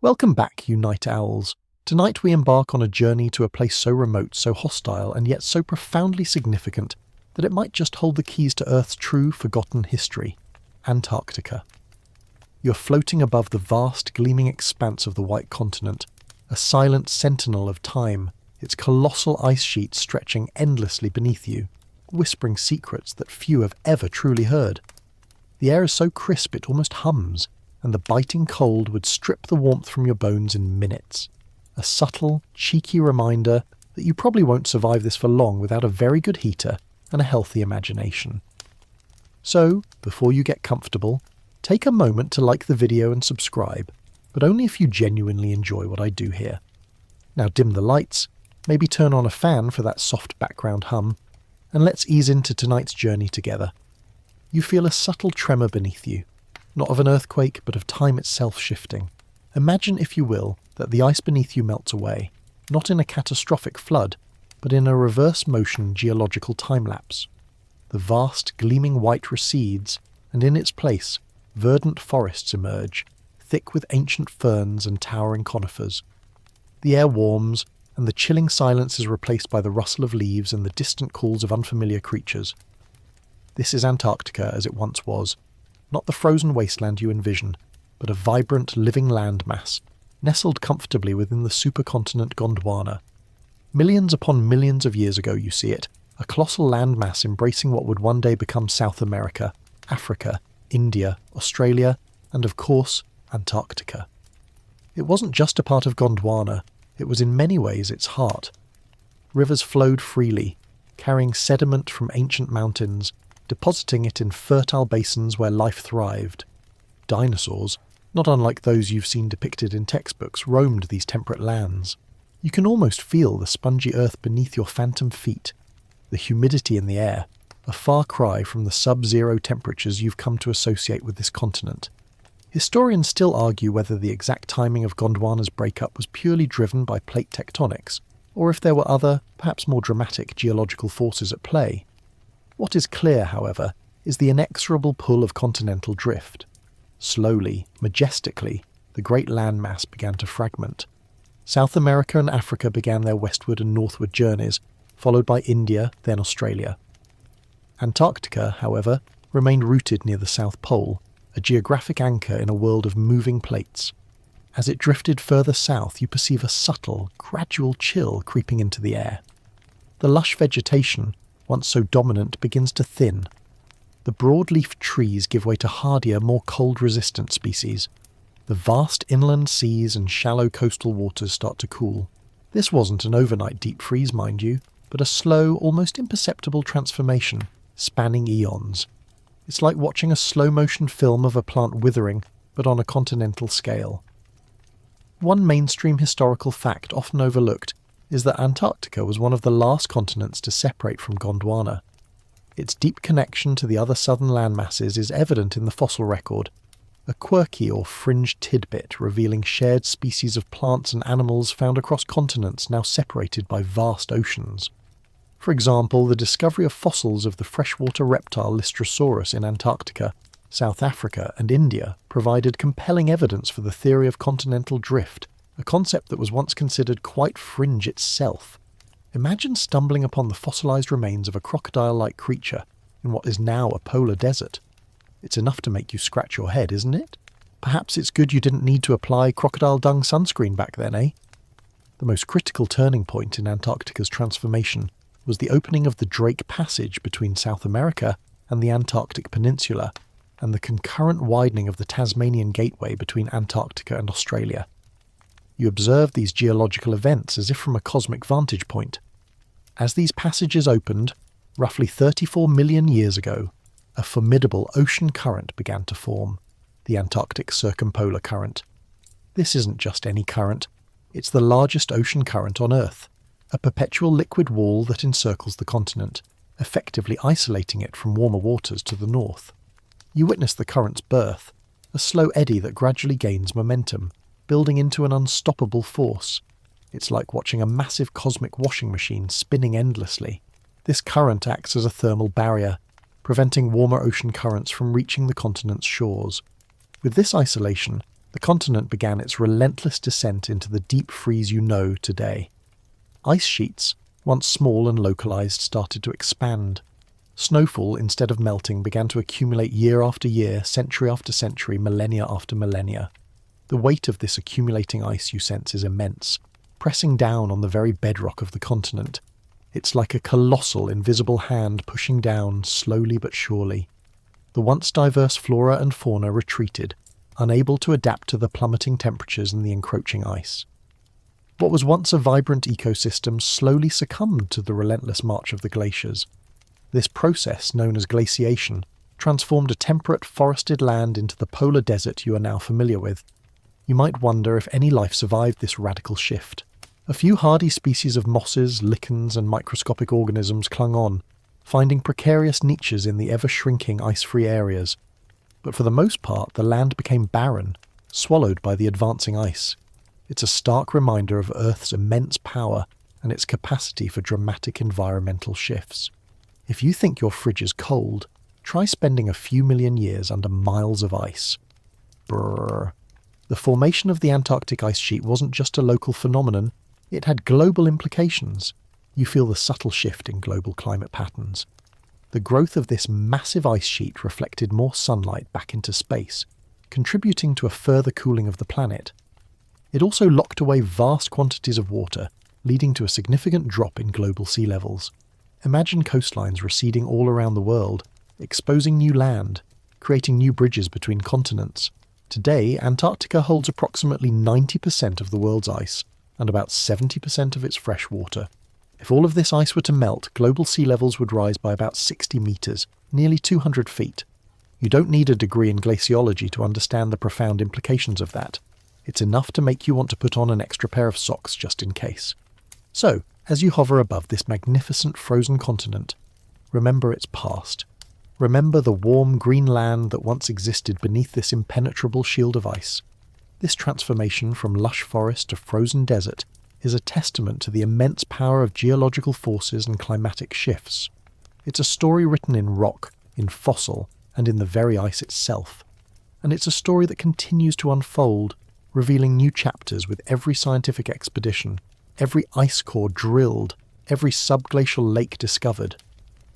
Welcome back, you night owls. Tonight we embark on a journey to a place so remote, so hostile, and yet so profoundly significant that it might just hold the keys to Earth's true, forgotten history: Antarctica. You're floating above the vast, gleaming expanse of the white continent, a silent sentinel of time, its colossal ice sheet stretching endlessly beneath you, whispering secrets that few have ever truly heard. The air is so crisp it almost hums, and the biting cold would strip the warmth from your bones in minutes. A subtle, cheeky reminder that you probably won't survive this for long without a very good heater and a healthy imagination. So, before you get comfortable, take a moment to like the video and subscribe, but only if you genuinely enjoy what I do here. Now dim the lights, maybe turn on a fan for that soft background hum, and let's ease into tonight's journey together. You feel a subtle tremor beneath you, not of an earthquake, but of time itself shifting. Imagine, if you will, that the ice beneath you melts away, not in a catastrophic flood, but in a reverse motion geological time-lapse. The vast, gleaming white recedes, and in its place, verdant forests emerge, thick with ancient ferns and towering conifers. The air warms, and the chilling silence is replaced by the rustle of leaves and the distant calls of unfamiliar creatures. This is Antarctica as it once was, not the frozen wasteland you envision, but a vibrant, living landmass, nestled comfortably within the supercontinent Gondwana. Millions upon millions of years ago, you see it, a colossal landmass embracing what would one day become South America, Africa, India, Australia, and of course, Antarctica. It wasn't just a part of Gondwana, it was in many ways its heart. Rivers flowed freely, carrying sediment from ancient mountains, depositing it in fertile basins where life thrived. Dinosaurs, not unlike those you've seen depicted in textbooks, roamed these temperate lands. You can almost feel the spongy earth beneath your phantom feet, the humidity in the air, a far cry from the sub-zero temperatures you've come to associate with this continent. Historians still argue whether the exact timing of Gondwana's breakup was purely driven by plate tectonics, or if there were other, perhaps more dramatic geological forces at play. What is clear, however, is the inexorable pull of continental drift. Slowly, majestically, the great landmass began to fragment. South America and Africa began their westward and northward journeys, followed by India, then Australia. Antarctica, however, remained rooted near the South Pole, a geographic anchor in a world of moving plates. As it drifted further south, you perceive a subtle, gradual chill creeping into the air. The lush vegetation, once so dominant, begins to thin. The broad-leafed trees give way to hardier, more cold-resistant species. The vast inland seas and shallow coastal waters start to cool. This wasn't an overnight deep freeze, mind you, but a slow, almost imperceptible transformation, spanning eons. It's like watching a slow-motion film of a plant withering, but on a continental scale. One mainstream historical fact often overlooked is that Antarctica was one of the last continents to separate from Gondwana. Its deep connection to the other southern landmasses is evident in the fossil record, a quirky or fringed tidbit revealing shared species of plants and animals found across continents now separated by vast oceans. For example, the discovery of fossils of the freshwater reptile Lystrosaurus in Antarctica, South Africa, and India provided compelling evidence for the theory of continental drift, a concept that was once considered quite fringe itself. Imagine stumbling upon the fossilized remains of a crocodile-like creature in what is now a polar desert. It's enough to make you scratch your head, isn't it? Perhaps it's good you didn't need to apply crocodile dung sunscreen back then, eh? The most critical turning point in Antarctica's transformation was the opening of the Drake Passage between South America and the Antarctic Peninsula, and the concurrent widening of the Tasmanian Gateway between Antarctica and Australia. You observe these geological events as if from a cosmic vantage point. As these passages opened, roughly 34 million years ago, a formidable ocean current began to form, the Antarctic Circumpolar Current. This isn't just any current, it's the largest ocean current on Earth, a perpetual liquid wall that encircles the continent, effectively isolating it from warmer waters to the north. You witness the current's birth, a slow eddy that gradually gains momentum, building into an unstoppable force. It's like watching a massive cosmic washing machine spinning endlessly. This current acts as a thermal barrier, preventing warmer ocean currents from reaching the continent's shores. With this isolation, the continent began its relentless descent into the deep freeze you know today. Ice sheets, once small and localized, started to expand. Snowfall, instead of melting, began to accumulate year after year, century after century, millennia after millennia. The weight of this accumulating ice, you sense, is immense, pressing down on the very bedrock of the continent. It's like a colossal, invisible hand pushing down, slowly but surely. The once diverse flora and fauna retreated, unable to adapt to the plummeting temperatures and the encroaching ice. What was once a vibrant ecosystem slowly succumbed to the relentless march of the glaciers. This process, known as glaciation, transformed a temperate forested land into the polar desert you are now familiar with. You might wonder if any life survived this radical shift. A few hardy species of mosses, lichens, and microscopic organisms clung on, finding precarious niches in the ever-shrinking ice-free areas. But for the most part, the land became barren, swallowed by the advancing ice. It's a stark reminder of Earth's immense power and its capacity for dramatic environmental shifts. If you think your fridge is cold, try spending a few million years under miles of ice. Brrr. The formation of the Antarctic ice sheet wasn't just a local phenomenon, it had global implications. You feel the subtle shift in global climate patterns. The growth of this massive ice sheet reflected more sunlight back into space, contributing to a further cooling of the planet. It also locked away vast quantities of water, leading to a significant drop in global sea levels. Imagine coastlines receding all around the world, exposing new land, creating new bridges between continents. Today, Antarctica holds approximately 90% of the world's ice and about 70% of its fresh water. If all of this ice were to melt, global sea levels would rise by about 60 meters, nearly 200 feet. You don't need a degree in glaciology to understand the profound implications of that. It's enough to make you want to put on an extra pair of socks just in case. So, as you hover above this magnificent frozen continent, remember its past. Remember the warm green land that once existed beneath this impenetrable shield of ice. This transformation from lush forest to frozen desert is a testament to the immense power of geological forces and climatic shifts. It's a story written in rock, in fossil, and in the very ice itself. And it's a story that continues to unfold, revealing new chapters with every scientific expedition, every ice core drilled, every subglacial lake discovered.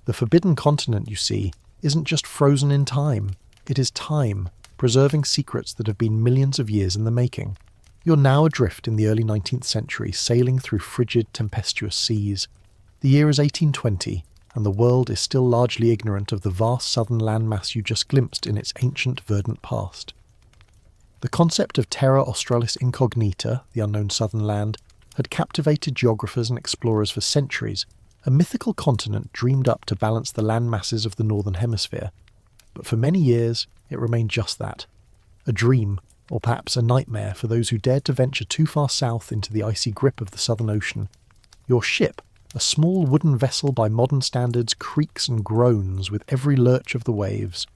The forbidden continent, you see, isn't just frozen in time. It is time, preserving secrets that have been millions of years in the making. You're now adrift in the early 19th century, sailing through frigid, tempestuous seas. The year is 1820, and the world is still largely ignorant of the vast southern landmass you just glimpsed in its ancient, verdant past. The concept of terra australis incognita, the unknown southern land, had captivated geographers and explorers for centuries, a mythical continent dreamed up to balance the land masses of the northern hemisphere. But for many years, it remained just that, a dream, or perhaps a nightmare for those who dared to venture too far south into the icy grip of the Southern Ocean. Your ship, a small wooden vessel by modern standards, creaks and groans with every lurch of the waves.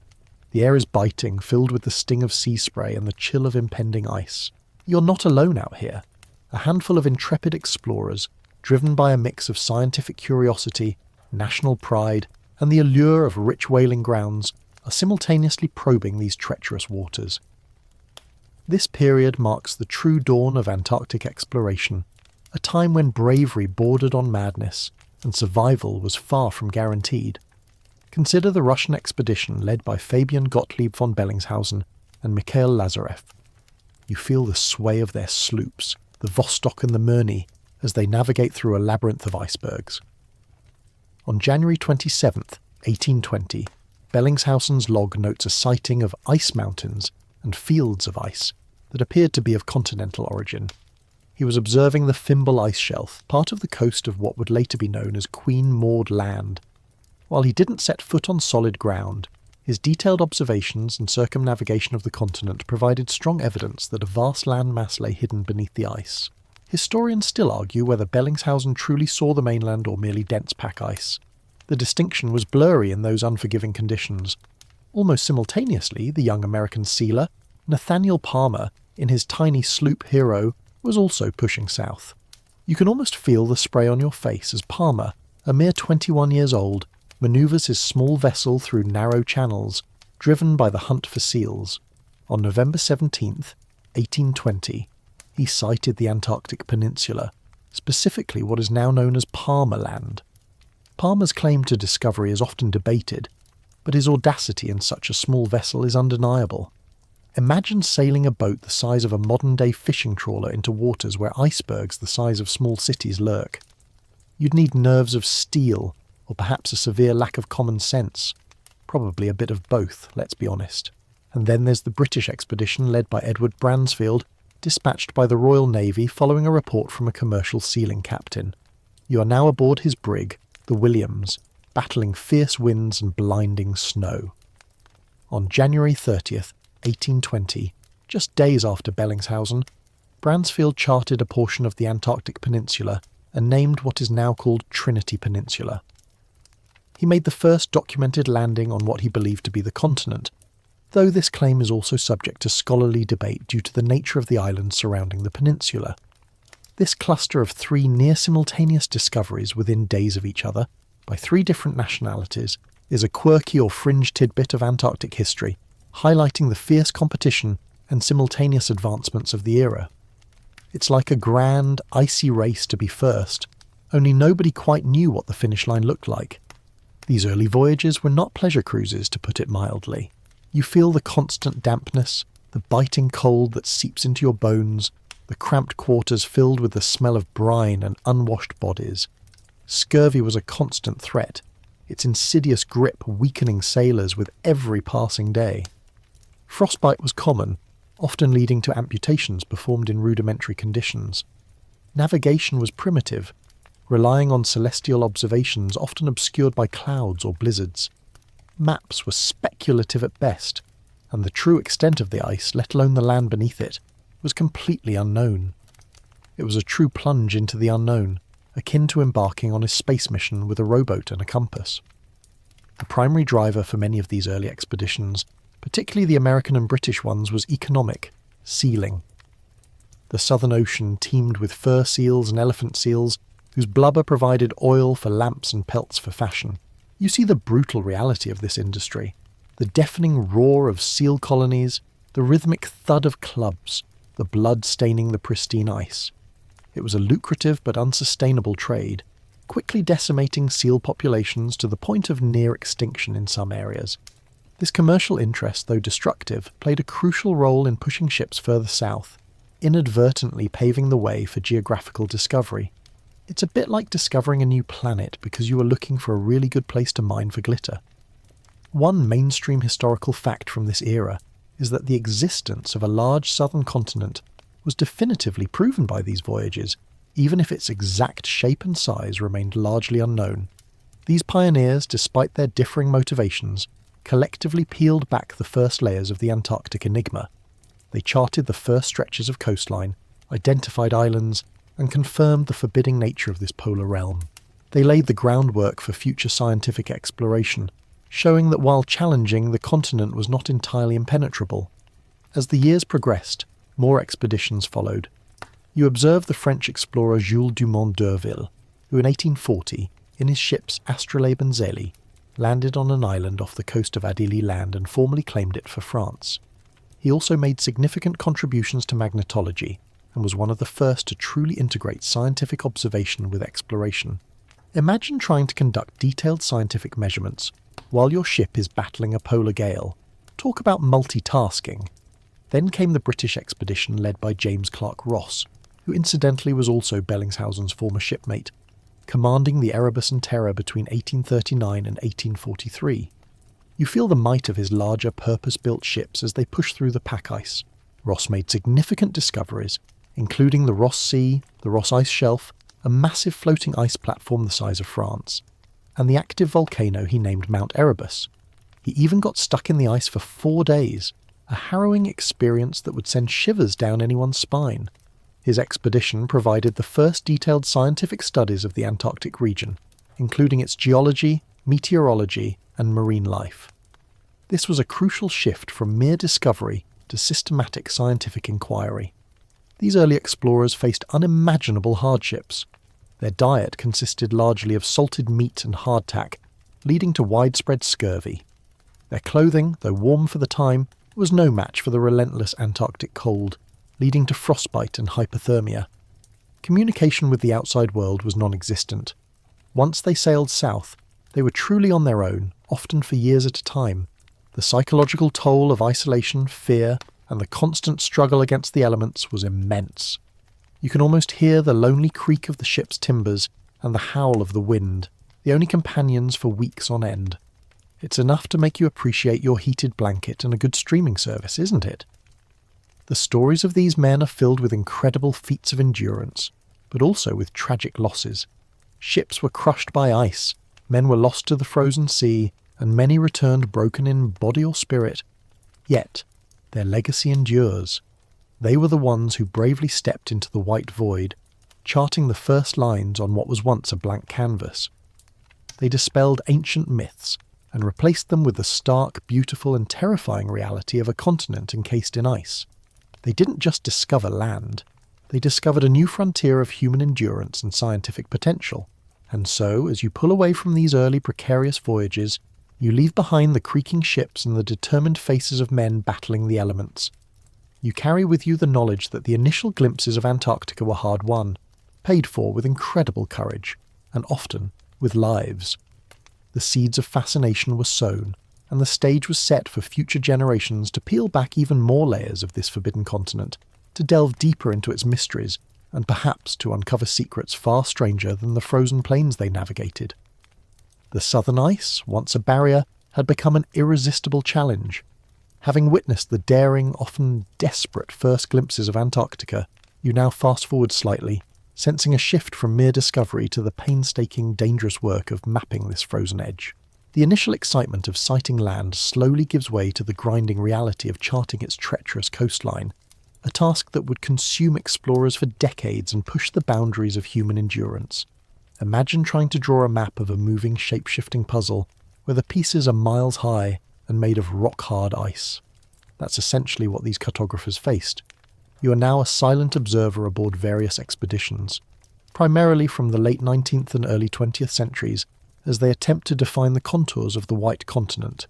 The air is biting, filled with the sting of sea spray and the chill of impending ice. You're not alone out here. A handful of intrepid explorers, driven by a mix of scientific curiosity, national pride, and the allure of rich whaling grounds, are simultaneously probing these treacherous waters. This period marks the true dawn of Antarctic exploration, a time when bravery bordered on madness and survival was far from guaranteed. Consider the Russian expedition led by Fabian Gottlieb von Bellingshausen and Mikhail Lazarev. You feel the sway of their sloops, the Vostok and the Mirny, as they navigate through a labyrinth of icebergs. On January 27th, 1820, Bellingshausen's log notes a sighting of ice mountains and fields of ice that appeared to be of continental origin. He was observing the Fimble ice shelf, part of the coast of what would later be known as Queen Maud Land. While he didn't set foot on solid ground, his detailed observations and circumnavigation of the continent provided strong evidence that a vast landmass lay hidden beneath the ice. Historians still argue whether Bellingshausen truly saw the mainland or merely dense pack ice. The distinction was blurry in those unforgiving conditions. Almost simultaneously, the young American sealer, Nathaniel Palmer, in his tiny sloop Hero, was also pushing south. You can almost feel the spray on your face as Palmer, a mere 21 years old, manoeuvres his small vessel through narrow channels, driven by the hunt for seals. On November 17th, 1820, he sighted the Antarctic Peninsula, specifically what is now known as Palmer Land. Palmer's claim to discovery is often debated, but his audacity in such a small vessel is undeniable. Imagine sailing a boat the size of a modern-day fishing trawler into waters where icebergs the size of small cities lurk. You'd need nerves of steel, or perhaps a severe lack of common sense. Probably a bit of both, let's be honest. And then there's the British expedition led by Edward Bransfield, dispatched by the Royal Navy following a report from a commercial sealing captain. You are now aboard his brig, the Williams, battling fierce winds and blinding snow. On January 30th, 1820, just days after Bellingshausen, Bransfield charted a portion of the Antarctic Peninsula and named what is now called Trinity Peninsula. He made the first documented landing on what he believed to be the continent, though this claim is also subject to scholarly debate due to the nature of the islands surrounding the peninsula. This cluster of three near-simultaneous discoveries within days of each other, by three different nationalities, is a quirky or fringe tidbit of Antarctic history, highlighting the fierce competition and simultaneous advancements of the era. It's like a grand, icy race to be first, only nobody quite knew what the finish line looked like. These early voyages were not pleasure cruises, to put it mildly. You feel the constant dampness, the biting cold that seeps into your bones, the cramped quarters filled with the smell of brine and unwashed bodies. Scurvy was a constant threat, its insidious grip weakening sailors with every passing day. Frostbite was common, often leading to amputations performed in rudimentary conditions. Navigation was primitive, relying on celestial observations often obscured by clouds or blizzards. Maps were speculative at best, and the true extent of the ice, let alone the land beneath it, was completely unknown. It was a true plunge into the unknown, akin to embarking on a space mission with a rowboat and a compass. The primary driver for many of these early expeditions, particularly the American and British ones, was economic, sealing. The Southern Ocean teemed with fur seals and elephant seals, whose blubber provided oil for lamps and pelts for fashion. You see the brutal reality of this industry, the deafening roar of seal colonies, the rhythmic thud of clubs, the blood staining the pristine ice. It was a lucrative but unsustainable trade, quickly decimating seal populations to the point of near extinction in some areas. This commercial interest, though destructive, played a crucial role in pushing ships further south, inadvertently paving the way for geographical discovery. It's a bit like discovering a new planet because you were looking for a really good place to mine for glitter. One mainstream historical fact from this era is that the existence of a large southern continent was definitively proven by these voyages, even if its exact shape and size remained largely unknown. These pioneers, despite their differing motivations, collectively peeled back the first layers of the Antarctic enigma. They charted the first stretches of coastline, identified islands, and confirmed the forbidding nature of this polar realm. They laid the groundwork for future scientific exploration, showing that while challenging, the continent was not entirely impenetrable. As the years progressed, more expeditions followed. You observe the French explorer Jules Dumont d'Urville, who in 1840, in his ships Astrolabe and Zélie, landed on an island off the coast of Adélie Land and formally claimed it for France. He also made significant contributions to magnetology, and was one of the first to truly integrate scientific observation with exploration. Imagine trying to conduct detailed scientific measurements while your ship is battling a polar gale. Talk about multitasking. Then came the British expedition led by James Clark Ross, who incidentally was also Bellingshausen's former shipmate, commanding the Erebus and Terror between 1839 and 1843. You feel the might of his larger purpose-built ships as they push through the pack ice. Ross made significant discoveries, including the Ross Sea, the Ross Ice Shelf, a massive floating ice platform the size of France, and the active volcano he named Mount Erebus. He even got stuck in the ice for 4 days, a harrowing experience that would send shivers down anyone's spine. His expedition provided the first detailed scientific studies of the Antarctic region, including its geology, meteorology, and marine life. This was a crucial shift from mere discovery to systematic scientific inquiry. These early explorers faced unimaginable hardships. Their diet consisted largely of salted meat and hardtack, leading to widespread scurvy. Their clothing, though warm for the time, was no match for the relentless Antarctic cold, leading to frostbite and hypothermia. Communication with the outside world was non-existent. Once they sailed south, they were truly on their own, often for years at a time. The psychological toll of isolation, fear, and the constant struggle against the elements was immense. You can almost hear the lonely creak of the ship's timbers and the howl of the wind, the only companions for weeks on end. It's enough to make you appreciate your heated blanket and a good streaming service, isn't it? The stories of these men are filled with incredible feats of endurance, but also with tragic losses. Ships were crushed by ice, men were lost to the frozen sea, and many returned broken in body or spirit. Yet, their legacy endures. They were the ones who bravely stepped into the white void, charting the first lines on what was once a blank canvas. They dispelled ancient myths and replaced them with the stark, beautiful and terrifying reality of a continent encased in ice. They didn't just discover land, they discovered a new frontier of human endurance and scientific potential. And so, as you pull away from these early precarious voyages, you leave behind the creaking ships and the determined faces of men battling the elements. You carry with you the knowledge that the initial glimpses of Antarctica were hard-won, paid for with incredible courage, and often with lives. The seeds of fascination were sown, and the stage was set for future generations to peel back even more layers of this forbidden continent, to delve deeper into its mysteries, and perhaps to uncover secrets far stranger than the frozen plains they navigated. The southern ice, once a barrier, had become an irresistible challenge. Having witnessed the daring, often desperate first glimpses of Antarctica, you now fast forward slightly, sensing a shift from mere discovery to the painstaking, dangerous work of mapping this frozen edge. The initial excitement of sighting land slowly gives way to the grinding reality of charting its treacherous coastline, a task that would consume explorers for decades and push the boundaries of human endurance. Imagine trying to draw a map of a moving, shape-shifting puzzle where the pieces are miles high and made of rock-hard ice. That's essentially what these cartographers faced. You are now a silent observer aboard various expeditions, primarily from the late 19th and early 20th centuries, as they attempt to define the contours of the White Continent.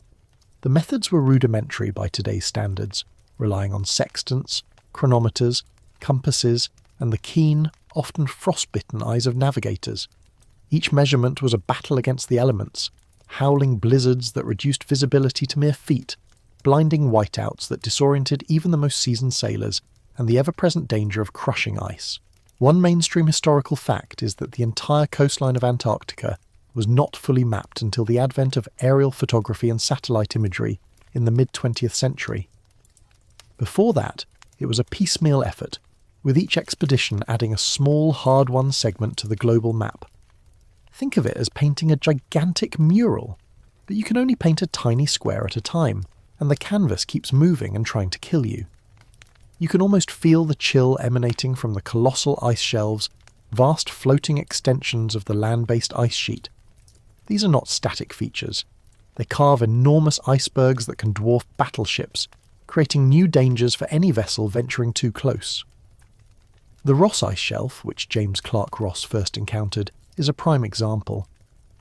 The methods were rudimentary by today's standards, relying on sextants, chronometers, compasses, and the keen, often frostbitten eyes of navigators. Each measurement was a battle against the elements, howling blizzards that reduced visibility to mere feet, blinding whiteouts that disoriented even the most seasoned sailors, and the ever-present danger of crushing ice. One mainstream historical fact is that the entire coastline of Antarctica was not fully mapped until the advent of aerial photography and satellite imagery in the mid-20th century. Before that, it was a piecemeal effort, with each expedition adding a small, hard-won segment to the global map. Think of it as painting a gigantic mural, but you can only paint a tiny square at a time, and the canvas keeps moving and trying to kill you. You can almost feel the chill emanating from the colossal ice shelves, vast floating extensions of the land-based ice sheet. These are not static features. They carve enormous icebergs that can dwarf battleships, creating new dangers for any vessel venturing too close. The Ross Ice Shelf, which James Clark Ross first encountered, is a prime example.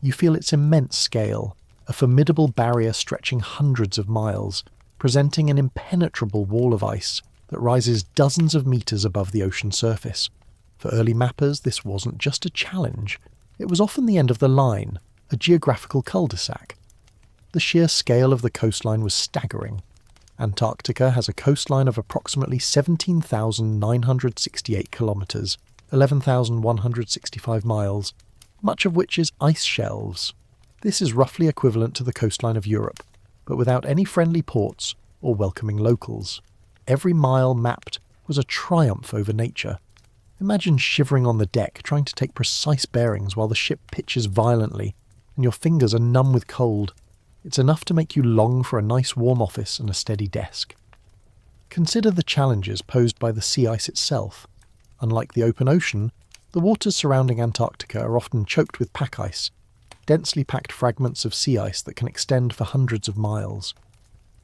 You feel its immense scale, a formidable barrier stretching hundreds of miles, presenting an impenetrable wall of ice that rises dozens of meters above the ocean surface. For early mappers, this wasn't just a challenge. It was often the end of the line, a geographical cul-de-sac. The sheer scale of the coastline was staggering. Antarctica has a coastline of approximately 17,968 kilometers, 11,165 miles, much of which is ice shelves. This is roughly equivalent to the coastline of Europe, but without any friendly ports or welcoming locals. Every mile mapped was a triumph over nature. Imagine shivering on the deck trying to take precise bearings while the ship pitches violently and your fingers are numb with cold. It's enough to make you long for a nice warm office and a steady desk. Consider the challenges posed by the sea ice itself. Unlike the open ocean, the waters surrounding Antarctica are often choked with pack ice, densely packed fragments of sea ice that can extend for hundreds of miles.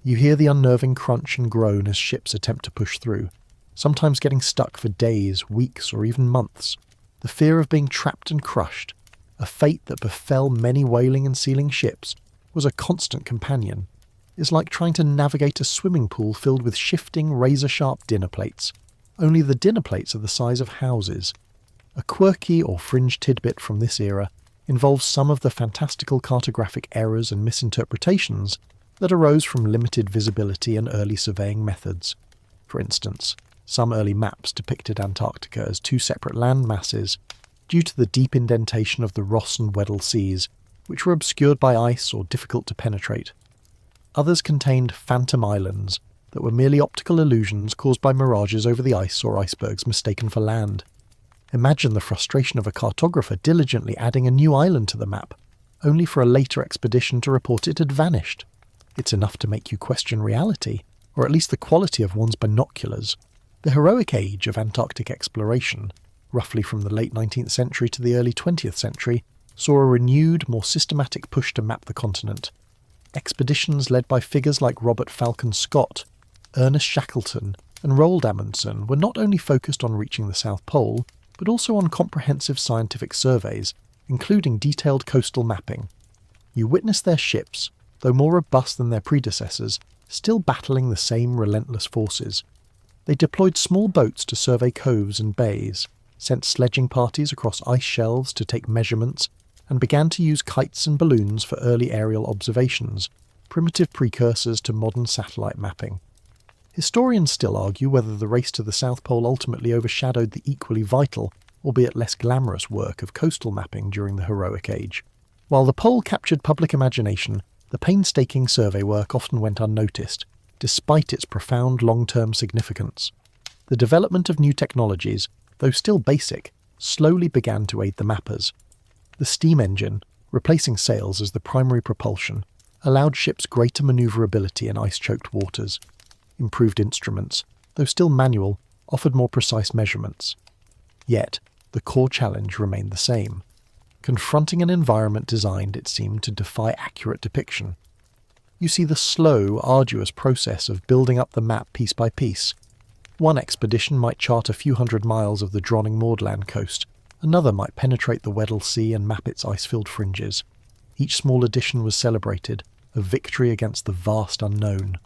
You hear the unnerving crunch and groan as ships attempt to push through, sometimes getting stuck for days, weeks, or even months. The fear of being trapped and crushed, a fate that befell many whaling and sealing ships, was a constant companion. It's like trying to navigate a swimming pool filled with shifting, razor-sharp dinner plates. only the dinner plates are the size of houses. A quirky or fringe tidbit from this era involves some of the fantastical cartographic errors and misinterpretations that arose from limited visibility and early surveying methods. For instance, some early maps depicted Antarctica as two separate land masses due to the deep indentation of the Ross and Weddell Seas, which were obscured by ice or difficult to penetrate. Others contained phantom islands that were merely optical illusions caused by mirages over the ice or icebergs mistaken for land. Imagine the frustration of a cartographer diligently adding a new island to the map, only for a later expedition to report it had vanished. It's enough to make you question reality, or at least the quality of one's binoculars. The heroic age of Antarctic exploration, roughly from the late 19th century to the early 20th century, saw a renewed, more systematic push to map the continent. Expeditions led by figures like Robert Falcon Scott, Ernest Shackleton, and Roald Amundsen were not only focused on reaching the South Pole, but also on comprehensive scientific surveys, including detailed coastal mapping. You witness their ships, though more robust than their predecessors, still battling the same relentless forces. They deployed small boats to survey coves and bays, sent sledging parties across ice shelves to take measurements, and began to use kites and balloons for early aerial observations, primitive precursors to modern satellite mapping. Historians still argue whether the race to the South Pole ultimately overshadowed the equally vital, albeit less glamorous work of coastal mapping during the heroic age. While the pole captured public imagination, the painstaking survey work often went unnoticed, despite its profound long-term significance. The development of new technologies, though still basic, slowly began to aid the mappers. The steam engine, replacing sails as the primary propulsion, allowed ships greater manoeuvrability in ice-choked waters. Improved instruments, though still manual, offered more precise measurements. Yet, the core challenge remained the same: confronting an environment designed, it seemed, to defy accurate depiction. You see the slow, arduous process of building up the map piece by piece. One expedition might chart a few hundred miles of the Dronning Maudland coast, another might penetrate the Weddell Sea and map its ice-filled fringes. Each small addition was celebrated, a victory against the vast unknown.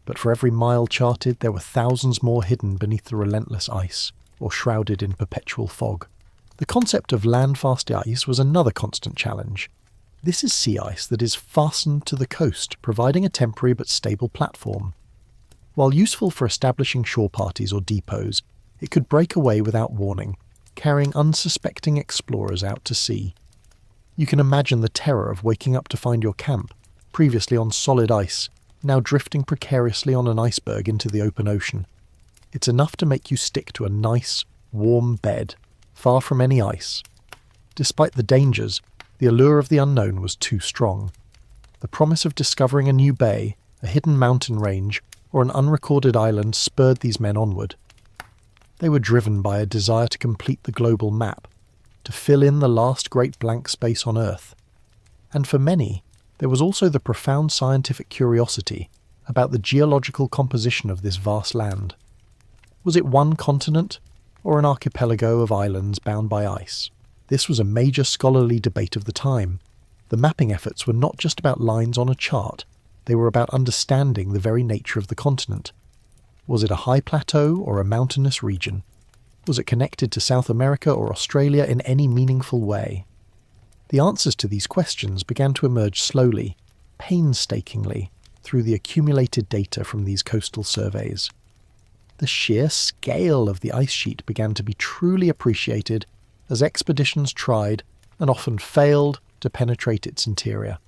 But for every mile charted, there were thousands more hidden beneath the relentless ice, or shrouded in perpetual fog. The concept of land-fast ice was another constant challenge. This is sea ice that is fastened to the coast, providing a temporary but stable platform. While useful for establishing shore parties or depots, it could break away without warning, carrying unsuspecting explorers out to sea. You can imagine the terror of waking up to find your camp, previously on solid ice, now drifting precariously on an iceberg into the open ocean. It's enough to make you stick to a nice, warm bed, far from any ice. Despite the dangers, the allure of the unknown was too strong. The promise of discovering a new bay, a hidden mountain range, or an unrecorded island spurred these men onward. They were driven by a desire to complete the global map, to fill in the last great blank space on Earth. And for many, there was also the profound scientific curiosity about the geological composition of this vast land. Was it one continent, or an archipelago of islands bound by ice? This was a major scholarly debate of the time. The mapping efforts were not just about lines on a chart, they were about understanding the very nature of the continent. Was it a high plateau or a mountainous region? Was it connected to South America or Australia in any meaningful way? The answers to these questions began to emerge slowly, painstakingly, through the accumulated data from these coastal surveys. The sheer scale of the ice sheet began to be truly appreciated as expeditions tried, and often failed, to penetrate its interior.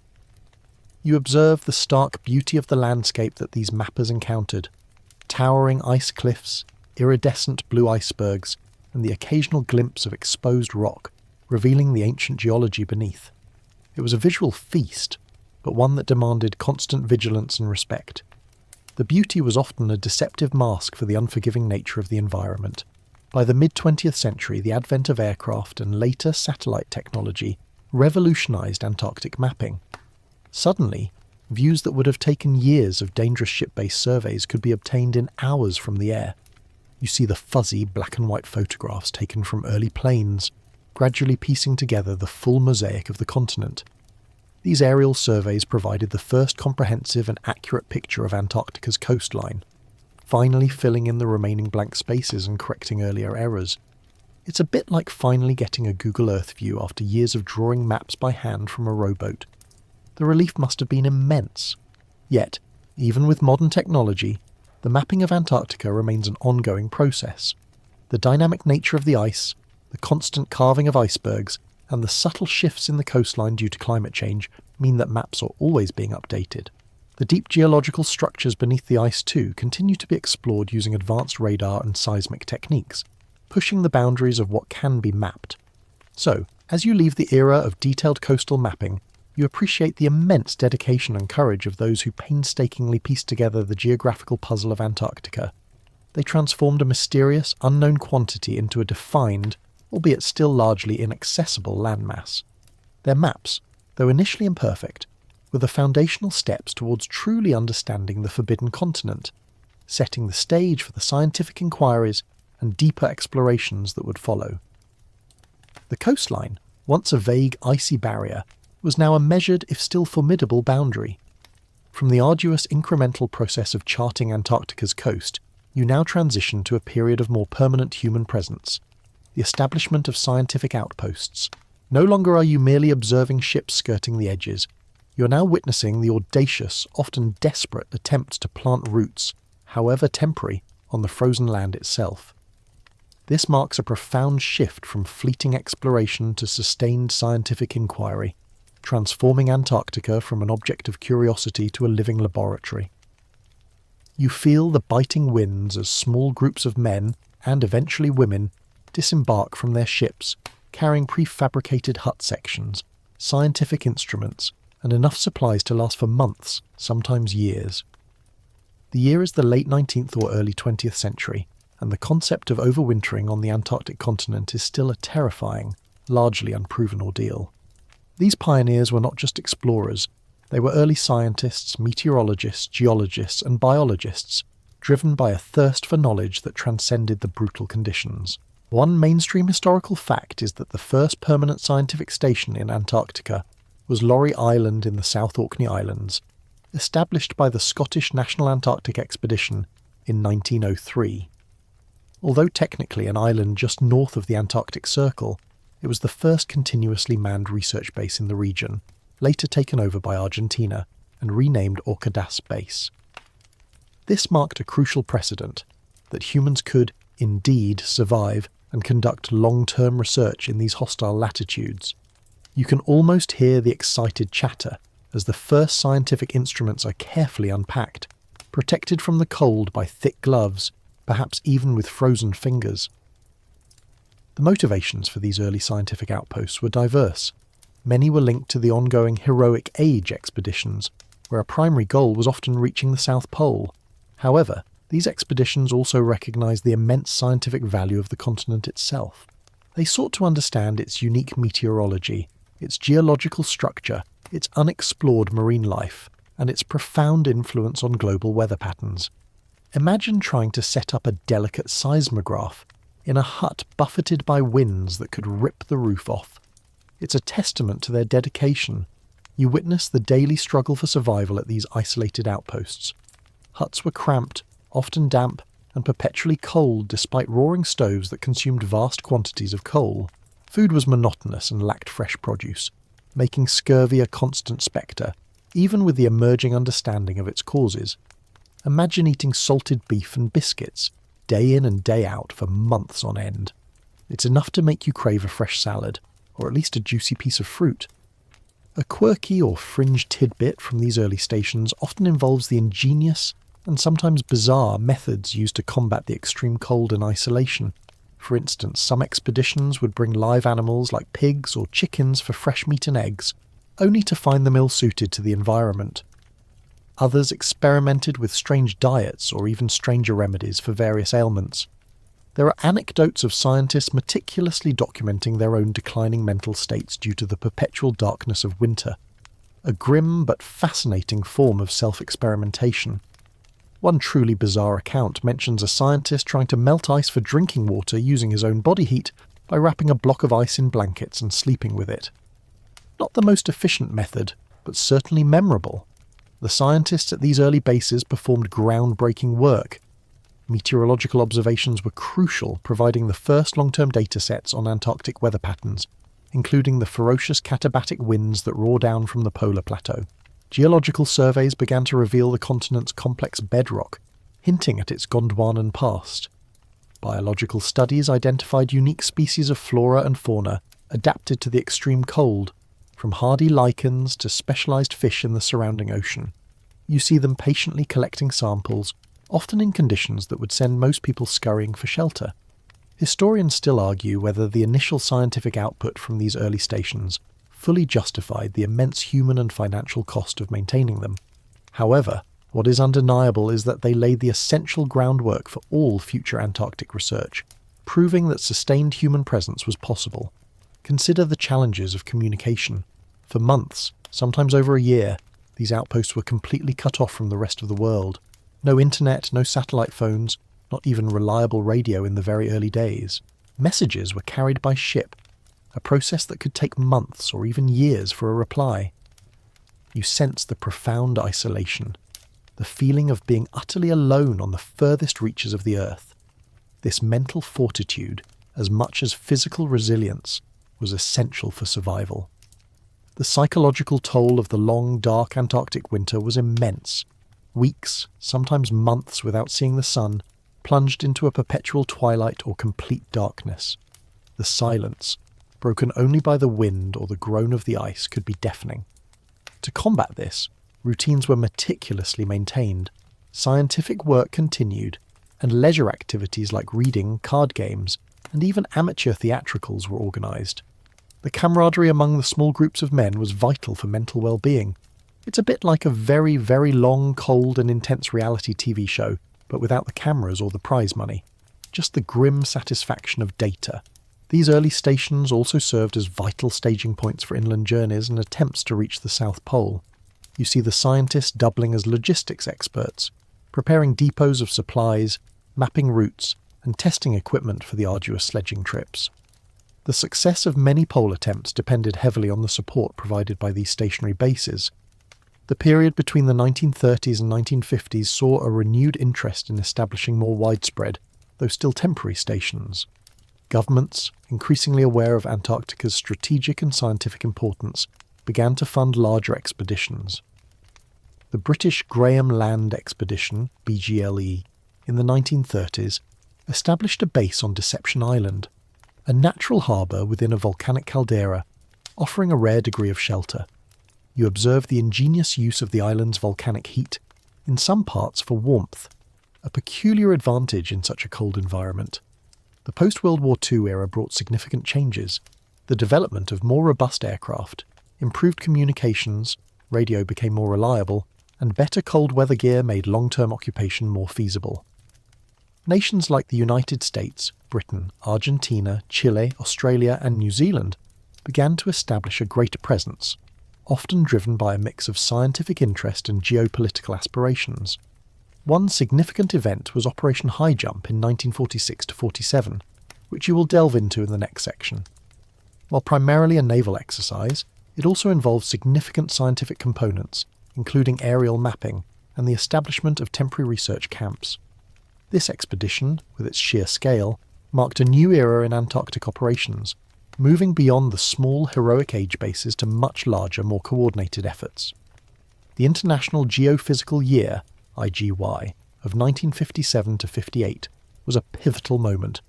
You observe the stark beauty of the landscape that these mappers encountered: towering ice cliffs, iridescent blue icebergs, and the occasional glimpse of exposed rock, revealing the ancient geology beneath. It was a visual feast, but one that demanded constant vigilance and respect. The beauty was often a deceptive mask for the unforgiving nature of the environment. By the mid-20th century, the advent of aircraft and later satellite technology revolutionized Antarctic mapping. Suddenly, views that would have taken years of dangerous ship-based surveys could be obtained in hours from the air. You see the fuzzy black and white photographs taken from early planes, gradually piecing together the full mosaic of the continent. These aerial surveys provided the first comprehensive and accurate picture of Antarctica's coastline. finally filling in the remaining blank spaces and correcting earlier errors. It's a bit like finally getting a Google Earth view after years of drawing maps by hand from a rowboat. The relief must have been immense. Yet, even with modern technology, the mapping of Antarctica remains an ongoing process. The dynamic nature of the ice, the constant carving of icebergs, and the subtle shifts in the coastline due to climate change mean that maps are always being updated. The deep geological structures beneath the ice too continue to be explored using advanced radar and seismic techniques, pushing the boundaries of what can be mapped. So, as you leave the era of detailed coastal mapping, you appreciate the immense dedication and courage of those who painstakingly pieced together the geographical puzzle of Antarctica. They transformed a mysterious, unknown quantity into a defined, albeit still largely inaccessible landmass. Their maps, though initially imperfect, were the foundational steps towards truly understanding the forbidden continent, setting the stage for the scientific inquiries and deeper explorations that would follow. The coastline, once a vague, icy barrier, was now a measured, if still formidable, boundary. From the arduous incremental process of charting Antarctica's coast, you now transition to a period of more permanent human presence, the establishment of scientific outposts. No longer are you merely observing ships skirting the edges. You are now witnessing the audacious, often desperate attempts to plant roots, however temporary, on the frozen land itself. This marks a profound shift from fleeting exploration to sustained scientific inquiry, transforming Antarctica from an object of curiosity to a living laboratory. You feel the biting winds as small groups of men, and eventually women, disembark from their ships, carrying prefabricated hut sections, scientific instruments, and enough supplies to last for months, sometimes years. The year is the late 19th or early 20th century, and the concept of overwintering on the Antarctic continent is still a terrifying, largely unproven ordeal. These pioneers were not just explorers, they were early scientists, meteorologists, geologists, and biologists, driven by a thirst for knowledge that transcended the brutal conditions. One mainstream historical fact is that the first permanent scientific station in Antarctica was Laurie Island in the South Orkney Islands, established by the Scottish National Antarctic Expedition in 1903. Although technically an island just north of the Antarctic Circle, it was the first continuously manned research base in the region, later taken over by Argentina and renamed Orcadas Base. This marked a crucial precedent, that humans could, indeed, survive and conduct long-term research in these hostile latitudes. You can almost hear the excited chatter as the first scientific instruments are carefully unpacked, protected from the cold by thick gloves, perhaps even with frozen fingers. The motivations for these early scientific outposts were diverse. Many were linked to the ongoing heroic age expeditions, where a primary goal was often reaching the South Pole. However, these expeditions also recognised the immense scientific value of the continent itself. They sought to understand its unique meteorology, its geological structure, its unexplored marine life, and its profound influence on global weather patterns. Imagine trying to set up a delicate seismograph in a hut buffeted by winds that could rip the roof off. It's a testament to their dedication. You witness the daily struggle for survival at these isolated outposts. Huts were cramped, often damp, and perpetually cold despite roaring stoves that consumed vast quantities of coal. Food was monotonous and lacked fresh produce, making scurvy a constant spectre, even with the emerging understanding of its causes. Imagine eating salted beef and biscuits, day in and day out for months on end. It's enough to make you crave a fresh salad, or at least a juicy piece of fruit. A quirky or fringe tidbit from these early stations often involves the ingenious and sometimes bizarre methods used to combat the extreme cold and isolation. For instance, some expeditions would bring live animals like pigs or chickens for fresh meat and eggs, only to find them ill-suited to the environment. Others experimented with strange diets or even stranger remedies for various ailments. There are anecdotes of scientists meticulously documenting their own declining mental states due to the perpetual darkness of winter, a grim but fascinating form of self-experimentation. One truly bizarre account mentions a scientist trying to melt ice for drinking water using his own body heat by wrapping a block of ice in blankets and sleeping with it. Not the most efficient method, but certainly memorable. The scientists at these early bases performed groundbreaking work, Meteorological observations were crucial, providing the first long-term data sets on Antarctic weather patterns, including the ferocious katabatic winds that roar down from the polar plateau. Geological surveys began to reveal the continent's complex bedrock, hinting at its Gondwanan past. Biological studies identified unique species of flora and fauna adapted to the extreme cold, from hardy lichens to specialized fish in the surrounding ocean. You see them patiently collecting samples, often in conditions that would send most people scurrying for shelter. Historians still argue whether the initial scientific output from these early stations fully justified the immense human and financial cost of maintaining them. However, what is undeniable is that they laid the essential groundwork for all future Antarctic research, proving that sustained human presence was possible. Consider the challenges of communication. For months, sometimes over a year, these outposts were completely cut off from the rest of the world. No internet, no satellite phones, not even reliable radio in the very early days. Messages were carried by ship, a process that could take months or even years for a reply. You sense the profound isolation, the feeling of being utterly alone on the furthest reaches of the Earth. This mental fortitude, as much as physical resilience, was essential for survival. The psychological toll of the long, dark Antarctic winter was immense. Weeks, sometimes months without seeing the sun, plunged into a perpetual twilight or complete darkness. The silence, broken only by the wind or the groan of the ice, could be deafening. To combat this, routines were meticulously maintained, scientific work continued, and leisure activities like reading, card games, and even amateur theatricals were organised. The camaraderie among the small groups of men was vital for mental well-being. It's a bit like a very, very long, cold and intense reality TV show, but without the cameras or the prize money. Just the grim satisfaction of data. These early stations also served as vital staging points for inland journeys and attempts to reach the South Pole. You see the scientists doubling as logistics experts, preparing depots of supplies, mapping routes, and testing equipment for the arduous sledging trips. The success of many pole attempts depended heavily on the support provided by these stationary bases. The period between the 1930s and 1950s saw a renewed interest in establishing more widespread, though still temporary, stations. Governments, increasingly aware of Antarctica's strategic and scientific importance, began to fund larger expeditions. The British Graham Land Expedition, BGLE, in the 1930s, established a base on Deception Island, a natural harbour within a volcanic caldera, offering a rare degree of shelter. You observe the ingenious use of the island's volcanic heat, in some parts for warmth, a peculiar advantage in such a cold environment. The post-World War II era brought significant changes. The development of more robust aircraft, improved communications, radio became more reliable, and better cold weather gear made long-term occupation more feasible. Nations like the United States, Britain, Argentina, Chile, Australia, and New Zealand began to establish a greater presence, often driven by a mix of scientific interest and geopolitical aspirations. One significant event was Operation High Jump in 1946-47, which you will delve into in the next section. While primarily a naval exercise, it also involved significant scientific components, including aerial mapping and the establishment of temporary research camps. This expedition, with its sheer scale, marked a new era in Antarctic operations, moving beyond the small heroic age bases to much larger, more coordinated efforts. The International Geophysical Year, IGY, of 1957-58 was a pivotal moment.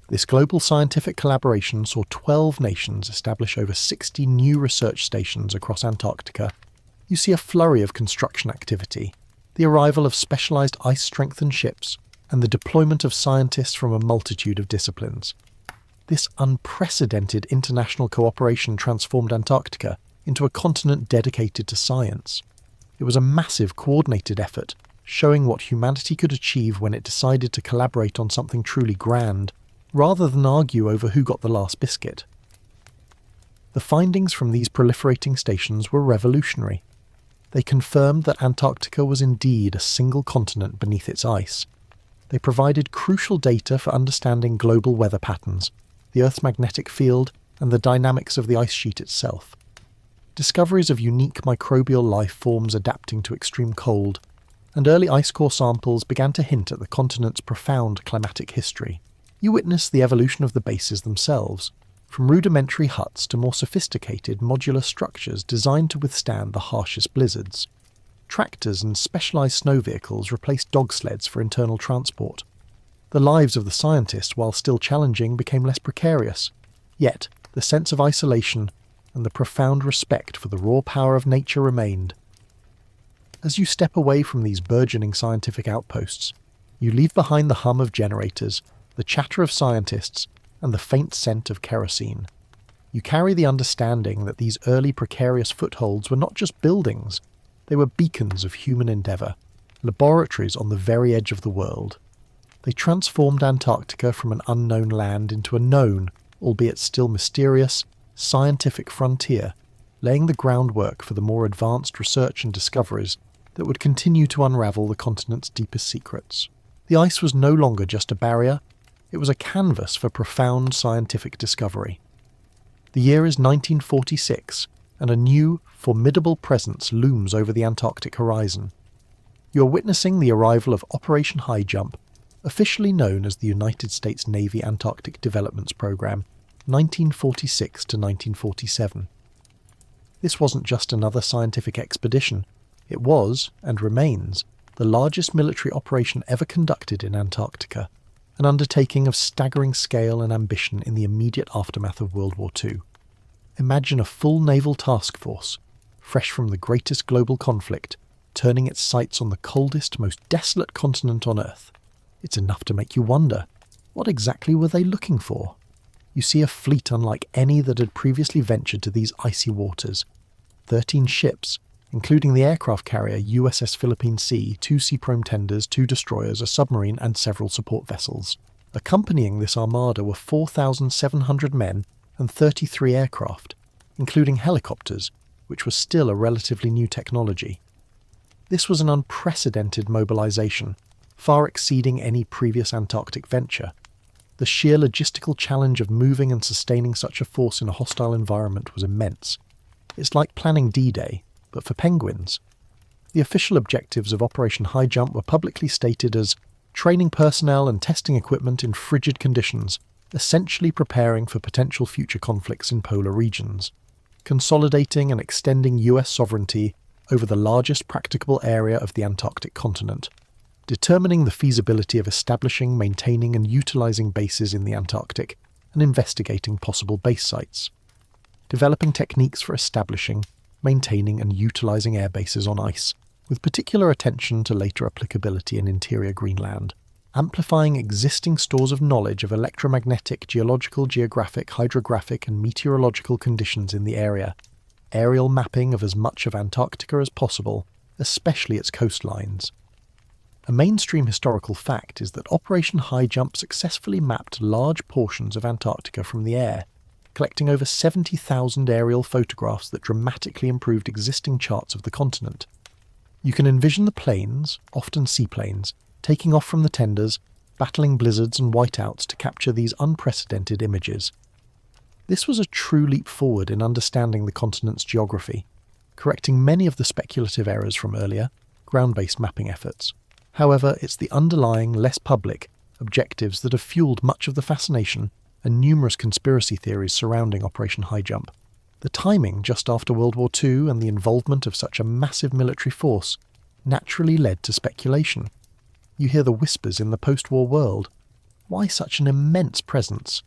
This global scientific collaboration saw 12 nations establish over 60 new research stations across Antarctica. You see a flurry of construction activity, the arrival of specialized ice-strengthened ships, and the deployment of scientists from a multitude of disciplines. This unprecedented international cooperation transformed Antarctica into a continent dedicated to science. It was a massive, coordinated effort, showing what humanity could achieve when it decided to collaborate on something truly grand, rather than argue over who got the last biscuit. The findings from these proliferating stations were revolutionary. They confirmed that Antarctica was indeed a single continent beneath its ice. They provided crucial data for understanding global weather patterns, the Earth's magnetic field, and the dynamics of the ice sheet itself. Discoveries of unique microbial life forms adapting to extreme cold, and early ice core samples began to hint at the continent's profound climatic history. You witnessed the evolution of the bases themselves, from rudimentary huts to more sophisticated modular structures designed to withstand the harshest blizzards. Tractors and specialized snow vehicles replaced dog sleds for internal transport. The lives of the scientists, while still challenging, became less precarious. Yet, the sense of isolation and the profound respect for the raw power of nature remained. As you step away from these burgeoning scientific outposts, you leave behind the hum of generators, the chatter of scientists, and the faint scent of kerosene. You carry the understanding that these early precarious footholds were not just buildings, they were beacons of human endeavour, laboratories on the very edge of the world. They transformed Antarctica from an unknown land into a known, albeit still mysterious, scientific frontier, laying the groundwork for the more advanced research and discoveries that would continue to unravel the continent's deepest secrets. The ice was no longer just a barrier, it was a canvas for profound scientific discovery. The year is 1946, and a new, formidable presence looms over the Antarctic horizon. You are witnessing the arrival of Operation High Jump, officially known as the United States Navy Antarctic Developments Program, 1946 to 1947. This wasn't just another scientific expedition, it was, and remains, the largest military operation ever conducted in Antarctica, an undertaking of staggering scale and ambition in the immediate aftermath of World War II. Imagine a full naval task force, fresh from the greatest global conflict, turning its sights on the coldest, most desolate continent on Earth. It's enough to make you wonder, what exactly were they looking for? You see a fleet unlike any that had previously ventured to these icy waters. 13 ships, including the aircraft carrier USS Philippine Sea, 2 Seaprobe tenders, 2 destroyers, a submarine and several support vessels. Accompanying this armada were 4,700 men and 33 aircraft, including helicopters, which was still a relatively new technology. This was an unprecedented mobilization, far exceeding any previous Antarctic venture. The sheer logistical challenge of moving and sustaining such a force in a hostile environment was immense. It's like planning D-Day, but for penguins. The official objectives of Operation High Jump were publicly stated as training personnel and testing equipment in frigid conditions, essentially preparing for potential future conflicts in polar regions, consolidating and extending US sovereignty over the largest practicable area of the Antarctic continent, determining the feasibility of establishing, maintaining and utilizing bases in the Antarctic, and investigating possible base sites, developing techniques for establishing, maintaining and utilizing air bases on ice, with particular attention to later applicability in interior Greenland, amplifying existing stores of knowledge of electromagnetic, geological, geographic, hydrographic and meteorological conditions in the area, aerial mapping of as much of Antarctica as possible, especially its coastlines. A mainstream historical fact is that Operation High Jump successfully mapped large portions of Antarctica from the air, collecting over 70,000 aerial photographs that dramatically improved existing charts of the continent. You can envision the planes, often seaplanes, taking off from the tenders, battling blizzards and whiteouts to capture these unprecedented images. This was a true leap forward in understanding the continent's geography, correcting many of the speculative errors from earlier, ground-based mapping efforts. However, it's the underlying, less public, objectives that have fueled much of the fascination and numerous conspiracy theories surrounding Operation High Jump. The timing just after World War II and the involvement of such a massive military force naturally led to speculation. You hear the whispers in the post-war world. Why such an immense presence?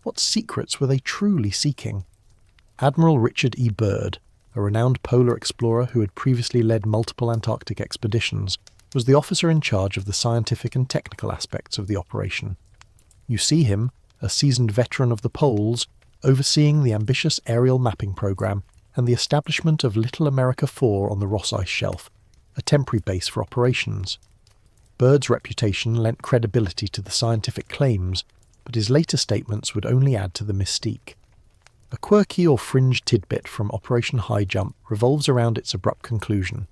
What secrets were they truly seeking? Admiral Richard E. Byrd, a renowned polar explorer who had previously led multiple Antarctic expeditions, was the officer in charge of the scientific and technical aspects of the operation. You see him, a seasoned veteran of the poles, overseeing the ambitious aerial mapping program and the establishment of Little America 4 on the Ross Ice Shelf, a temporary base for operations. Byrd's reputation lent credibility to the scientific claims, but his later statements would only add to the mystique. A quirky or fringe tidbit from Operation High Jump revolves around its abrupt conclusion.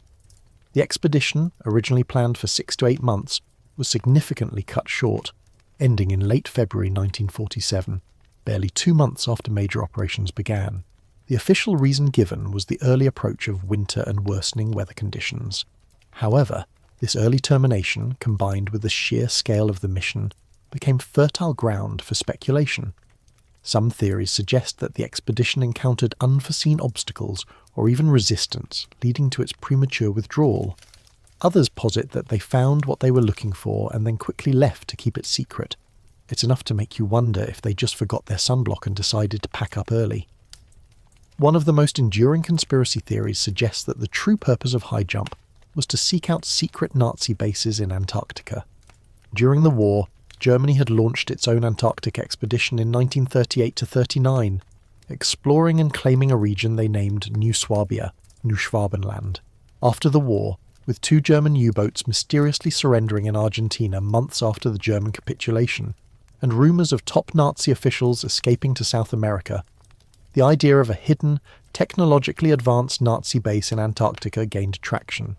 The expedition, originally planned for 6 to 8 months, was significantly cut short, ending in late February 1947, barely 2 months after major operations began. The official reason given was the early approach of winter and worsening weather conditions. However, This early termination, combined with the sheer scale of the mission, became fertile ground for speculation. Some theories suggest that the expedition encountered unforeseen obstacles or even resistance, leading to its premature withdrawal. Others posit that they found what they were looking for and then quickly left to keep it secret. It's enough to make you wonder if they just forgot their sunblock and decided to pack up early. One of the most enduring conspiracy theories suggests that the true purpose of High Jump was to seek out secret Nazi bases in Antarctica. During the war, Germany had launched its own Antarctic expedition in 1938-39, exploring and claiming a region they named New Swabia, New Schwabenland. After the war, with 2 German U-boats mysteriously surrendering in Argentina months after the German capitulation, and rumours of top Nazi officials escaping to South America, the idea of a hidden, technologically advanced Nazi base in Antarctica gained traction.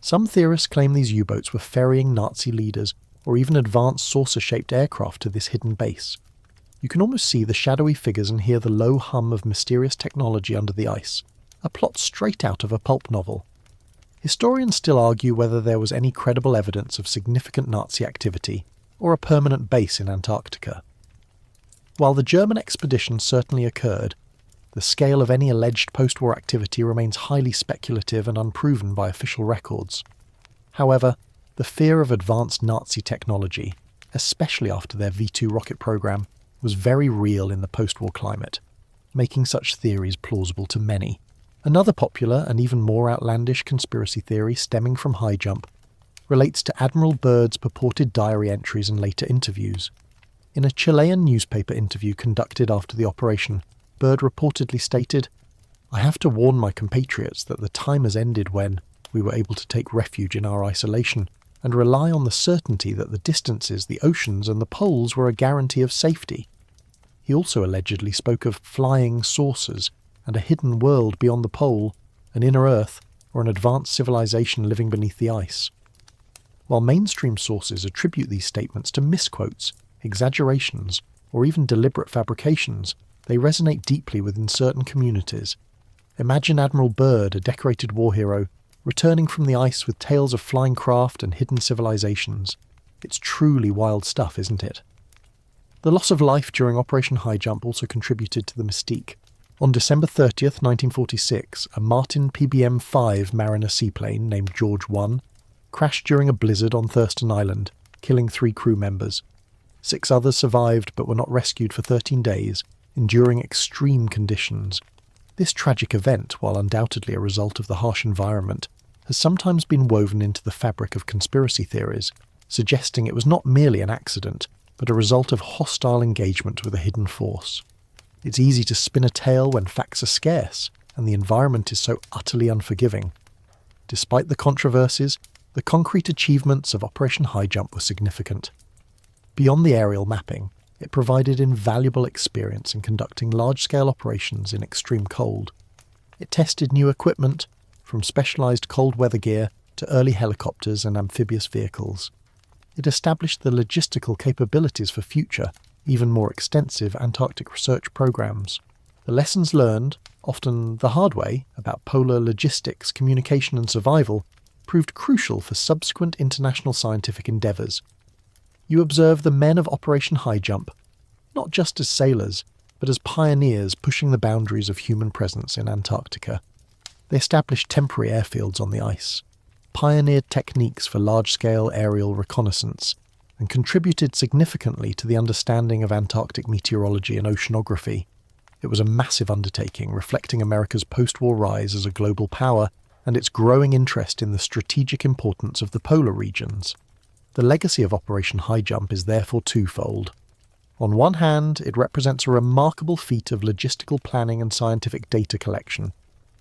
Some theorists claim these U-boats were ferrying Nazi leaders or even advanced saucer-shaped aircraft to this hidden base. You can almost see the shadowy figures and hear the low hum of mysterious technology under the ice, a plot straight out of a pulp novel. Historians still argue whether there was any credible evidence of significant Nazi activity or a permanent base in Antarctica. While the German expedition certainly occurred, the scale of any alleged post-war activity remains highly speculative and unproven by official records. However, the fear of advanced Nazi technology, especially after their V-2 rocket program, was very real in the post-war climate, making such theories plausible to many. Another popular and even more outlandish conspiracy theory stemming from High Jump relates to Admiral Byrd's purported diary entries and later interviews. In a Chilean newspaper interview conducted after the operation, Byrd reportedly stated, "I have to warn my compatriots that the time has ended when we were able to take refuge in our isolation and rely on the certainty that the distances, the oceans and the poles were a guarantee of safety." He also allegedly spoke of flying saucers and a hidden world beyond the pole, an inner Earth, or an advanced civilization living beneath the ice. While mainstream sources attribute these statements to misquotes, exaggerations, or even deliberate fabrications, they resonate deeply within certain communities. Imagine Admiral Byrd, a decorated war hero, returning from the ice with tales of flying craft and hidden civilizations. It's truly wild stuff, isn't it? The loss of life during Operation High Jump also contributed to the mystique. On December 30th, 1946, a Martin PBM-5 Mariner seaplane named George 1 crashed during a blizzard on Thurston Island, killing 3 crew members. 6 others survived but were not rescued for 13 days, enduring extreme conditions. This tragic event, while undoubtedly a result of the harsh environment, has sometimes been woven into the fabric of conspiracy theories, suggesting it was not merely an accident, but a result of hostile engagement with a hidden force. It's easy to spin a tale when facts are scarce, and the environment is so utterly unforgiving. Despite the controversies, the concrete achievements of Operation High Jump were significant. Beyond the aerial mapping, it provided invaluable experience in conducting large-scale operations in extreme cold. It tested new equipment, from specialized cold weather gear to early helicopters and amphibious vehicles. It established the logistical capabilities for future, even more extensive Antarctic research programs. The lessons learned, often the hard way, about polar logistics, communication and survival, proved crucial for subsequent international scientific endeavours. You observe the men of Operation High Jump, not just as sailors, but as pioneers pushing the boundaries of human presence in Antarctica. They established temporary airfields on the ice, pioneered techniques for large-scale aerial reconnaissance, and contributed significantly to the understanding of Antarctic meteorology and oceanography. It was a massive undertaking reflecting America's post-war rise as a global power and its growing interest in the strategic importance of the polar regions. The legacy of Operation High Jump is therefore twofold. On one hand, it represents a remarkable feat of logistical planning and scientific data collection,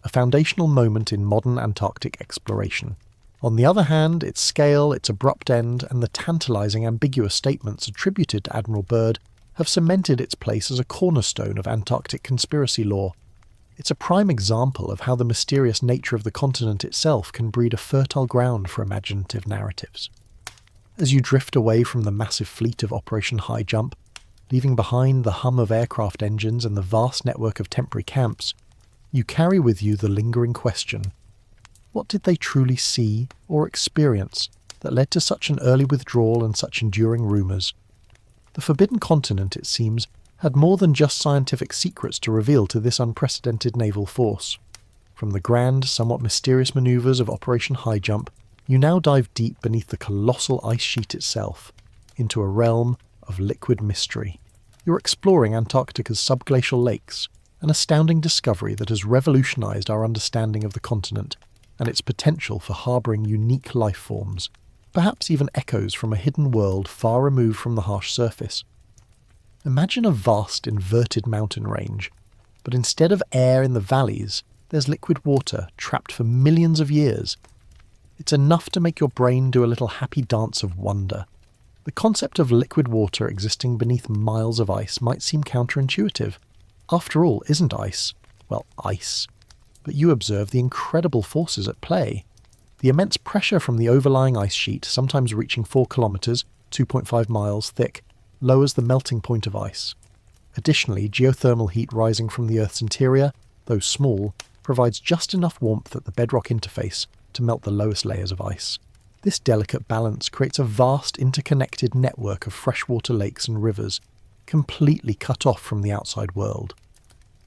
a foundational moment in modern Antarctic exploration. On the other hand, its scale, its abrupt end, and the tantalizing ambiguous statements attributed to Admiral Byrd have cemented its place as a cornerstone of Antarctic conspiracy lore. It's a prime example of how the mysterious nature of the continent itself can breed a fertile ground for imaginative narratives. As you drift away from the massive fleet of Operation High Jump, leaving behind the hum of aircraft engines and the vast network of temporary camps, you carry with you the lingering question: what did they truly see or experience that led to such an early withdrawal and such enduring rumours? The Forbidden Continent, it seems, had more than just scientific secrets to reveal to this unprecedented naval force. From the grand, somewhat mysterious manoeuvres of Operation High Jump, you now dive deep beneath the colossal ice sheet itself, into a realm of liquid mystery. You're exploring Antarctica's subglacial lakes, an astounding discovery that has revolutionised our understanding of the continent and its potential for harbouring unique life forms, perhaps even echoes from a hidden world far removed from the harsh surface. Imagine a vast inverted mountain range, but instead of air in the valleys, there's liquid water trapped for millions of years. It's enough to make your brain do a little happy dance of wonder. The concept of liquid water existing beneath miles of ice might seem counterintuitive. After all, isn't ice, well, ice? But you observe the incredible forces at play. The immense pressure from the overlying ice sheet, sometimes reaching 4 kilometres, 2.5 miles thick, lowers the melting point of ice. Additionally, geothermal heat rising from the Earth's interior, though small, provides just enough warmth at the bedrock interface to melt the lowest layers of ice. This delicate balance creates a vast interconnected network of freshwater lakes and rivers, completely cut off from the outside world.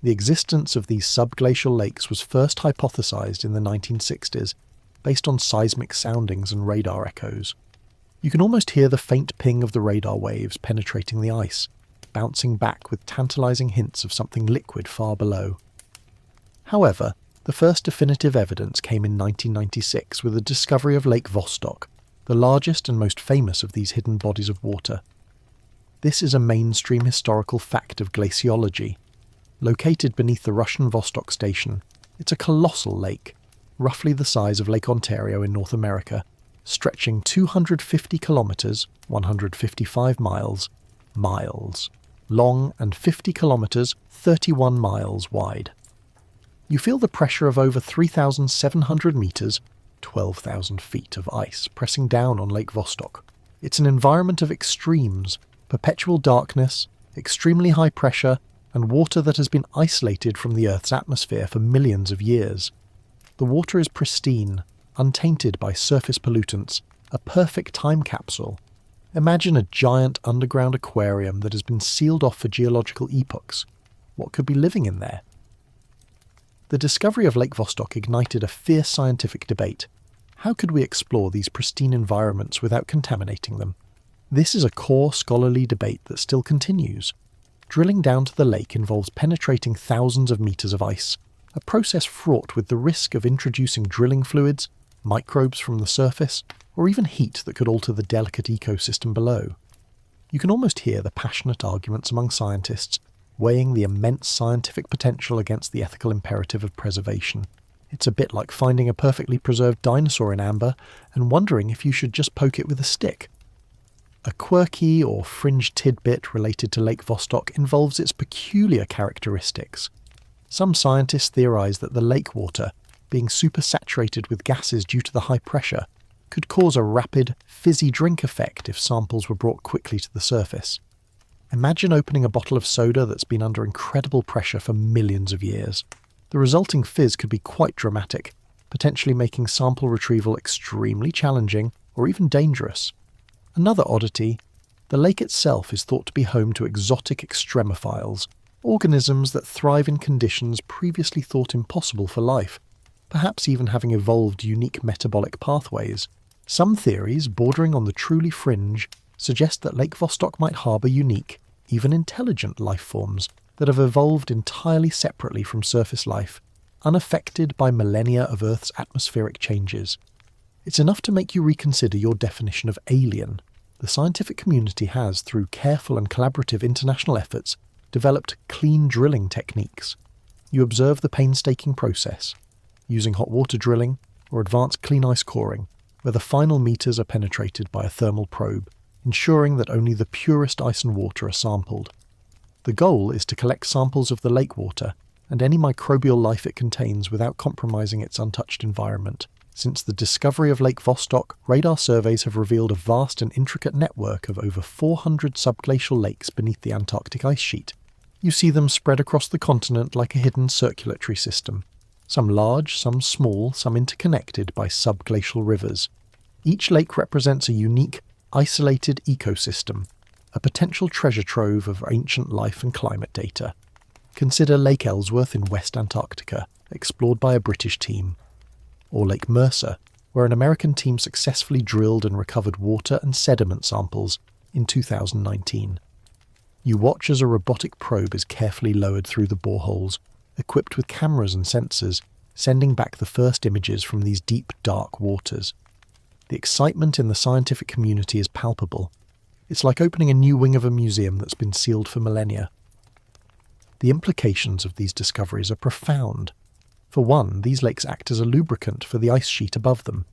The existence of these subglacial lakes was first hypothesized in the 1960s, based on seismic soundings and radar echoes. You can almost hear the faint ping of the radar waves penetrating the ice, bouncing back with tantalizing hints of something liquid far below. However, the first definitive evidence came in 1996 with the discovery of Lake Vostok, the largest and most famous of these hidden bodies of water. This is a mainstream historical fact of glaciology. Located beneath the Russian Vostok Station, it's a colossal lake, roughly the size of Lake Ontario in North America, stretching 250 kilometres, 155 miles, long and 50 kilometres, 31 miles wide. You feel the pressure of over 3,700 metres, 12,000 feet of ice pressing down on Lake Vostok. It's an environment of extremes, perpetual darkness, extremely high pressure, and water that has been isolated from the Earth's atmosphere for millions of years. The water is pristine, untainted by surface pollutants, a perfect time capsule. Imagine a giant underground aquarium that has been sealed off for geological epochs. What could be living in there? The discovery of Lake Vostok ignited a fierce scientific debate. How could we explore these pristine environments without contaminating them? This is a core scholarly debate that still continues. Drilling down to the lake involves penetrating thousands of meters of ice, a process fraught with the risk of introducing drilling fluids, microbes from the surface, or even heat that could alter the delicate ecosystem below. You can almost hear the passionate arguments among scientists, weighing the immense scientific potential against the ethical imperative of preservation. It's a bit like finding a perfectly preserved dinosaur in amber and wondering if you should just poke it with a stick. A quirky or fringe tidbit related to Lake Vostok involves its peculiar characteristics. Some scientists theorize that the lake water, being supersaturated with gases due to the high pressure, could cause a rapid, fizzy drink effect if samples were brought quickly to the surface. Imagine opening a bottle of soda that's been under incredible pressure for millions of years. The resulting fizz could be quite dramatic, potentially making sample retrieval extremely challenging or even dangerous. Another oddity, the lake itself is thought to be home to exotic extremophiles, organisms that thrive in conditions previously thought impossible for life, perhaps even having evolved unique metabolic pathways. Some theories, bordering on the truly fringe, suggest that Lake Vostok might harbour unique, even intelligent life forms that have evolved entirely separately from surface life, unaffected by millennia of Earth's atmospheric changes. It's enough to make you reconsider your definition of alien. The scientific community has, through careful and collaborative international efforts, developed clean drilling techniques. You observe the painstaking process, using hot water drilling or advanced clean ice coring, where the final meters are penetrated by a thermal probe, ensuring that only the purest ice and water are sampled. The goal is to collect samples of the lake water and any microbial life it contains without compromising its untouched environment. Since the discovery of Lake Vostok, radar surveys have revealed a vast and intricate network of over 400 subglacial lakes beneath the Antarctic ice sheet. You see them spread across the continent like a hidden circulatory system, some large, some small, some interconnected by subglacial rivers. Each lake represents a unique, isolated ecosystem, a potential treasure trove of ancient life and climate data. Consider Lake Ellsworth in West Antarctica, explored by a British team, or Lake Mercer, where an American team successfully drilled and recovered water and sediment samples in 2019. You watch as a robotic probe is carefully lowered through the boreholes, equipped with cameras and sensors, sending back the first images from these deep, dark waters. The excitement in the scientific community is palpable. It's like opening a new wing of a museum that's been sealed for millennia. The implications of these discoveries are profound. For one, these lakes act as a lubricant for the ice sheet above them.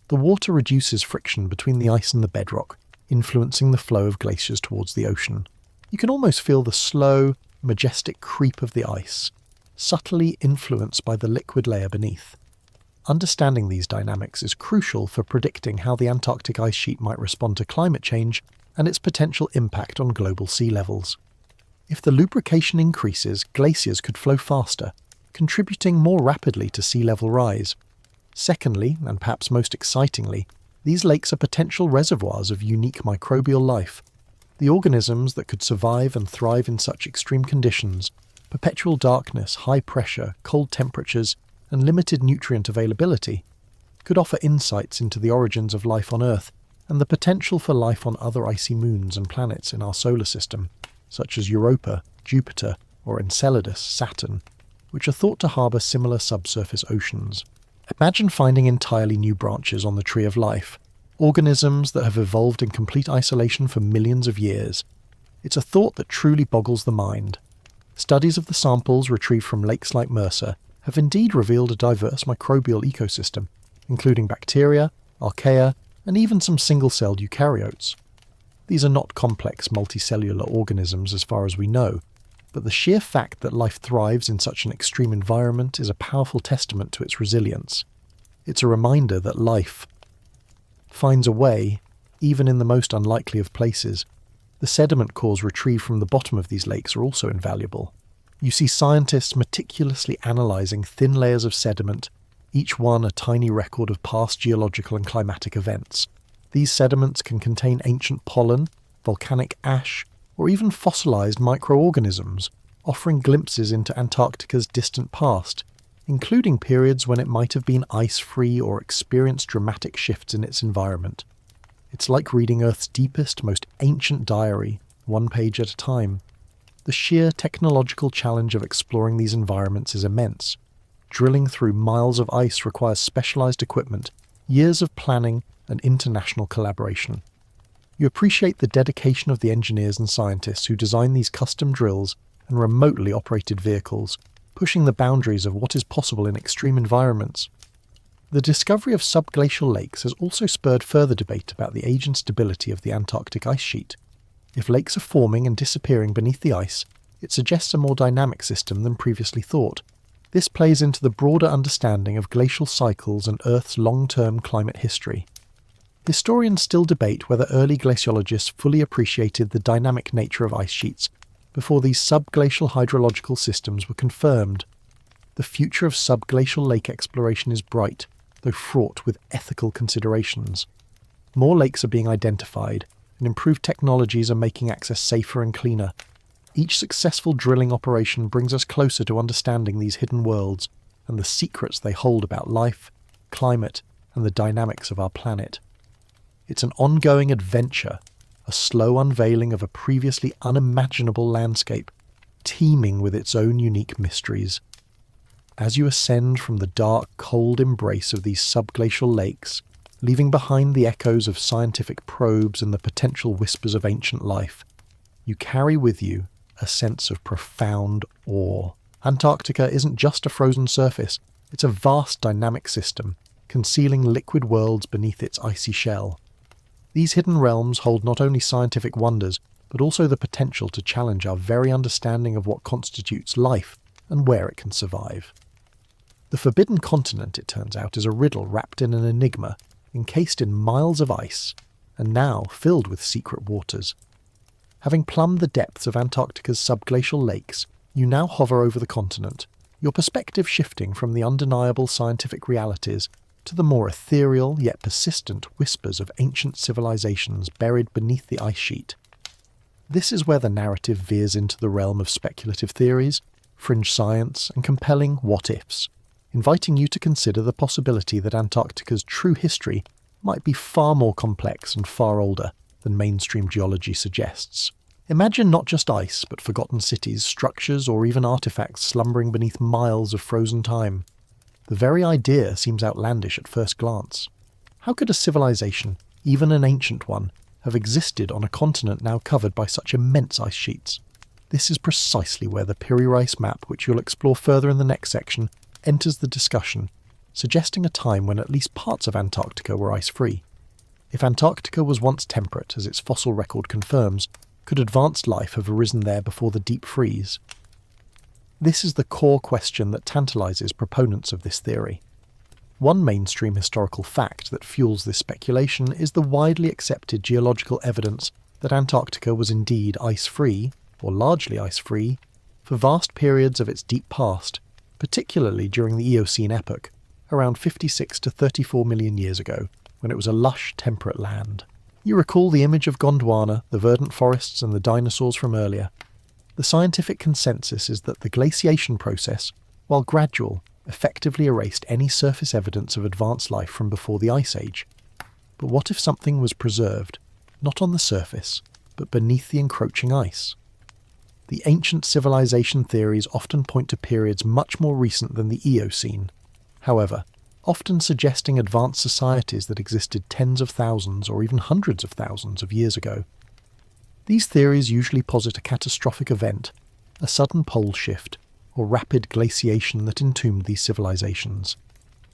The water reduces friction between the ice and the bedrock, influencing the flow of glaciers towards the ocean. You can almost feel the slow, majestic creep of the ice, subtly influenced by the liquid layer beneath. Understanding these dynamics is crucial for predicting how the Antarctic ice sheet might respond to climate change and its potential impact on global sea levels. If the lubrication increases, glaciers could flow faster, contributing more rapidly to sea level rise. Secondly, and perhaps most excitingly, these lakes are potential reservoirs of unique microbial life. The organisms that could survive and thrive in such extreme conditions, perpetual darkness, high pressure, cold temperatures, and limited nutrient availability, could offer insights into the origins of life on Earth and the potential for life on other icy moons and planets in our solar system, such as Europa, Jupiter, or Enceladus, Saturn, which are thought to harbour similar subsurface oceans. Imagine finding entirely new branches on the tree of life, organisms that have evolved in complete isolation for millions of years. It's a thought that truly boggles the mind. Studies of the samples retrieved from lakes like Mercer have indeed revealed a diverse microbial ecosystem, including bacteria, archaea, and even some single-celled eukaryotes. These are not complex multicellular organisms as far as we know, but the sheer fact that life thrives in such an extreme environment is a powerful testament to its resilience. It's a reminder that life finds a way, even in the most unlikely of places. The sediment cores retrieved from the bottom of these lakes are also invaluable. You see scientists meticulously analysing thin layers of sediment, each one a tiny record of past geological and climatic events. These sediments can contain ancient pollen, volcanic ash, or even fossilised microorganisms, offering glimpses into Antarctica's distant past, including periods when it might have been ice-free or experienced dramatic shifts in its environment. It's like reading Earth's deepest, most ancient diary, one page at a time. The sheer technological challenge of exploring these environments is immense. Drilling through miles of ice requires specialised equipment, years of planning, and international collaboration. You appreciate the dedication of the engineers and scientists who design these custom drills and remotely operated vehicles, pushing the boundaries of what is possible in extreme environments. The discovery of subglacial lakes has also spurred further debate about the age and stability of the Antarctic ice sheet. If lakes are forming and disappearing beneath the ice, it suggests a more dynamic system than previously thought. This plays into the broader understanding of glacial cycles and Earth's long-term climate history. Historians still debate whether early glaciologists fully appreciated the dynamic nature of ice sheets before these subglacial hydrological systems were confirmed. The future of subglacial lake exploration is bright, though fraught with ethical considerations. More lakes are being identified, and improved technologies are making access safer and cleaner. Each successful drilling operation brings us closer to understanding these hidden worlds and the secrets they hold about life, climate, and the dynamics of our planet. It's an ongoing adventure, a slow unveiling of a previously unimaginable landscape, teeming with its own unique mysteries. As you ascend from the dark, cold embrace of these subglacial lakes, leaving behind the echoes of scientific probes and the potential whispers of ancient life, you carry with you a sense of profound awe. Antarctica isn't just a frozen surface, it's a vast dynamic system, concealing liquid worlds beneath its icy shell. These hidden realms hold not only scientific wonders, but also the potential to challenge our very understanding of what constitutes life and where it can survive. The Forbidden Continent, it turns out, is a riddle wrapped in an enigma, encased in miles of ice, and now filled with secret waters. Having plumbed the depths of Antarctica's subglacial lakes, you now hover over the continent, your perspective shifting from the undeniable scientific realities to the more ethereal yet persistent whispers of ancient civilizations buried beneath the ice sheet. This is where the narrative veers into the realm of speculative theories, fringe science, and compelling what-ifs, inviting you to consider the possibility that Antarctica's true history might be far more complex and far older than mainstream geology suggests. Imagine not just ice, but forgotten cities, structures, or even artifacts slumbering beneath miles of frozen time. The very idea seems outlandish at first glance. How could a civilization, even an ancient one, have existed on a continent now covered by such immense ice sheets? This is precisely where the Piri-Reis map, which you'll explore further in the next section, enters the discussion, suggesting a time when at least parts of Antarctica were ice-free. If Antarctica was once temperate, as its fossil record confirms, could advanced life have arisen there before the deep freeze? This is the core question that tantalizes proponents of this theory. One mainstream historical fact that fuels this speculation is the widely accepted geological evidence that Antarctica was indeed ice-free, or largely ice-free, for vast periods of its deep past, particularly during the Eocene epoch, around 56 to 34 million years ago, when it was a lush, temperate land. You recall the image of Gondwana, the verdant forests and the dinosaurs from earlier. The scientific consensus is that the glaciation process, while gradual, effectively erased any surface evidence of advanced life from before the Ice Age. But what if something was preserved, not on the surface, but beneath the encroaching ice? The ancient civilization theories often point to periods much more recent than the Eocene. However, often suggesting advanced societies that existed tens of thousands or even hundreds of thousands of years ago. These theories usually posit a catastrophic event, a sudden pole shift, or rapid glaciation that entombed these civilizations.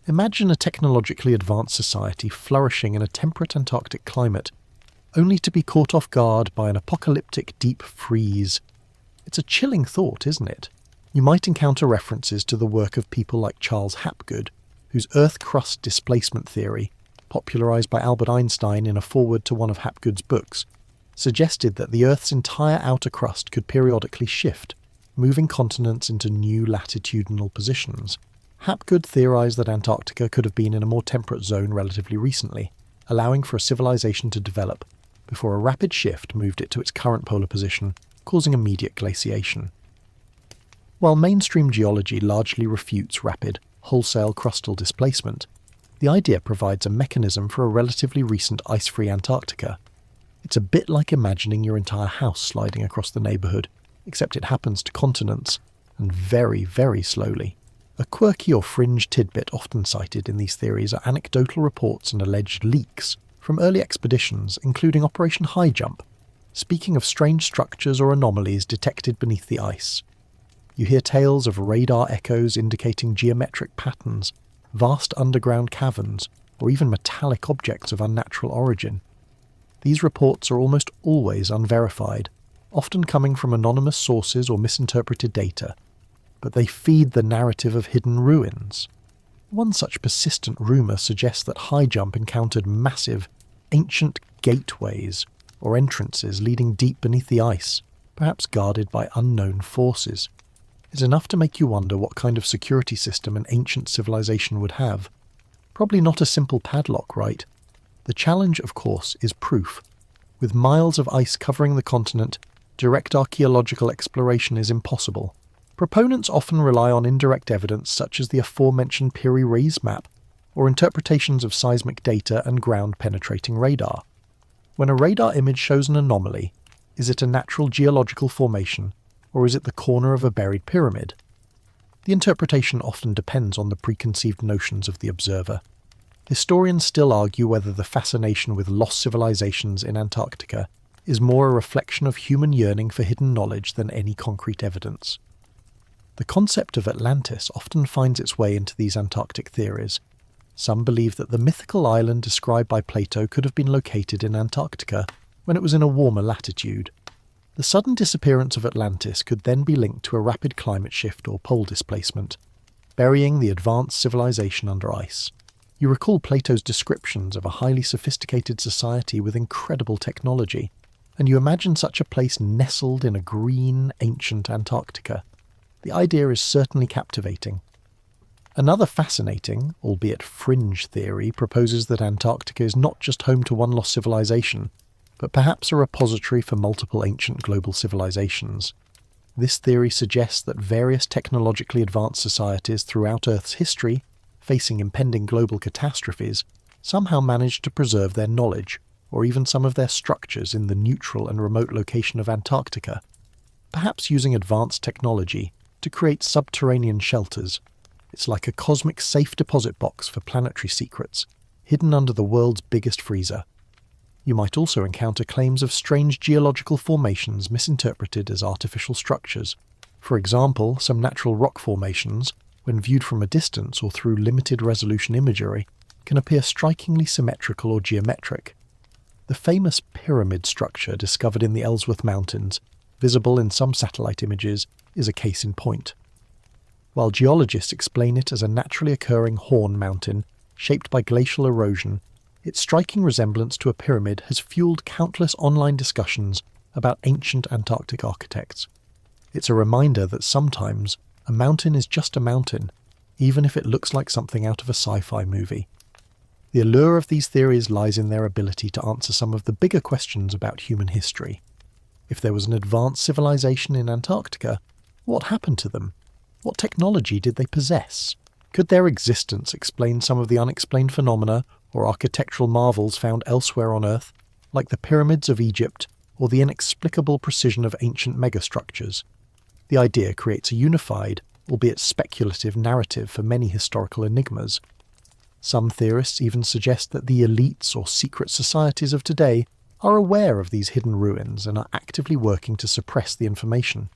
Imagine a technologically advanced society flourishing in a temperate Antarctic climate, only to be caught off guard by an apocalyptic deep freeze. It's a chilling thought, isn't it? You might encounter references to the work of people like Charles Hapgood, whose Earth crust displacement theory, popularized by Albert Einstein in a foreword to one of Hapgood's books, suggested that the Earth's entire outer crust could periodically shift, moving continents into new latitudinal positions. Hapgood theorized that Antarctica could have been in a more temperate zone relatively recently, allowing for a civilization to develop, before a rapid shift moved it to its current polar position, causing immediate glaciation. While mainstream geology largely refutes rapid, wholesale crustal displacement, the idea provides a mechanism for a relatively recent ice-free Antarctica. It's a bit like imagining your entire house sliding across the neighbourhood, except it happens to continents, and very, very slowly. A quirky or fringe tidbit often cited in these theories are anecdotal reports and alleged leaks from early expeditions, including Operation High Jump, speaking of strange structures or anomalies detected beneath the ice. You hear tales of radar echoes indicating geometric patterns, vast underground caverns, or even metallic objects of unnatural origin. These reports are almost always unverified, often coming from anonymous sources or misinterpreted data, but they feed the narrative of hidden ruins. One such persistent rumour suggests that High Jump encountered massive, ancient gateways or entrances leading deep beneath the ice, perhaps guarded by unknown forces. It's enough to make you wonder what kind of security system an ancient civilization would have. Probably not a simple padlock, right? The challenge, of course, is proof. With miles of ice covering the continent, direct archaeological exploration is impossible. Proponents often rely on indirect evidence such as the aforementioned Piri-Reis map, or interpretations of seismic data and ground-penetrating radar. When a radar image shows an anomaly, is it a natural geological formation, or is it the corner of a buried pyramid? The interpretation often depends on the preconceived notions of the observer. Historians still argue whether the fascination with lost civilizations in Antarctica is more a reflection of human yearning for hidden knowledge than any concrete evidence. The concept of Atlantis often finds its way into these Antarctic theories. Some believe that the mythical island described by Plato could have been located in Antarctica when it was in a warmer latitude. The sudden disappearance of Atlantis could then be linked to a rapid climate shift or pole displacement, burying the advanced civilization under ice. You recall Plato's descriptions of a highly sophisticated society with incredible technology, and you imagine such a place nestled in a green, ancient Antarctica. The idea is certainly captivating. Another fascinating, albeit fringe theory proposes that Antarctica is not just home to one lost civilization, but perhaps a repository for multiple ancient global civilizations. This theory suggests that various technologically advanced societies throughout Earth's history, facing impending global catastrophes, somehow managed to preserve their knowledge, or even some of their structures in the neutral and remote location of Antarctica, perhaps using advanced technology to create subterranean shelters. It's like a cosmic safe deposit box for planetary secrets, hidden under the world's biggest freezer. You might also encounter claims of strange geological formations misinterpreted as artificial structures. For example, some natural rock formations, when viewed from a distance or through limited resolution imagery, can appear strikingly symmetrical or geometric. The famous pyramid structure discovered in the Ellsworth Mountains, visible in some satellite images, is a case in point. While geologists explain it as a naturally occurring horn mountain shaped by glacial erosion, its striking resemblance to a pyramid has fueled countless online discussions about ancient Antarctic architects. It's a reminder that sometimes a mountain is just a mountain, even if it looks like something out of a sci-fi movie. The allure of these theories lies in their ability to answer some of the bigger questions about human history. If there was an advanced civilization in Antarctica, what happened to them? What technology did they possess? Could their existence explain some of the unexplained phenomena or architectural marvels found elsewhere on Earth, like the pyramids of Egypt or the inexplicable precision of ancient megastructures? The idea creates a unified, albeit speculative, narrative for many historical enigmas. Some theorists even suggest that the elites or secret societies of today are aware of these hidden ruins and are actively working to suppress the information.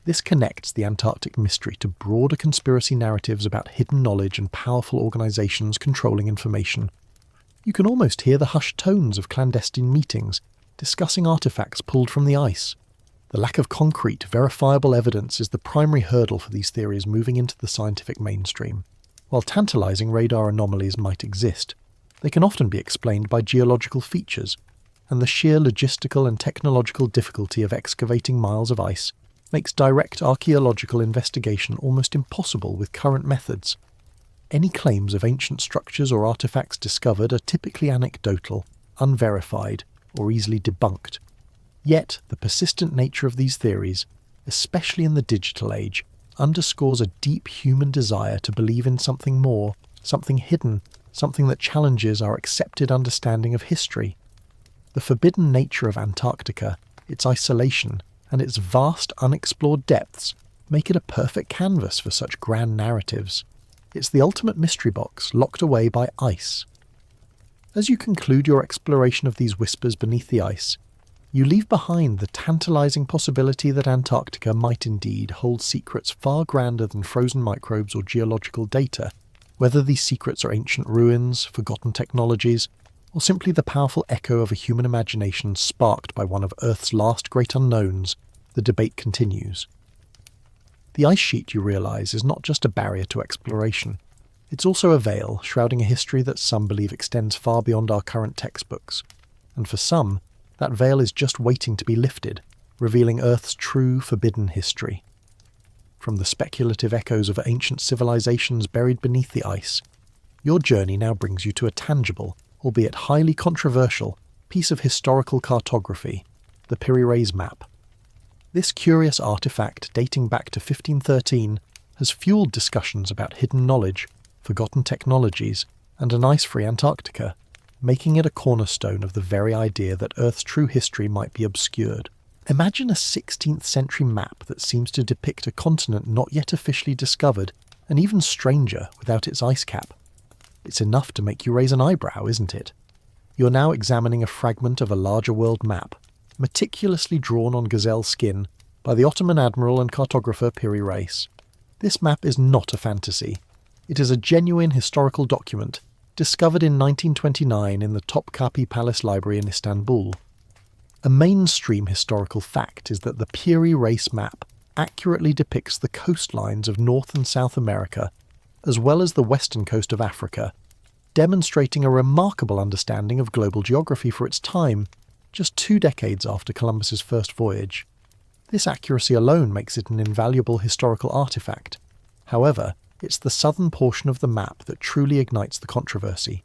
This connects the Antarctic mystery to broader conspiracy narratives about hidden knowledge and powerful organizations controlling information. You can almost hear the hushed tones of clandestine meetings, discussing artifacts pulled from the ice. The lack of concrete, verifiable evidence is the primary hurdle for these theories moving into the scientific mainstream. While tantalizing radar anomalies might exist, they can often be explained by geological features, and the sheer logistical and technological difficulty of excavating miles of ice makes direct archaeological investigation almost impossible with current methods. Any claims of ancient structures or artifacts discovered are typically anecdotal, unverified, or easily debunked. Yet, the persistent nature of these theories, especially in the digital age, underscores a deep human desire to believe in something more, something hidden, something that challenges our accepted understanding of history. The forbidden nature of Antarctica, its isolation, and its vast unexplored depths make it a perfect canvas for such grand narratives. It's the ultimate mystery box locked away by ice. As you conclude your exploration of these whispers beneath the ice, you leave behind the tantalizing possibility that Antarctica might indeed hold secrets far grander than frozen microbes or geological data, whether these secrets are ancient ruins, forgotten technologies, or simply the powerful echo of a human imagination sparked by one of Earth's last great unknowns. The debate continues. The ice sheet, you realize, is not just a barrier to exploration. It's also a veil shrouding a history that some believe extends far beyond our current textbooks. And for some, that veil is just waiting to be lifted, revealing Earth's true, forbidden history. From the speculative echoes of ancient civilizations buried beneath the ice, your journey now brings you to a tangible, albeit highly controversial, piece of historical cartography, the Piri map. This curious artifact, dating back to 1513, has fueled discussions about hidden knowledge, forgotten technologies, and an ice-free Antarctica, making it a cornerstone of the very idea that Earth's true history might be obscured. Imagine a 16th century map that seems to depict a continent not yet officially discovered, and even stranger without its ice cap. It's enough to make you raise an eyebrow, isn't it? You're now examining a fragment of a larger world map, meticulously drawn on gazelle skin by the Ottoman admiral and cartographer Piri Reis. This map is not a fantasy. It is a genuine historical document discovered in 1929 in the Topkapi Palace Library in Istanbul. A mainstream historical fact is that the Piri Reis map accurately depicts the coastlines of North and South America, as well as the western coast of Africa, demonstrating a remarkable understanding of global geography for its time, just 2 decades after Columbus's first voyage. This accuracy alone makes it an invaluable historical artifact. However, It's the southern portion of the map that truly ignites the controversy.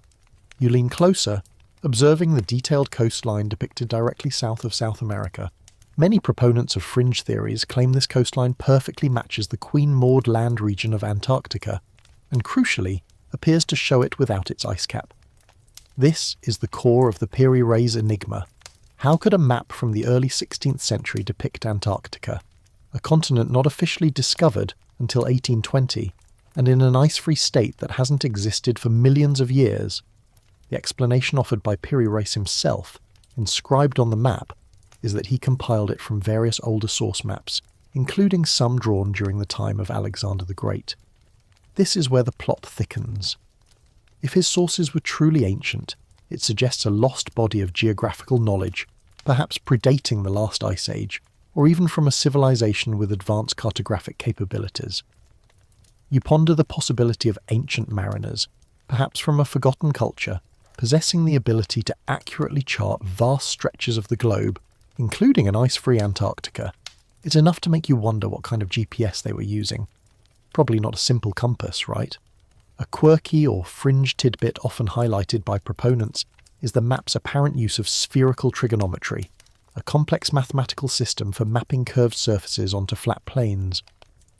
You lean closer, observing the detailed coastline depicted directly south of South America. Many proponents of fringe theories claim this coastline perfectly matches the Queen Maud land region of Antarctica, and crucially, appears to show it without its ice cap. This is the core of the Piri Reis enigma. How could a map from the early 16th century depict Antarctica, a continent not officially discovered until 1820, and in an ice-free state that hasn't existed for millions of years? The explanation offered by Piri Reis himself, inscribed on the map, is that he compiled it from various older source maps, including some drawn during the time of Alexander the Great. This is where the plot thickens. If his sources were truly ancient, it suggests a lost body of geographical knowledge, perhaps predating the last ice age, or even from a civilization with advanced cartographic capabilities. You ponder the possibility of ancient mariners, perhaps from a forgotten culture, possessing the ability to accurately chart vast stretches of the globe, including an ice-free Antarctica. It's enough to make you wonder what kind of GPS they were using. Probably not a simple compass, right? A quirky or fringe tidbit often highlighted by proponents is the map's apparent use of spherical trigonometry, a complex mathematical system for mapping curved surfaces onto flat planes.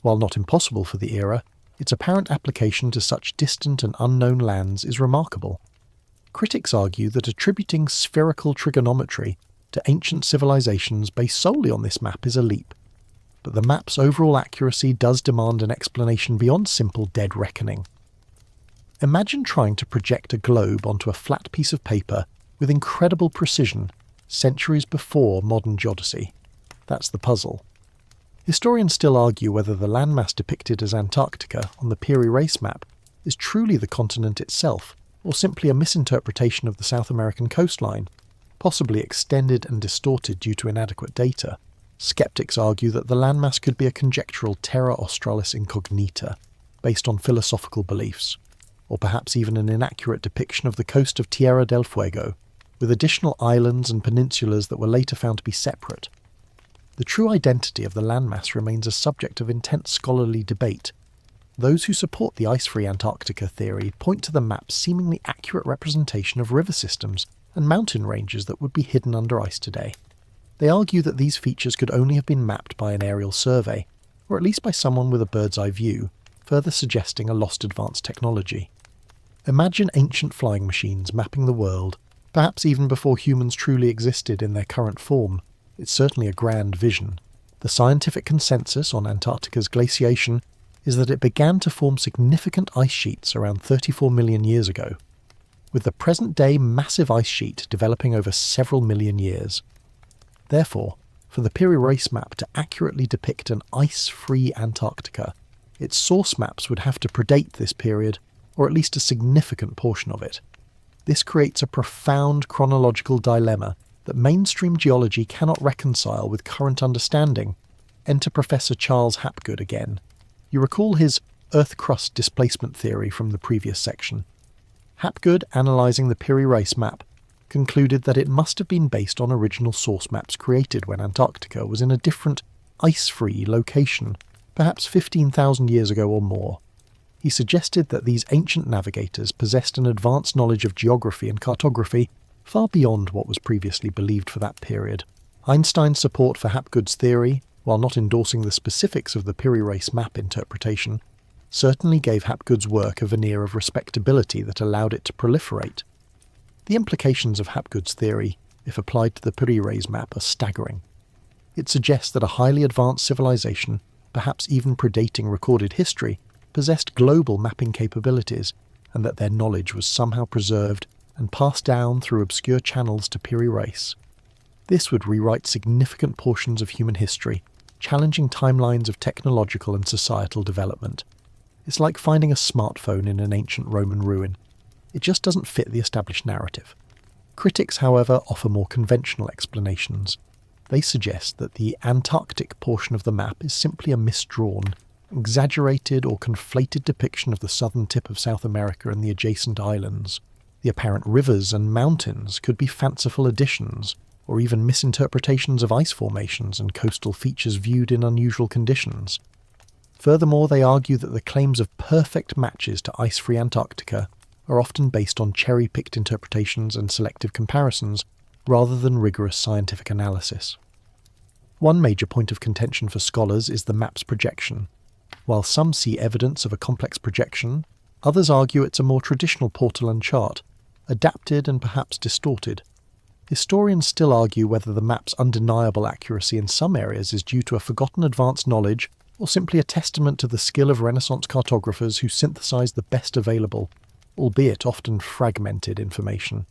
While not impossible for the era, its apparent application to such distant and unknown lands is remarkable. Critics argue that attributing spherical trigonometry to ancient civilizations based solely on this map is a leap, but the map's overall accuracy does demand an explanation beyond simple dead reckoning. Imagine trying to project a globe onto a flat piece of paper with incredible precision centuries before modern geodesy. That's the puzzle. Historians still argue whether the landmass depicted as Antarctica on the Piri Reis map is truly the continent itself, or simply a misinterpretation of the South American coastline, possibly extended and distorted due to inadequate data. Skeptics argue that the landmass could be a conjectural terra australis incognita, based on philosophical beliefs, or perhaps even an inaccurate depiction of the coast of Tierra del Fuego, with additional islands and peninsulas that were later found to be separate. The true identity of the landmass remains a subject of intense scholarly debate. Those who support the ice-free Antarctica theory point to the map's seemingly accurate representation of river systems and mountain ranges that would be hidden under ice today. They argue that these features could only have been mapped by an aerial survey, or at least by someone with a bird's-eye view, further suggesting a lost advanced technology. Imagine ancient flying machines mapping the world, perhaps even before humans truly existed in their current form. It's certainly a grand vision. The scientific consensus on Antarctica's glaciation is that it began to form significant ice sheets around 34 million years ago, with the present-day massive ice sheet developing over several million years. Therefore, for the Piri Reis map to accurately depict an ice-free Antarctica, its source maps would have to predate this period, or at least a significant portion of it. This creates a profound chronological dilemma that mainstream geology cannot reconcile with current understanding. Enter Professor Charles Hapgood again. You recall his Earth crust displacement theory from the previous section. Hapgood, analysing the Piri Reis map, concluded that it must have been based on original source maps created when Antarctica was in a different, ice-free location, perhaps 15,000 years ago or more. He suggested that these ancient navigators possessed an advanced knowledge of geography and cartography far beyond what was previously believed for that period. Einstein's support for Hapgood's theory, while not endorsing the specifics of the Piri Reis map interpretation, certainly gave Hapgood's work a veneer of respectability that allowed it to proliferate. The implications of Hapgood's theory, if applied to the Piri Reis map, are staggering. It suggests that a highly advanced civilization, perhaps even predating recorded history, possessed global mapping capabilities, and that their knowledge was somehow preserved and passed down through obscure channels to Piri Reis. This would rewrite significant portions of human history, challenging timelines of technological and societal development. It's like finding a smartphone in an ancient Roman ruin. It just doesn't fit the established narrative. Critics, however, offer more conventional explanations. They suggest that the Antarctic portion of the map is simply a misdrawn, exaggerated or conflated depiction of the southern tip of South America and the adjacent islands. The apparent rivers and mountains could be fanciful additions, or even misinterpretations of ice formations and coastal features viewed in unusual conditions. Furthermore, they argue that the claims of perfect matches to ice-free Antarctica are often based on cherry-picked interpretations and selective comparisons, rather than rigorous scientific analysis. One major point of contention for scholars is the map's projection. While some see evidence of a complex projection, others argue it's a more traditional portolan chart, adapted and perhaps distorted. Historians still argue whether the map's undeniable accuracy in some areas is due to a forgotten advanced knowledge or simply a testament to the skill of Renaissance cartographers who synthesized the best available, albeit often fragmented, information.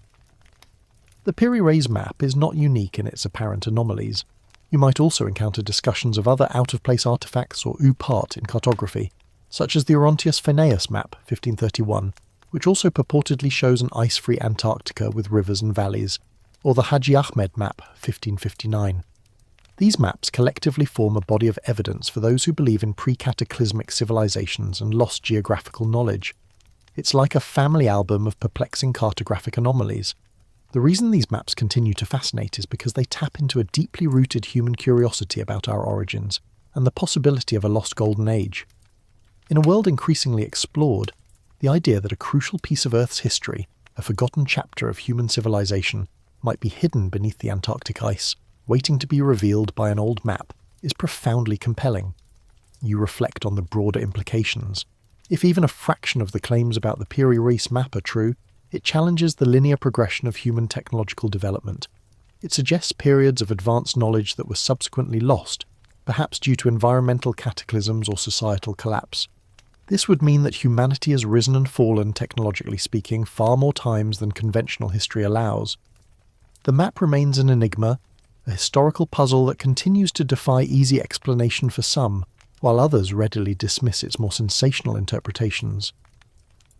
The Piri-Reis map is not unique in its apparent anomalies. You might also encounter discussions of other out-of-place artefacts or oupart in cartography, such as the Orontius Phaneus map, 1531, which also purportedly shows an ice-free Antarctica with rivers and valleys, or the Haji Ahmed map, 1559. These maps collectively form a body of evidence for those who believe in pre-cataclysmic civilizations and lost geographical knowledge. It's like a family album of perplexing cartographic anomalies. The reason these maps continue to fascinate is because they tap into a deeply rooted human curiosity about our origins and the possibility of a lost golden age. In a world increasingly explored, the idea that a crucial piece of Earth's history, a forgotten chapter of human civilization, might be hidden beneath the Antarctic ice, waiting to be revealed by an old map, is profoundly compelling. You reflect on the broader implications. If even a fraction of the claims about the Piri-Reis map are true, it challenges the linear progression of human technological development. It suggests periods of advanced knowledge that were subsequently lost, perhaps due to environmental cataclysms or societal collapse. This would mean that humanity has risen and fallen, technologically speaking, far more times than conventional history allows. The map remains an enigma, a historical puzzle that continues to defy easy explanation for some, while others readily dismiss its more sensational interpretations.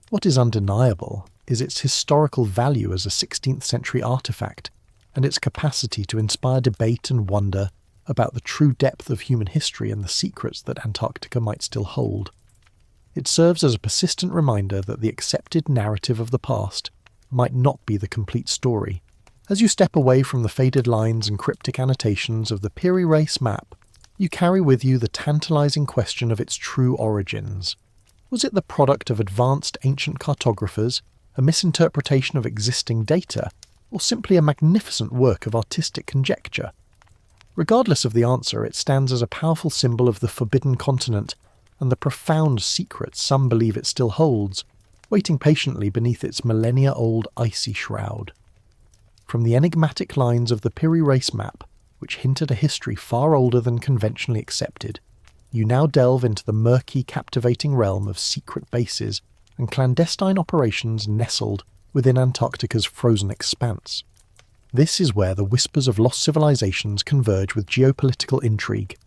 What is undeniable is its historical value as a 16th century artifact, and its capacity to inspire debate and wonder about the true depth of human history and the secrets that Antarctica might still hold. It serves as a persistent reminder that the accepted narrative of the past might not be the complete story. As you step away from the faded lines and cryptic annotations of the Piri-Reis map, you carry with you the tantalizing question of its true origins. Was it the product of advanced ancient cartographers, a misinterpretation of existing data, or simply a magnificent work of artistic conjecture? Regardless of the answer, it stands as a powerful symbol of the forbidden continent and the profound secrets some believe it still holds, waiting patiently beneath its millennia-old icy shroud. From the enigmatic lines of the Piri-Reis map, which hint at a history far older than conventionally accepted, you now delve into the murky, captivating realm of secret bases and clandestine operations nestled within Antarctica's frozen expanse. This is where the whispers of lost civilizations converge with geopolitical intrigue,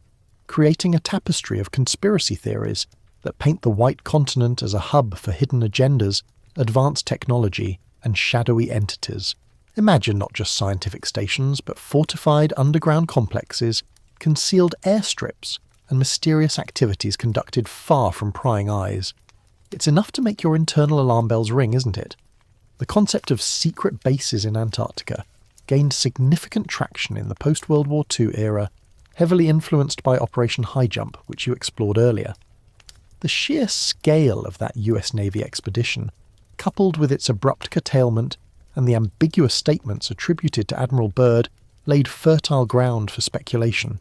creating a tapestry of conspiracy theories that paint the white continent as a hub for hidden agendas, advanced technology, and shadowy entities. Imagine not just scientific stations, but fortified underground complexes, concealed airstrips, and mysterious activities conducted far from prying eyes. It's enough to make your internal alarm bells ring, isn't it? The concept of secret bases in Antarctica gained significant traction in the post-World War II era, heavily influenced by Operation High Jump, which you explored earlier. The sheer scale of that US Navy expedition, coupled with its abrupt curtailment and the ambiguous statements attributed to Admiral Byrd, laid fertile ground for speculation.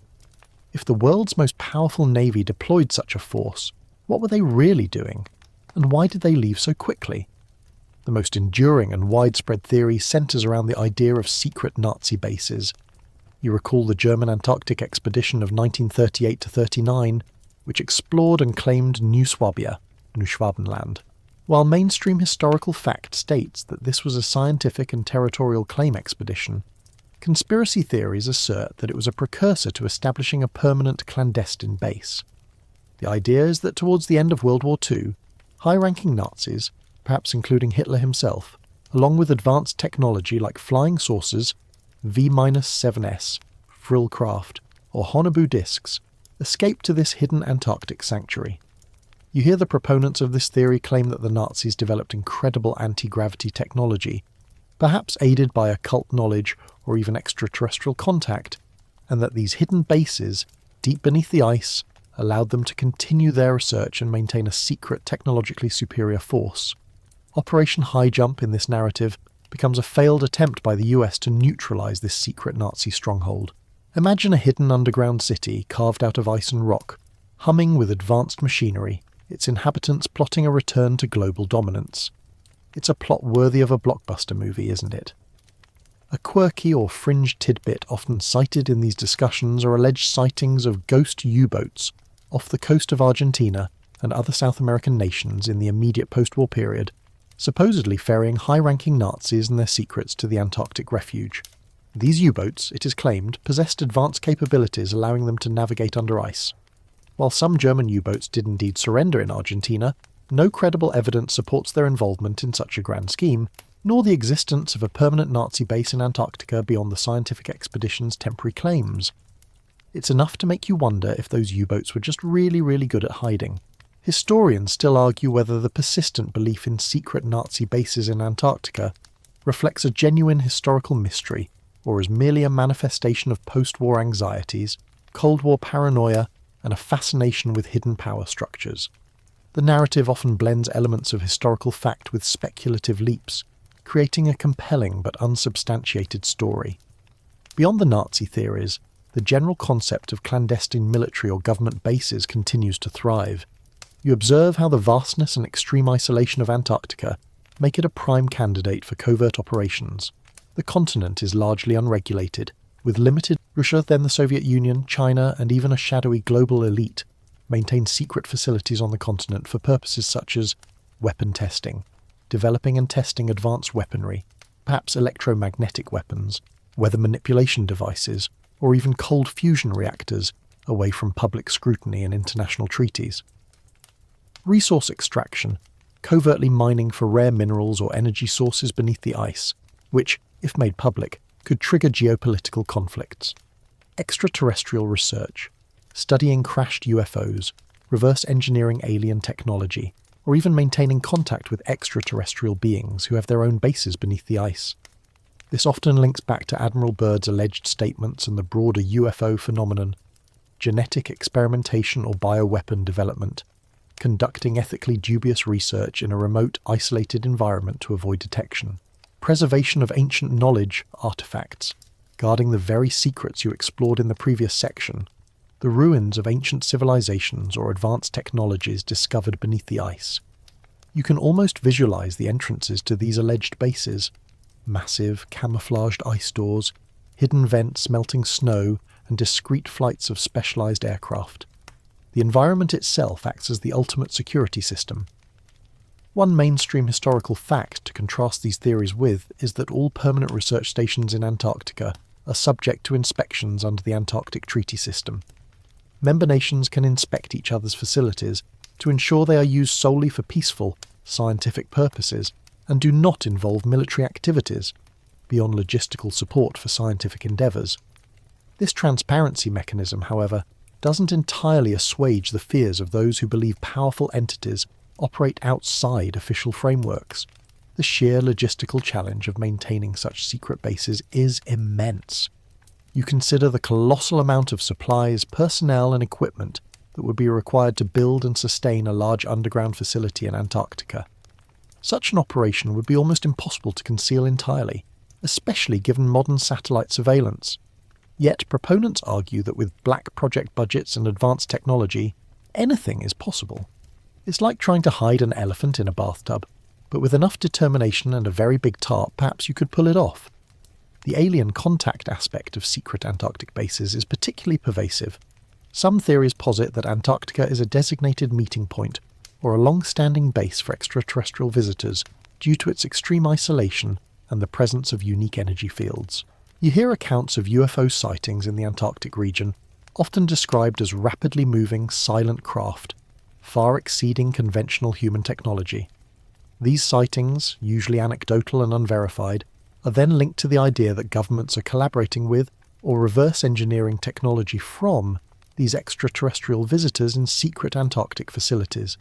If the world's most powerful navy deployed such a force, what were they really doing? And why did they leave so quickly? The most enduring and widespread theory centres around the idea of secret Nazi bases. You recall the German Antarctic expedition of 1938-39, which explored and claimed New Swabia, New Schwabenland. While mainstream historical fact states that this was a scientific and territorial claim expedition, conspiracy theories assert that it was a precursor to establishing a permanent clandestine base. The idea is that towards the end of World War II, high-ranking Nazis, perhaps including Hitler himself, along with advanced technology like flying saucers, V-7S, frill craft, or Honebu discs, escaped to this hidden Antarctic sanctuary. You hear the proponents of this theory claim that the Nazis developed incredible anti-gravity technology, perhaps aided by occult knowledge or even extraterrestrial contact, and that these hidden bases, deep beneath the ice, allowed them to continue their research and maintain a secret, technologically superior force. Operation High Jump in this narrative becomes a failed attempt by the US to neutralize this secret Nazi stronghold. Imagine a hidden underground city carved out of ice and rock, humming with advanced machinery, its inhabitants plotting a return to global dominance. It's a plot worthy of a blockbuster movie, isn't it? A quirky or fringe tidbit often cited in these discussions are alleged sightings of ghost U-boats off the coast of Argentina and other South American nations in the immediate post-war period, supposedly ferrying high-ranking Nazis and their secrets to the Antarctic refuge. These U-boats, it is claimed, possessed advanced capabilities allowing them to navigate under ice. While some German U-boats did indeed surrender in Argentina, no credible evidence supports their involvement in such a grand scheme, nor the existence of a permanent Nazi base in Antarctica beyond the scientific expedition's temporary claims. It's enough to make you wonder if those U-boats were just really, really good at hiding. Historians still argue whether the persistent belief in secret Nazi bases in Antarctica reflects a genuine historical mystery, or is merely a manifestation of post-war anxieties, Cold War paranoia, and a fascination with hidden power structures. The narrative often blends elements of historical fact with speculative leaps, creating a compelling but unsubstantiated story. Beyond the Nazi theories, the general concept of clandestine military or government bases continues to thrive. You observe how the vastness and extreme isolation of Antarctica make it a prime candidate for covert operations. The continent is largely unregulated, with limited. Russia, then the Soviet Union, China, and even a shadowy global elite maintain secret facilities on the continent for purposes such as weapon testing, developing and testing advanced weaponry, perhaps electromagnetic weapons, weather manipulation devices, or even cold fusion reactors away from public scrutiny and international treaties. Resource extraction, covertly mining for rare minerals or energy sources beneath the ice, which, if made public, could trigger geopolitical conflicts. Extraterrestrial research, studying crashed UFOs, reverse engineering alien technology, or even maintaining contact with extraterrestrial beings who have their own bases beneath the ice. This often links back to Admiral Byrd's alleged statements and the broader UFO phenomenon, genetic experimentation or bioweapon development, conducting ethically dubious research in a remote, isolated environment to avoid detection, preservation of ancient knowledge, artifacts, guarding the very secrets you explored in the previous section, the ruins of ancient civilizations or advanced technologies discovered beneath the ice. You can almost visualize the entrances to these alleged bases: massive, camouflaged ice doors, hidden vents melting snow, and discreet flights of specialized aircraft. The environment itself acts as the ultimate security system. One mainstream historical fact to contrast these theories with is that all permanent research stations in Antarctica are subject to inspections under the Antarctic Treaty System. Member nations can inspect each other's facilities to ensure they are used solely for peaceful, scientific purposes and do not involve military activities, beyond logistical support for scientific endeavours. This transparency mechanism, however, doesn't entirely assuage the fears of those who believe powerful entities operate outside official frameworks. The sheer logistical challenge of maintaining such secret bases is immense. You consider the colossal amount of supplies, personnel and equipment that would be required to build and sustain a large underground facility in Antarctica. Such an operation would be almost impossible to conceal entirely, especially given modern satellite surveillance. Yet proponents argue that with black project budgets and advanced technology, anything is possible. It's like trying to hide an elephant in a bathtub, but with enough determination and a very big tarp, perhaps you could pull it off. The alien contact aspect of secret Antarctic bases is particularly pervasive. Some theories posit that Antarctica is a designated meeting point or a long-standing base for extraterrestrial visitors due to its extreme isolation and the presence of unique energy fields. You hear accounts of UFO sightings in the Antarctic region, often described as rapidly moving, silent craft, far exceeding conventional human technology. These sightings, usually anecdotal and unverified, are then linked to the idea that governments are collaborating with or reverse engineering technology from these extraterrestrial visitors in secret Antarctic facilities.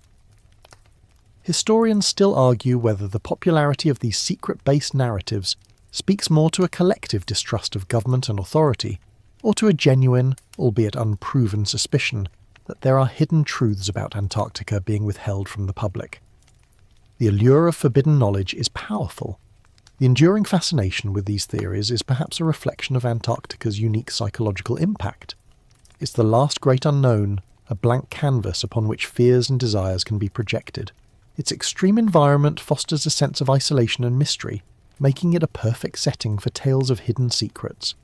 Historians still argue whether the popularity of these secret-based narratives speaks more to a collective distrust of government and authority, or to a genuine, albeit unproven, suspicion that there are hidden truths about Antarctica being withheld from the public. The allure of forbidden knowledge is powerful. The enduring fascination with these theories is perhaps a reflection of Antarctica's unique psychological impact. It's the last great unknown, a blank canvas upon which fears and desires can be projected. Its extreme environment fosters a sense of isolation and mystery, making it a perfect setting for tales of hidden secrets.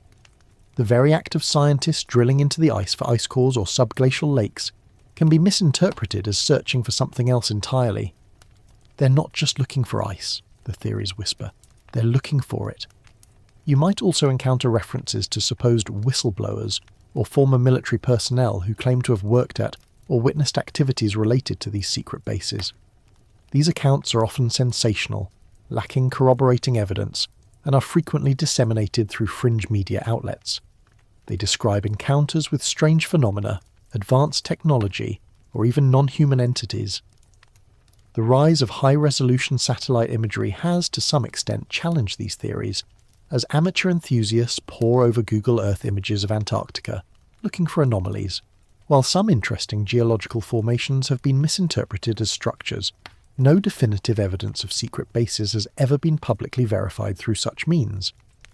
The very act of scientists drilling into the ice for ice cores or subglacial lakes can be misinterpreted as searching for something else entirely. They're not just looking for ice, the theories whisper. They're looking for it. You might also encounter references to supposed whistleblowers or former military personnel who claim to have worked at or witnessed activities related to these secret bases. These accounts are often sensational, lacking corroborating evidence, and are frequently disseminated through fringe media outlets. They describe encounters with strange phenomena, advanced technology, or even non-human entities. The rise of high-resolution satellite imagery has, to some extent, challenged these theories, as amateur enthusiasts pore over Google Earth images of Antarctica, looking for anomalies. While some interesting geological formations have been misinterpreted as structures, no definitive evidence of secret bases has ever been publicly verified through such means.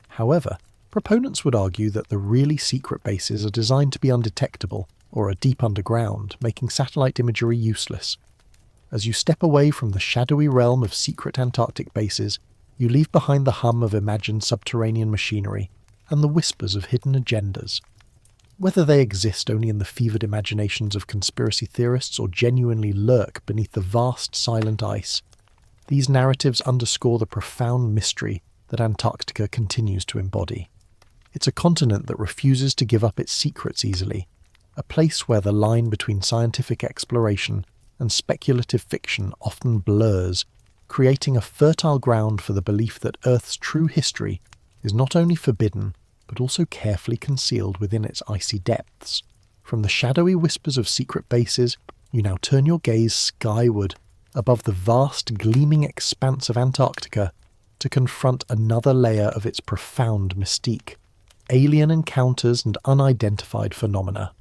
However, proponents would argue that the really secret bases are designed to be undetectable or are deep underground, making satellite imagery useless. As you step away from the shadowy realm of secret Antarctic bases, you leave behind the hum of imagined subterranean machinery and the whispers of hidden agendas. Whether they exist only in the fevered imaginations of conspiracy theorists or genuinely lurk beneath the vast silent ice, these narratives underscore the profound mystery that Antarctica continues to embody. It's a continent that refuses to give up its secrets easily, a place where the line between scientific exploration and speculative fiction often blurs, creating a fertile ground for the belief that Earth's true history is not only forbidden, but also carefully concealed within its icy depths. From the shadowy whispers of secret bases, you now turn your gaze skyward, above the vast, gleaming expanse of Antarctica, to confront another layer of its profound mystique: alien encounters and unidentified phenomena.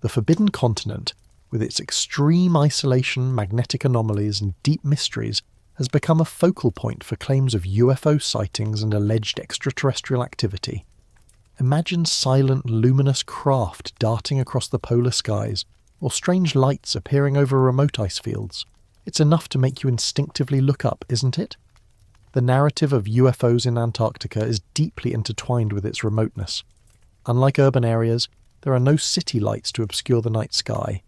The Forbidden Continent, with its extreme isolation, magnetic anomalies, and deep mysteries, has become a focal point for claims of UFO sightings and alleged extraterrestrial activity. Imagine silent, luminous craft darting across the polar skies, or strange lights appearing over remote ice fields. It's enough to make you instinctively look up, isn't it? The narrative of UFOs in Antarctica is deeply intertwined with its remoteness. Unlike urban areas, there are no city lights to obscure the night sky,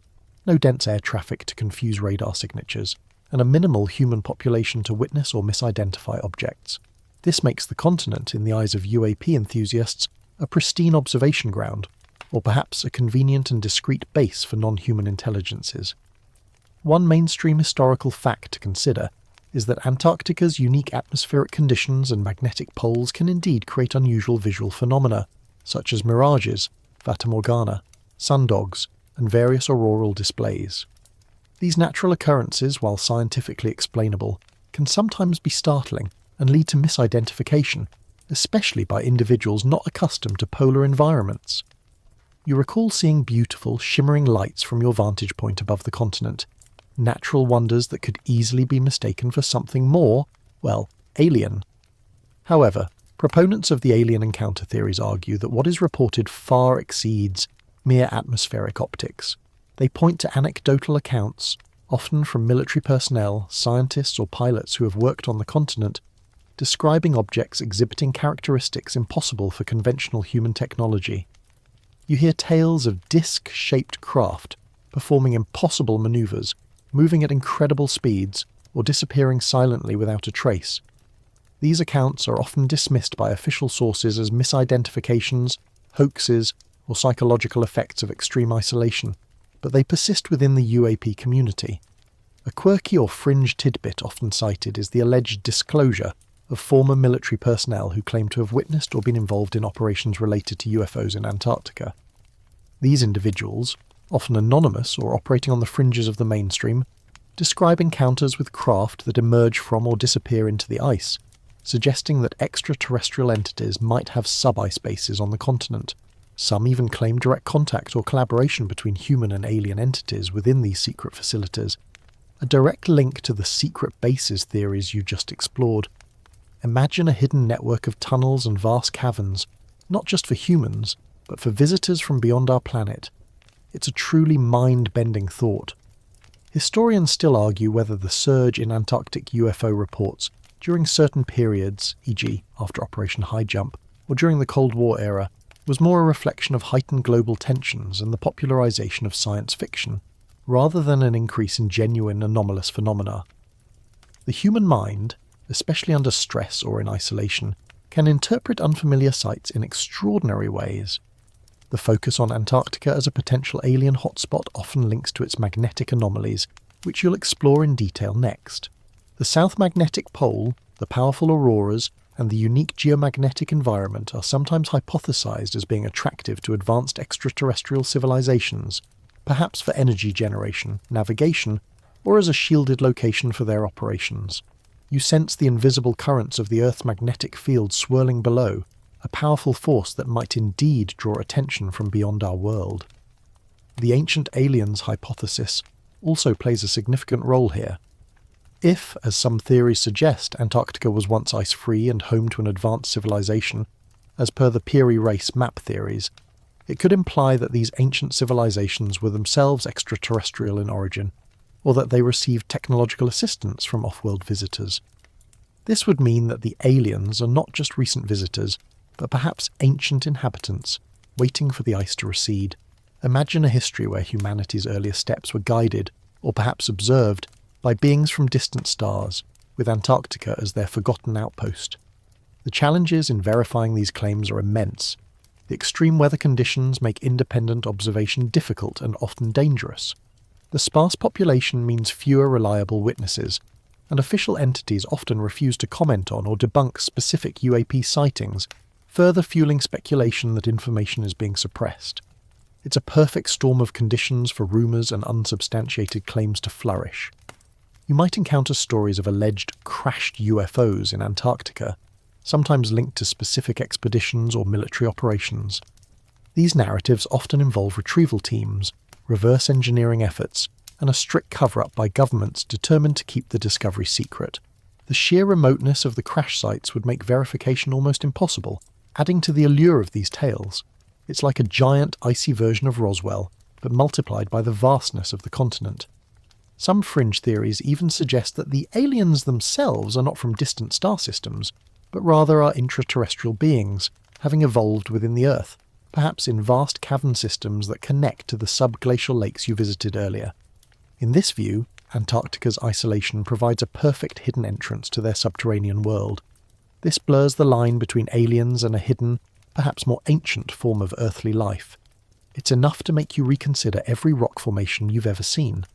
no dense air traffic to confuse radar signatures, and a minimal human population to witness or misidentify objects. This makes the continent, in the eyes of UAP enthusiasts, a pristine observation ground, or perhaps a convenient and discreet base for non-human intelligences. One mainstream historical fact to consider is that Antarctica's unique atmospheric conditions and magnetic poles can indeed create unusual visual phenomena, such as mirages, fata morgana, sundogs, and various auroral displays. These natural occurrences, while scientifically explainable, can sometimes be startling and lead to misidentification, especially by individuals not accustomed to polar environments. You recall seeing beautiful, shimmering lights from your vantage point above the continent, natural wonders that could easily be mistaken for something more, well, alien. However, proponents of the alien encounter theories argue that what is reported far exceeds mere atmospheric optics. They point to anecdotal accounts, often from military personnel, scientists or pilots who have worked on the continent, describing objects exhibiting characteristics impossible for conventional human technology. You hear tales of disc-shaped craft performing impossible maneuvers, moving at incredible speeds, or disappearing silently without a trace. These accounts are often dismissed by official sources as misidentifications, hoaxes, or psychological effects of extreme isolation, but they persist within the UAP community. A quirky or fringe tidbit often cited is the alleged disclosure of former military personnel who claim to have witnessed or been involved in operations related to UFOs in Antarctica. These individuals, often anonymous or operating on the fringes of the mainstream, describe encounters with craft that emerge from or disappear into the ice, suggesting that extraterrestrial entities might have sub-ice bases on the continent, Some even claim direct contact or collaboration between human and alien entities within these secret facilities, a direct link to the secret bases theories you just explored. Imagine a hidden network of tunnels and vast caverns, not just for humans, but for visitors from beyond our planet. It's a truly mind-bending thought. Historians still argue whether the surge in Antarctic UFO reports during certain periods, e.g. after Operation High Jump, or during the Cold War era, was more a reflection of heightened global tensions and the popularization of science fiction, rather than an increase in genuine anomalous phenomena. The human mind, especially under stress or in isolation, can interpret unfamiliar sights in extraordinary ways. The focus on Antarctica as a potential alien hotspot often links to its magnetic anomalies, which you'll explore in detail next. The South Magnetic Pole, the powerful auroras, and the unique geomagnetic environment are sometimes hypothesized as being attractive to advanced extraterrestrial civilizations, perhaps for energy generation, navigation, or as a shielded location for their operations. You sense the invisible currents of the Earth's magnetic field swirling below, a powerful force that might indeed draw attention from beyond our world. The ancient aliens hypothesis also plays a significant role here. If, as some theories suggest, Antarctica was once ice-free and home to an advanced civilization, as per the Peary race map theories, it could imply that these ancient civilizations were themselves extraterrestrial in origin, or that they received technological assistance from off-world visitors. This would mean that the aliens are not just recent visitors, but perhaps ancient inhabitants, waiting for the ice to recede. Imagine a history where humanity's earlier steps were guided, or perhaps observed, by beings from distant stars, with Antarctica as their forgotten outpost. The challenges in verifying these claims are immense. The extreme weather conditions make independent observation difficult and often dangerous. The sparse population means fewer reliable witnesses, and official entities often refuse to comment on or debunk specific UAP sightings, further fueling speculation that information is being suppressed. It's a perfect storm of conditions for rumours and unsubstantiated claims to flourish. You might encounter stories of alleged crashed UFOs in Antarctica, sometimes linked to specific expeditions or military operations. These narratives often involve retrieval teams, reverse engineering efforts, and a strict cover-up by governments determined to keep the discovery secret. The sheer remoteness of the crash sites would make verification almost impossible, adding to the allure of these tales. It's like a giant icy version of Roswell, but multiplied by the vastness of the continent. Some fringe theories even suggest that the aliens themselves are not from distant star systems, but rather are intraterrestrial beings, having evolved within the Earth, perhaps in vast cavern systems that connect to the subglacial lakes you visited earlier. In this view, Antarctica's isolation provides a perfect hidden entrance to their subterranean world. This blurs the line between aliens and a hidden, perhaps more ancient form of earthly life. It's enough to make you reconsider every rock formation you've ever seen.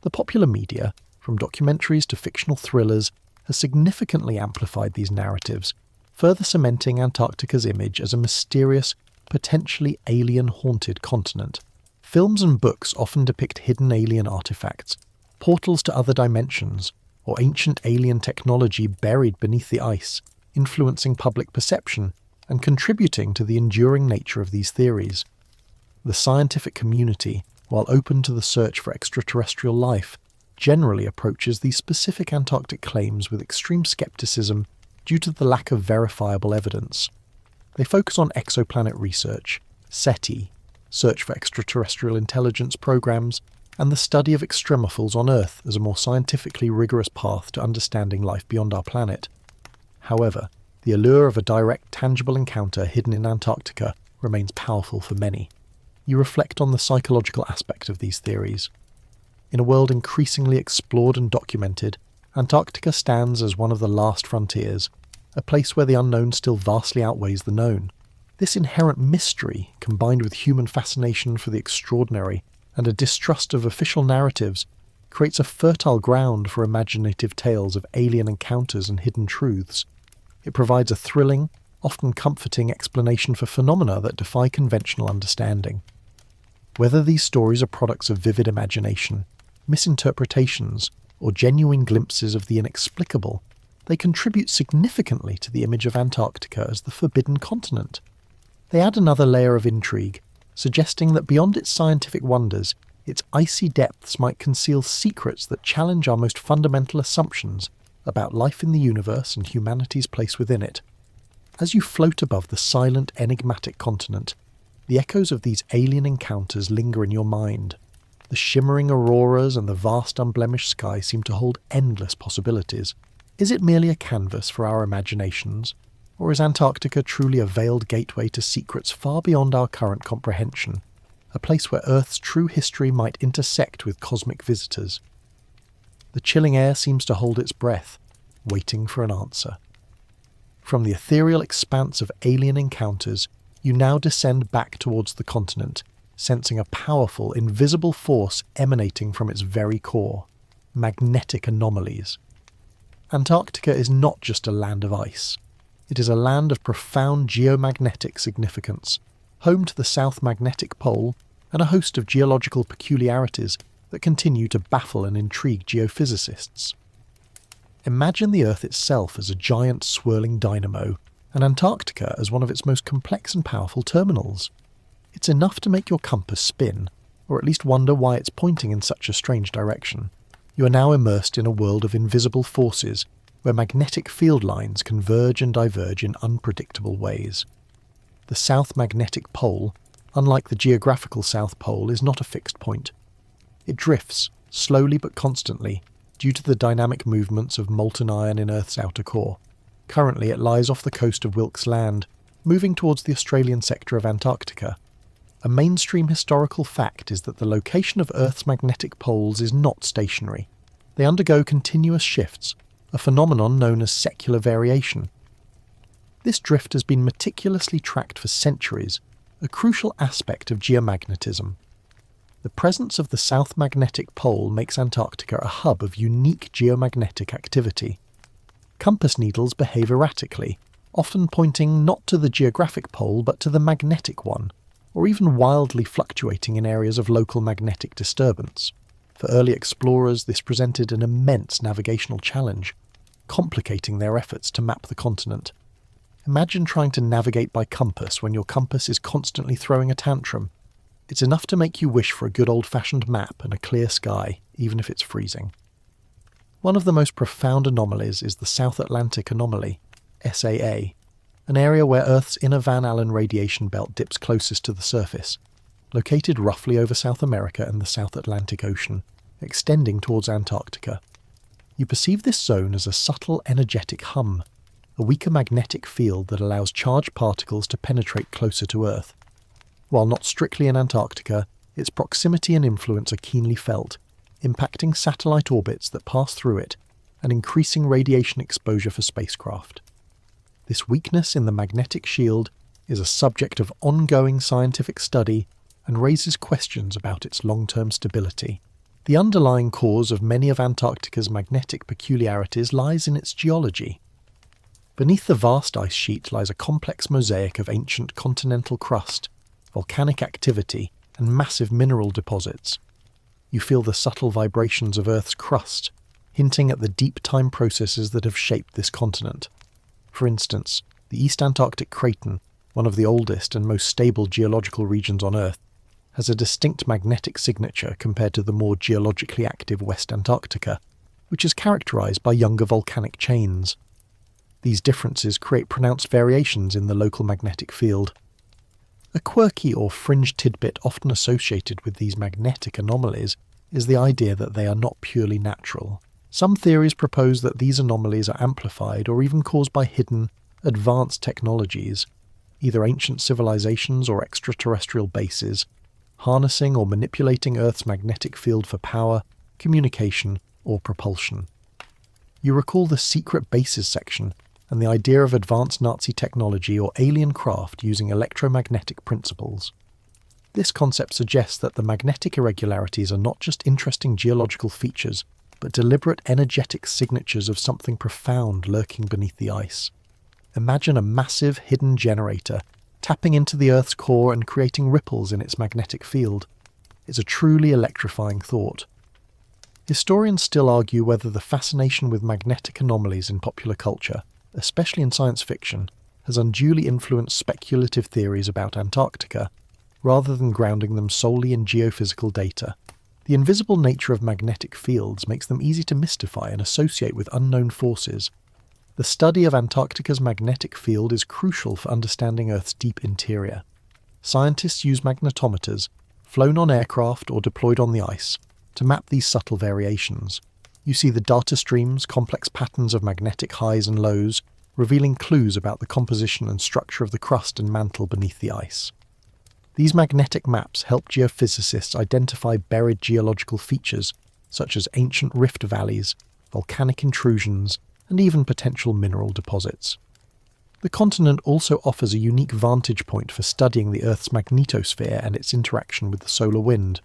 The popular media, from documentaries to fictional thrillers, has significantly amplified these narratives, further cementing Antarctica's image as a mysterious, potentially alien-haunted continent. Films and books often depict hidden alien artifacts, portals to other dimensions, or ancient alien technology buried beneath the ice, influencing public perception and contributing to the enduring nature of these theories. The scientific community, while open to the search for extraterrestrial life, generally approaches these specific Antarctic claims with extreme skepticism due to the lack of verifiable evidence. They focus on exoplanet research, SETI, search for extraterrestrial intelligence programs, and the study of extremophils on Earth as a more scientifically rigorous path to understanding life beyond our planet. However, the allure of a direct, tangible encounter hidden in Antarctica remains powerful for many. You reflect on the psychological aspect of these theories. In a world increasingly explored and documented, Antarctica stands as one of the last frontiers, a place where the unknown still vastly outweighs the known. This inherent mystery, combined with human fascination for the extraordinary and a distrust of official narratives, creates a fertile ground for imaginative tales of alien encounters and hidden truths. It provides a thrilling, often comforting explanation for phenomena that defy conventional understanding. Whether these stories are products of vivid imagination, misinterpretations, or genuine glimpses of the inexplicable, they contribute significantly to the image of Antarctica as the forbidden continent. They add another layer of intrigue, suggesting that beyond its scientific wonders, its icy depths might conceal secrets that challenge our most fundamental assumptions about life in the universe and humanity's place within it. As you float above the silent, enigmatic continent, the echoes of these alien encounters linger in your mind. The shimmering auroras and the vast unblemished sky seem to hold endless possibilities. Is it merely a canvas for our imaginations? Or is Antarctica truly a veiled gateway to secrets far beyond our current comprehension? A place where Earth's true history might intersect with cosmic visitors? The chilling air seems to hold its breath, waiting for an answer. From the ethereal expanse of alien encounters, you now descend back towards the continent, sensing a powerful, invisible force emanating from its very core: magnetic anomalies. Antarctica is not just a land of ice. It is a land of profound geomagnetic significance, home to the South Magnetic Pole and a host of geological peculiarities that continue to baffle and intrigue geophysicists. Imagine the Earth itself as a giant swirling dynamo, and Antarctica as one of its most complex and powerful terminals. It's enough to make your compass spin, or at least wonder why it's pointing in such a strange direction. You are now immersed in a world of invisible forces, where magnetic field lines converge and diverge in unpredictable ways. The South Magnetic Pole, unlike the geographical South Pole, is not a fixed point. It drifts, slowly but constantly, due to the dynamic movements of molten iron in Earth's outer core. Currently it lies off the coast of Wilkes Land, moving towards the Australian sector of Antarctica. A mainstream historical fact is that the location of Earth's magnetic poles is not stationary. They undergo continuous shifts, a phenomenon known as secular variation. This drift has been meticulously tracked for centuries, a crucial aspect of geomagnetism. The presence of the South Magnetic Pole makes Antarctica a hub of unique geomagnetic activity. Compass needles behave erratically, often pointing not to the geographic pole but to the magnetic one, or even wildly fluctuating in areas of local magnetic disturbance. For early explorers, this presented an immense navigational challenge, complicating their efforts to map the continent. Imagine trying to navigate by compass when your compass is constantly throwing a tantrum. It's enough to make you wish for a good old-fashioned map and a clear sky, even if it's freezing. One of the most profound anomalies is the South Atlantic Anomaly, SAA, an area where Earth's inner Van Allen radiation belt dips closest to the surface, located roughly over South America and the South Atlantic Ocean, extending towards Antarctica. You perceive this zone as a subtle energetic hum, a weaker magnetic field that allows charged particles to penetrate closer to Earth. While not strictly in Antarctica, its proximity and influence are keenly felt, impacting satellite orbits that pass through it and increasing radiation exposure for spacecraft. This weakness in the magnetic shield is a subject of ongoing scientific study and raises questions about its long-term stability. The underlying cause of many of Antarctica's magnetic peculiarities lies in its geology. Beneath the vast ice sheet lies a complex mosaic of ancient continental crust, volcanic activity, and massive mineral deposits. You feel the subtle vibrations of Earth's crust, hinting at the deep time processes that have shaped this continent. For instance, the East Antarctic Craton, one of the oldest and most stable geological regions on Earth, has a distinct magnetic signature compared to the more geologically active West Antarctica, which is characterized by younger volcanic chains. These differences create pronounced variations in the local magnetic field. A quirky or fringe tidbit often associated with these magnetic anomalies is the idea that they are not purely natural. Some theories propose that these anomalies are amplified or even caused by hidden, advanced technologies, either ancient civilizations or extraterrestrial bases, harnessing or manipulating Earth's magnetic field for power, communication, or propulsion. You recall the secret bases section and the idea of advanced Nazi technology or alien craft using electromagnetic principles. This concept suggests that the magnetic irregularities are not just interesting geological features, but deliberate energetic signatures of something profound lurking beneath the ice. Imagine a massive hidden generator tapping into the Earth's core and creating ripples in its magnetic field. It's a truly electrifying thought. Historians still argue whether the fascination with magnetic anomalies in popular culture, especially in science fiction, has unduly influenced speculative theories about Antarctica, rather than grounding them solely in geophysical data. The invisible nature of magnetic fields makes them easy to mystify and associate with unknown forces. The study of Antarctica's magnetic field is crucial for understanding Earth's deep interior. Scientists use magnetometers, flown on aircraft or deployed on the ice, to map these subtle variations. You see the data streams, complex patterns of magnetic highs and lows, revealing clues about the composition and structure of the crust and mantle beneath the ice. These magnetic maps help geophysicists identify buried geological features, such as ancient rift valleys, volcanic intrusions, and even potential mineral deposits. The continent also offers a unique vantage point for studying the Earth's magnetosphere and its interaction with the solar wind.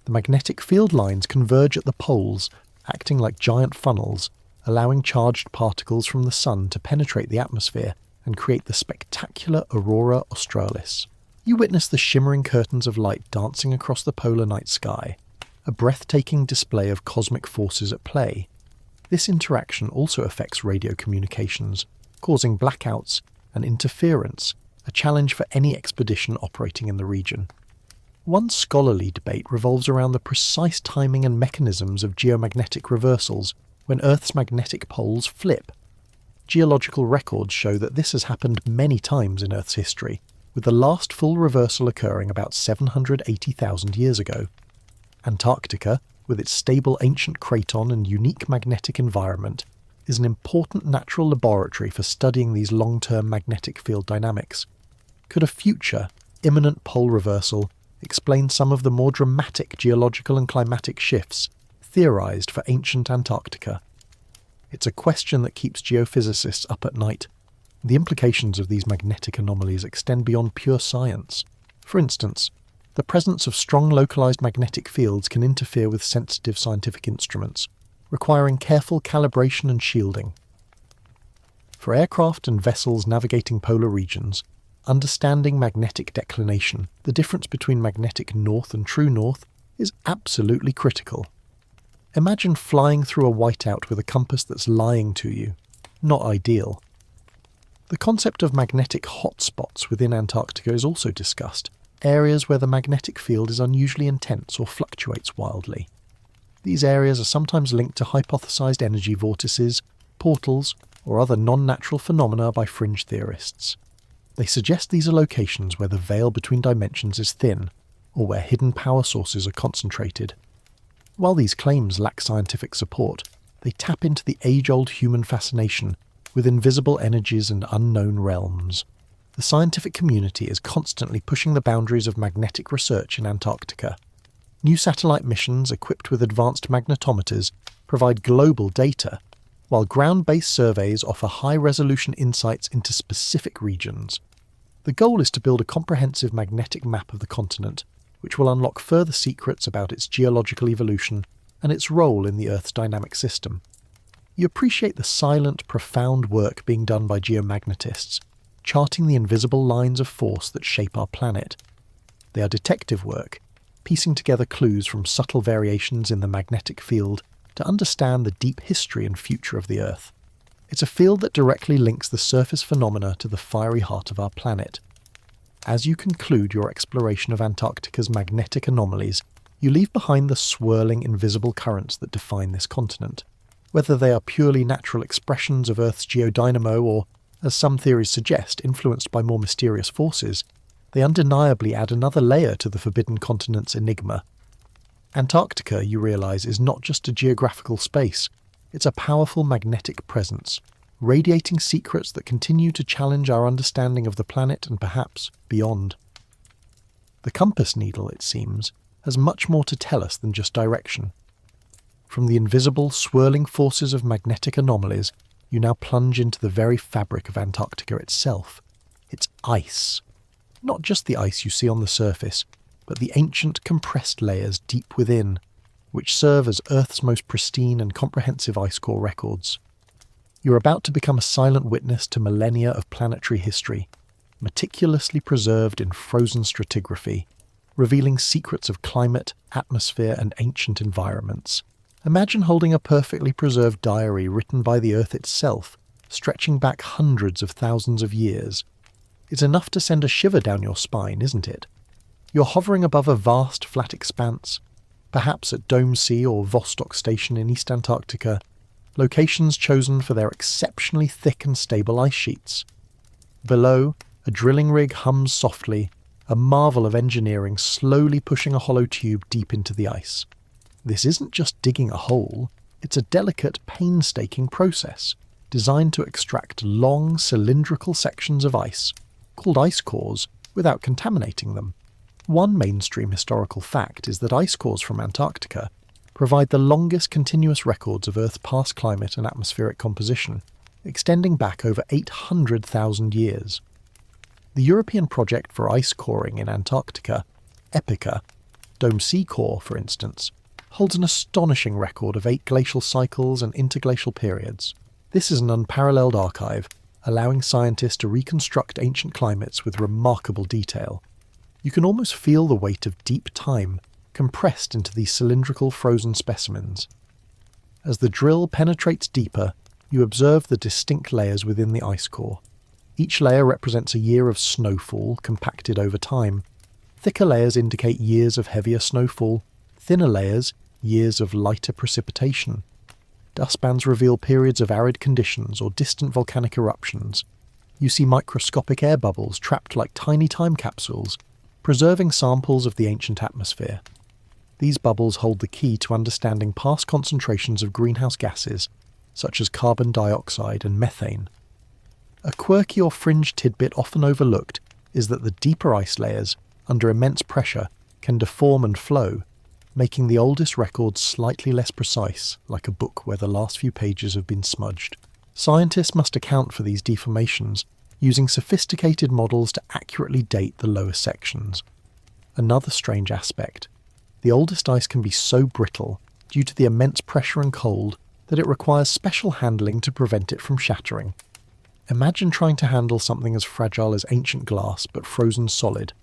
The magnetic field lines converge at the poles, acting like giant funnels, allowing charged particles from the sun to penetrate the atmosphere and create the spectacular aurora australis. You witness the shimmering curtains of light dancing across the polar night sky, a breathtaking display of cosmic forces at play. This interaction also affects radio communications, causing blackouts and interference, a challenge for any expedition operating in the region. One scholarly debate revolves around the precise timing and mechanisms of geomagnetic reversals when Earth's magnetic poles flip. Geological records show that this has happened many times in Earth's history, with the last full reversal occurring about 780,000 years ago. Antarctica, with its stable ancient craton and unique magnetic environment, is an important natural laboratory for studying these long-term magnetic field dynamics. Could a future, imminent pole reversal explain some of the more dramatic geological and climatic shifts theorized for ancient Antarctica? It's a question that keeps geophysicists up at night. The implications of these magnetic anomalies extend beyond pure science. For instance, the presence of strong localized magnetic fields can interfere with sensitive scientific instruments, requiring careful calibration and shielding. For aircraft and vessels navigating polar regions, understanding magnetic declination, the difference between magnetic north and true north, is absolutely critical. Imagine flying through a whiteout with a compass that's lying to you. Not ideal. The concept of magnetic hotspots within Antarctica is also discussed, areas where the magnetic field is unusually intense or fluctuates wildly. These areas are sometimes linked to hypothesized energy vortices, portals, or other non-natural phenomena by fringe theorists. They suggest these are locations where the veil between dimensions is thin, or where hidden power sources are concentrated. While these claims lack scientific support, they tap into the age-old human fascination with invisible energies and unknown realms. The scientific community is constantly pushing the boundaries of magnetic research in Antarctica. New satellite missions equipped with advanced magnetometers provide global data, while ground-based surveys offer high-resolution insights into specific regions. The goal is to build a comprehensive magnetic map of the continent, which will unlock further secrets about its geological evolution and its role in the Earth's dynamic system. You appreciate the silent, profound work being done by geomagnetists, charting the invisible lines of force that shape our planet. They are detective work, piecing together clues from subtle variations in the magnetic field to understand the deep history and future of the Earth. It's a field that directly links the surface phenomena to the fiery heart of our planet. As you conclude your exploration of Antarctica's magnetic anomalies, you leave behind the swirling, invisible currents that define this continent. Whether they are purely natural expressions of Earth's geodynamo or, as some theories suggest, influenced by more mysterious forces, they undeniably add another layer to the forbidden continent's enigma. Antarctica, you realize, is not just a geographical space, it's a powerful magnetic presence, radiating secrets that continue to challenge our understanding of the planet and perhaps beyond. The compass needle, it seems, has much more to tell us than just direction. From the invisible, swirling forces of magnetic anomalies, you now plunge into the very fabric of Antarctica itself. It's ice. Not just the ice you see on the surface, but the ancient compressed layers deep within, which serve as Earth's most pristine and comprehensive ice core records. You're about to become a silent witness to millennia of planetary history, meticulously preserved in frozen stratigraphy, revealing secrets of climate, atmosphere, and ancient environments. Imagine holding a perfectly preserved diary written by the Earth itself, stretching back hundreds of thousands of years. It's enough to send a shiver down your spine, isn't it? You're hovering above a vast, flat expanse, perhaps at Dome Sea or Vostok Station in East Antarctica, locations chosen for their exceptionally thick and stable ice sheets. Below, a drilling rig hums softly, a marvel of engineering slowly pushing a hollow tube deep into the ice. This isn't just digging a hole, it's a delicate, painstaking process designed to extract long, cylindrical sections of ice, called ice cores, without contaminating them. One mainstream historical fact is that ice cores from Antarctica provide the longest continuous records of Earth's past climate and atmospheric composition, extending back over 800,000 years. The European project for ice coring in Antarctica, EPICA, Dome Sea Core, for instance, holds an astonishing record of 8 glacial cycles and interglacial periods. This is an unparalleled archive, allowing scientists to reconstruct ancient climates with remarkable detail. You can almost feel the weight of deep time compressed into these cylindrical frozen specimens. As the drill penetrates deeper, you observe the distinct layers within the ice core. Each layer represents a year of snowfall compacted over time. Thicker layers indicate years of heavier snowfall, thinner layers, years of lighter precipitation. Dustbands reveal periods of arid conditions or distant volcanic eruptions. You see microscopic air bubbles trapped like tiny time capsules, preserving samples of the ancient atmosphere. These bubbles hold the key to understanding past concentrations of greenhouse gases, such as carbon dioxide and methane. A quirky or fringe tidbit often overlooked is that the deeper ice layers, under immense pressure, can deform and flow, making the oldest records slightly less precise, like a book where the last few pages have been smudged. Scientists must account for these deformations using sophisticated models to accurately date the lower sections. Another strange aspect: the oldest ice can be so brittle, due to the immense pressure and cold, that it requires special handling to prevent it from shattering. Imagine trying to handle something as fragile as ancient glass but frozen solid.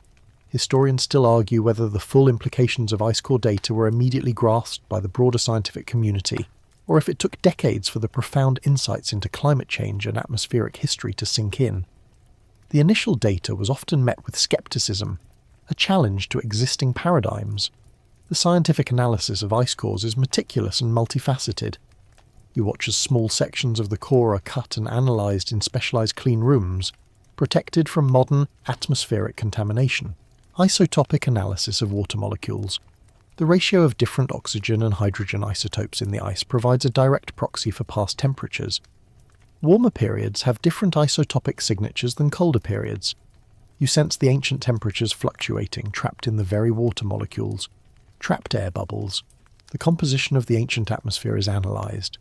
Historians still argue whether the full implications of ice core data were immediately grasped by the broader scientific community, or if it took decades for the profound insights into climate change and atmospheric history to sink in. The initial data was often met with skepticism, a challenge to existing paradigms. The scientific analysis of ice cores is meticulous and multifaceted. You watch as small sections of the core are cut and analysed in specialised clean rooms, protected from modern atmospheric contamination. Isotopic analysis of water molecules. The ratio of different oxygen and hydrogen isotopes in the ice provides a direct proxy for past temperatures. Warmer periods have different isotopic signatures than colder periods. You sense the ancient temperatures fluctuating, trapped in the very water molecules. Trapped air bubbles. The composition of the ancient atmosphere is analysed.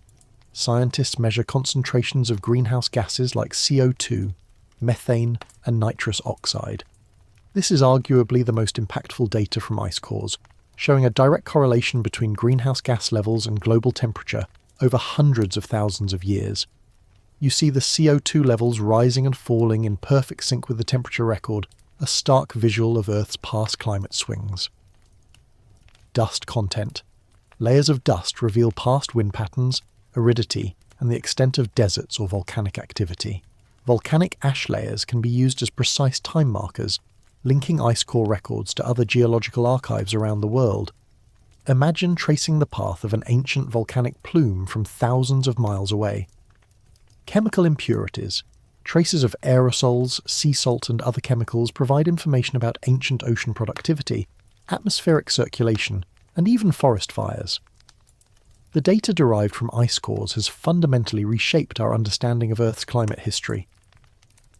Scientists measure concentrations of greenhouse gases like CO2, methane, and nitrous oxide. This is arguably the most impactful data from ice cores, showing a direct correlation between greenhouse gas levels and global temperature over hundreds of thousands of years. You see the CO2 levels rising and falling in perfect sync with the temperature record, a stark visual of Earth's past climate swings. Dust content. Layers of dust reveal past wind patterns, aridity, and the extent of deserts or volcanic activity. Volcanic ash layers can be used as precise time markers, linking ice core records to other geological archives around the world. Imagine tracing the path of an ancient volcanic plume from thousands of miles away. Chemical impurities. Traces of aerosols, sea salt and other chemicals provide information about ancient ocean productivity, atmospheric circulation, and even forest fires. The data derived from ice cores has fundamentally reshaped our understanding of Earth's climate history.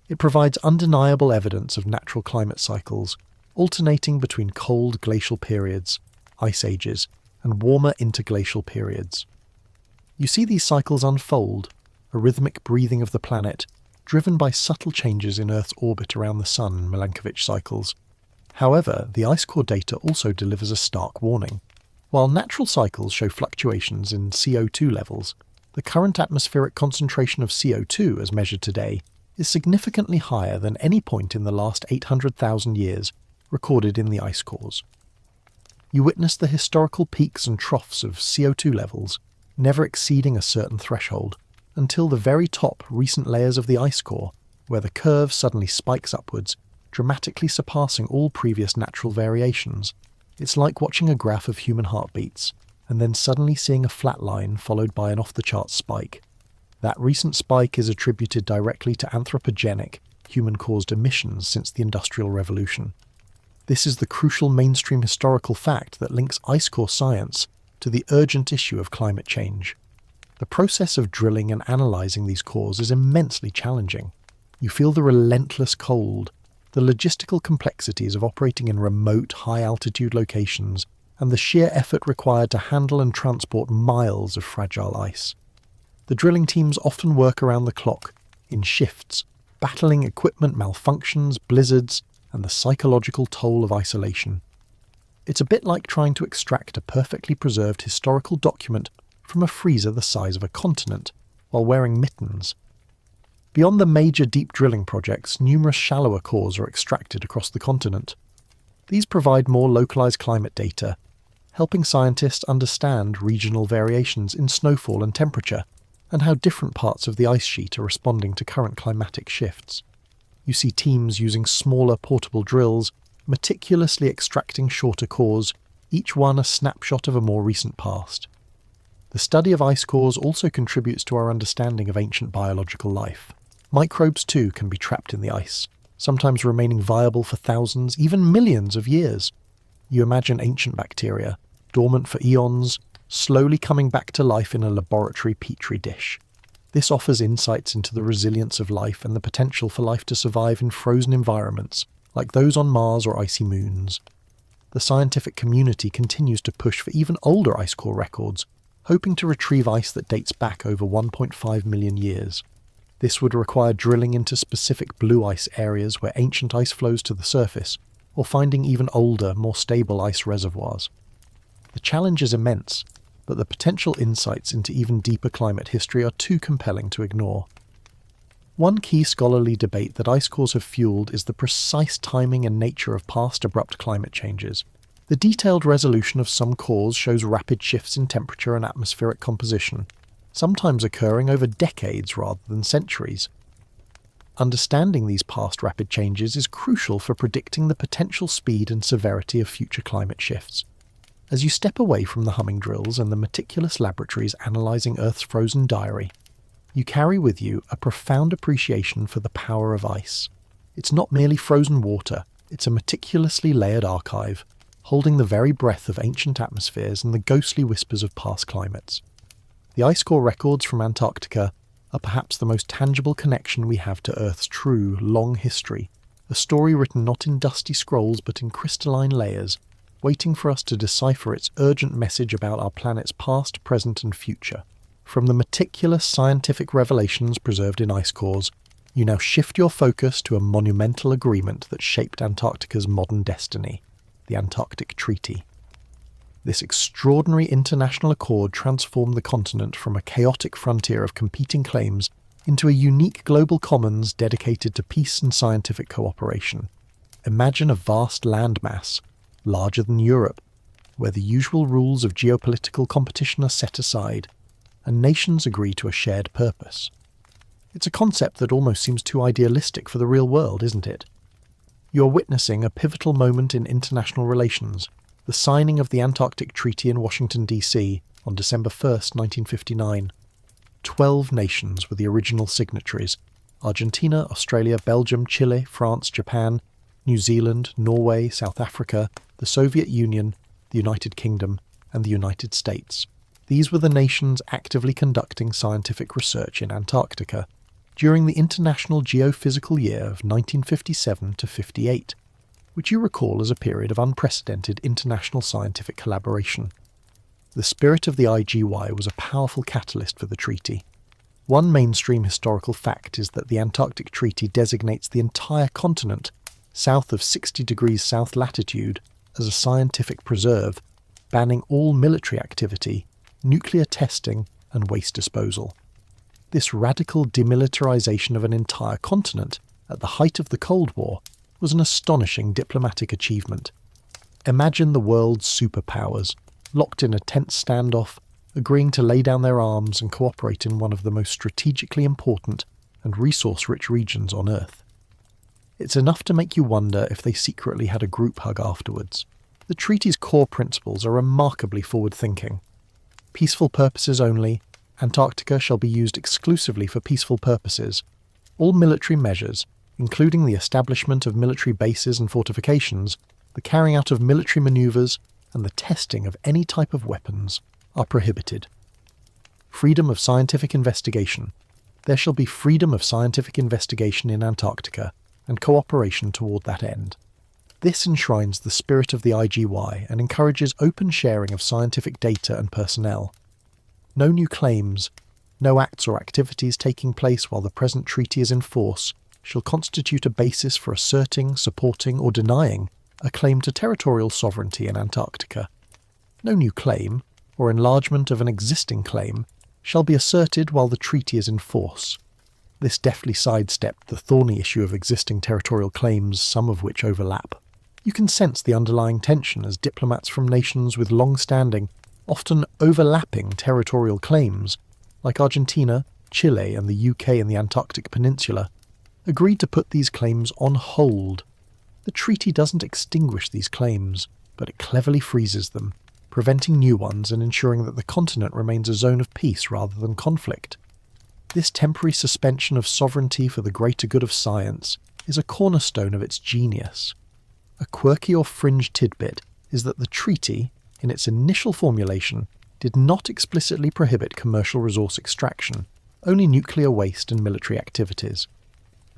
It provides undeniable evidence of natural climate cycles, alternating between cold glacial periods, ice ages, and warmer interglacial periods. You see these cycles unfold, a rhythmic breathing of the planet, driven by subtle changes in Earth's orbit around the Sun, Milankovitch cycles. However, the ice core data also delivers a stark warning. While natural cycles show fluctuations in CO2 levels, the current atmospheric concentration of CO2 as measured today is significantly higher than any point in the last 800,000 years recorded in the ice cores. You witness the historical peaks and troughs of CO2 levels, never exceeding a certain threshold, until the very top recent layers of the ice core, where the curve suddenly spikes upwards, dramatically surpassing all previous natural variations. It's like watching a graph of human heartbeats, and then suddenly seeing a flat line followed by an off-the-charts spike. That recent spike is attributed directly to anthropogenic, human-caused emissions since the Industrial Revolution. This is the crucial mainstream historical fact that links ice core science to the urgent issue of climate change. The process of drilling and analysing these cores is immensely challenging. You feel the relentless cold, the logistical complexities of operating in remote, high-altitude locations, and the sheer effort required to handle and transport miles of fragile ice. The drilling teams often work around the clock, in shifts, battling equipment malfunctions, blizzards, and the psychological toll of isolation. It's a bit like trying to extract a perfectly preserved historical document from a freezer the size of a continent, while wearing mittens. Beyond the major deep drilling projects, numerous shallower cores are extracted across the continent. These provide more localized climate data, helping scientists understand regional variations in snowfall and temperature, and how different parts of the ice sheet are responding to current climatic shifts. You see teams using smaller portable drills, meticulously extracting shorter cores, each one a snapshot of a more recent past. The study of ice cores also contributes to our understanding of ancient biological life. Microbes too can be trapped in the ice, sometimes remaining viable for thousands, even millions of years. You imagine ancient bacteria, dormant for eons, slowly coming back to life in a laboratory petri dish. This offers insights into the resilience of life and the potential for life to survive in frozen environments, like those on Mars or icy moons. The scientific community continues to push for even older ice core records, hoping to retrieve ice that dates back over 1.5 million years. This would require drilling into specific blue ice areas where ancient ice flows to the surface, or finding even older, more stable ice reservoirs. The challenge is immense, but the potential insights into even deeper climate history are too compelling to ignore. One key scholarly debate that ice cores have fueled is the precise timing and nature of past abrupt climate changes. The detailed resolution of some cores shows rapid shifts in temperature and atmospheric composition, sometimes occurring over decades rather than centuries. Understanding these past rapid changes is crucial for predicting the potential speed and severity of future climate shifts. As you step away from the humming drills and the meticulous laboratories analysing Earth's frozen diary, you carry with you a profound appreciation for the power of ice. It's not merely frozen water, it's a meticulously layered archive, holding the very breath of ancient atmospheres and the ghostly whispers of past climates. The ice core records from Antarctica are perhaps the most tangible connection we have to Earth's true, long history, a story written not in dusty scrolls but in crystalline layers, waiting for us to decipher its urgent message about our planet's past, present and future. From the meticulous scientific revelations preserved in ice cores, you now shift your focus to a monumental agreement that shaped Antarctica's modern destiny, the Antarctic Treaty. This extraordinary international accord transformed the continent from a chaotic frontier of competing claims into a unique global commons dedicated to peace and scientific cooperation. Imagine a vast landmass, larger than Europe, where the usual rules of geopolitical competition are set aside, and nations agree to a shared purpose. It's a concept that almost seems too idealistic for the real world, isn't it? You're witnessing a pivotal moment in international relations, the signing of the Antarctic Treaty in Washington, D.C. on December 1st, 1959. 12 nations were the original signatories: Argentina, Australia, Belgium, Chile, France, Japan, New Zealand, Norway, South Africa, the Soviet Union, the United Kingdom, and the United States. These were the nations actively conducting scientific research in Antarctica during the International Geophysical Year of 1957 to 58, which you recall as a period of unprecedented international scientific collaboration. The spirit of the IGY was a powerful catalyst for the treaty. One mainstream historical fact is that the Antarctic Treaty designates the entire continent south of 60 degrees south latitude as a scientific preserve, banning all military activity, nuclear testing, and waste disposal. This radical demilitarization of an entire continent at the height of the Cold War was an astonishing diplomatic achievement. Imagine the world's superpowers, locked in a tense standoff, agreeing to lay down their arms and cooperate in one of the most strategically important and resource-rich regions on Earth. It's enough to make you wonder if they secretly had a group hug afterwards. The treaty's core principles are remarkably forward-thinking. Peaceful purposes only, Antarctica shall be used exclusively for peaceful purposes. All military measures, including the establishment of military bases and fortifications, the carrying out of military manoeuvres, and the testing of any type of weapons, are prohibited. Freedom of scientific investigation. There shall be freedom of scientific investigation in Antarctica, and cooperation toward that end. This enshrines the spirit of the IGY and encourages open sharing of scientific data and personnel. No new claims, no acts or activities taking place while the present treaty is in force shall constitute a basis for asserting, supporting, or denying a claim to territorial sovereignty in Antarctica. No new claim, or enlargement of an existing claim, shall be asserted while the treaty is in force. This deftly sidestepped the thorny issue of existing territorial claims, some of which overlap. You can sense the underlying tension as diplomats from nations with long-standing, often overlapping territorial claims, like Argentina, Chile, and the UK and the Antarctic Peninsula, agreed to put these claims on hold. The treaty doesn't extinguish these claims, but it cleverly freezes them, preventing new ones and ensuring that the continent remains a zone of peace rather than conflict. This temporary suspension of sovereignty for the greater good of science is a cornerstone of its genius. A quirky or fringe tidbit is that the treaty, in its initial formulation, did not explicitly prohibit commercial resource extraction, only nuclear waste and military activities.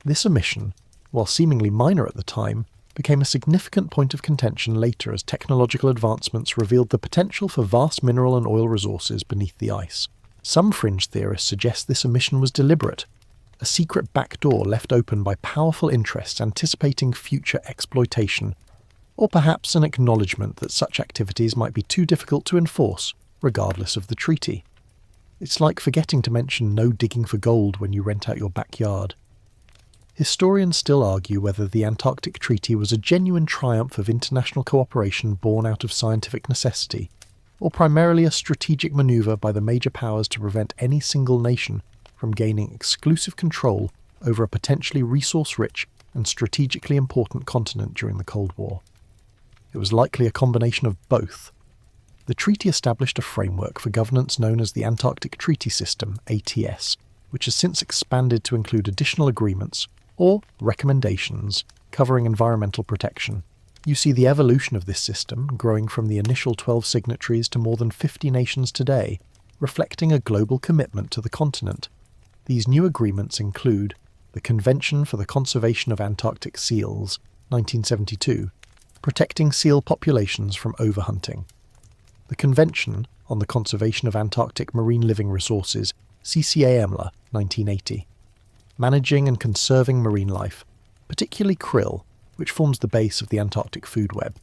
This omission, while seemingly minor at the time, became a significant point of contention later as technological advancements revealed the potential for vast mineral and oil resources beneath the ice. Some fringe theorists suggest this omission was deliberate, a secret backdoor left open by powerful interests anticipating future exploitation, or perhaps an acknowledgement that such activities might be too difficult to enforce, regardless of the treaty. It's like forgetting to mention no digging for gold when you rent out your backyard. Historians still argue whether the Antarctic Treaty was a genuine triumph of international cooperation born out of scientific necessity, or primarily a strategic manoeuvre by the major powers to prevent any single nation from gaining exclusive control over a potentially resource-rich and strategically important continent during the Cold War. It was likely a combination of both. The treaty established a framework for governance known as the Antarctic Treaty System, ATS, which has since expanded to include additional agreements, or recommendations, covering environmental protection. You see the evolution of this system growing from the initial 12 signatories to more than 50 nations today, reflecting a global commitment to the continent. These new agreements include the Convention for the Conservation of Antarctic Seals, 1972, protecting seal populations from overhunting; the Convention on the Conservation of Antarctic Marine Living Resources, CCAMLA, 1980, managing and conserving marine life, particularly krill, which forms the base of the Antarctic food web;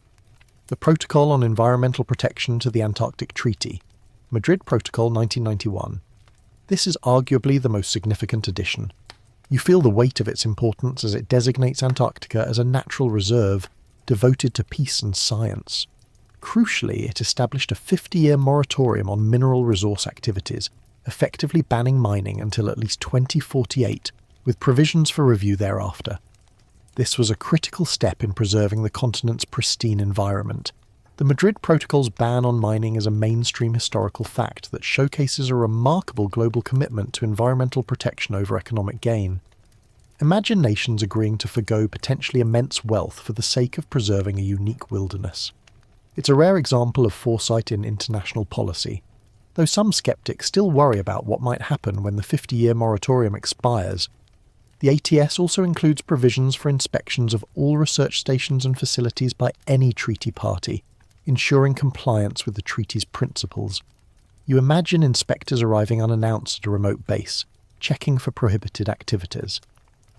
the Protocol on Environmental Protection to the Antarctic Treaty, Madrid Protocol 1991. This is arguably the most significant addition. You feel the weight of its importance as it designates Antarctica as a natural reserve devoted to peace and science. Crucially, it established a 50-year moratorium on mineral resource activities, effectively banning mining until at least 2048, with provisions for review thereafter. This was a critical step in preserving the continent's pristine environment. The Madrid Protocol's ban on mining is a mainstream historical fact that showcases a remarkable global commitment to environmental protection over economic gain. Imagine nations agreeing to forgo potentially immense wealth for the sake of preserving a unique wilderness. It's a rare example of foresight in international policy, though some skeptics still worry about what might happen when the 50-year moratorium expires. The ATS also includes provisions for inspections of all research stations and facilities by any treaty party, ensuring compliance with the treaty's principles. You imagine inspectors arriving unannounced at a remote base, checking for prohibited activities.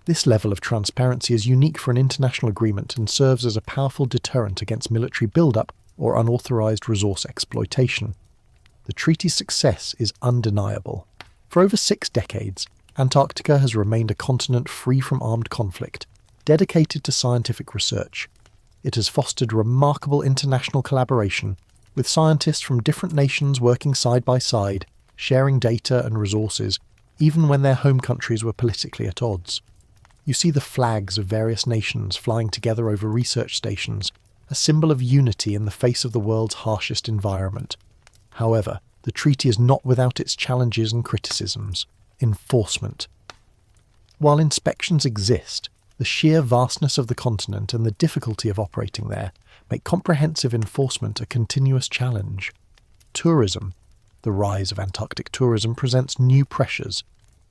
This level of transparency is unique for an international agreement and serves as a powerful deterrent against military build-up or unauthorized resource exploitation. The treaty's success is undeniable. For over 6 decades, Antarctica has remained a continent free from armed conflict, dedicated to scientific research. It has fostered remarkable international collaboration with scientists from different nations working side by side, sharing data and resources, even when their home countries were politically at odds. You see the flags of various nations flying together over research stations, a symbol of unity in the face of the world's harshest environment. However, the treaty is not without its challenges and criticisms. Enforcement. While inspections exist, the sheer vastness of the continent and the difficulty of operating there make comprehensive enforcement a continuous challenge. Tourism. The rise of Antarctic tourism presents new pressures.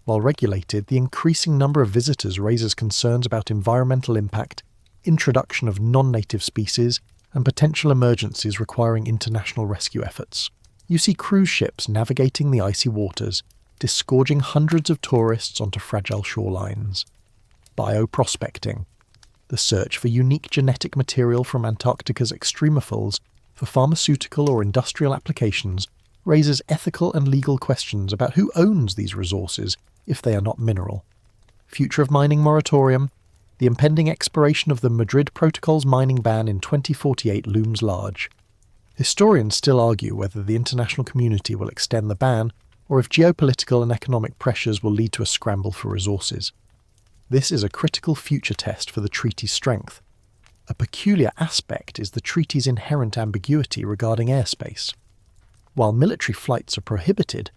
While regulated, the increasing number of visitors raises concerns about environmental impact, introduction of non-native species, and potential emergencies requiring international rescue efforts. You see cruise ships navigating the icy waters, disgorging hundreds of tourists onto fragile shorelines. Bioprospecting. The search for unique genetic material from Antarctica's extremophiles for pharmaceutical or industrial applications raises ethical and legal questions about who owns these resources if they are not mineral. Future of mining moratorium. The impending expiration of the Madrid Protocol's mining ban in 2048 looms large. Historians still argue whether the international community will extend the ban or if geopolitical and economic pressures will lead to a scramble for resources. This is a critical future test for the treaty's strength. A peculiar aspect is the treaty's inherent ambiguity regarding airspace. While military flights are prohibited,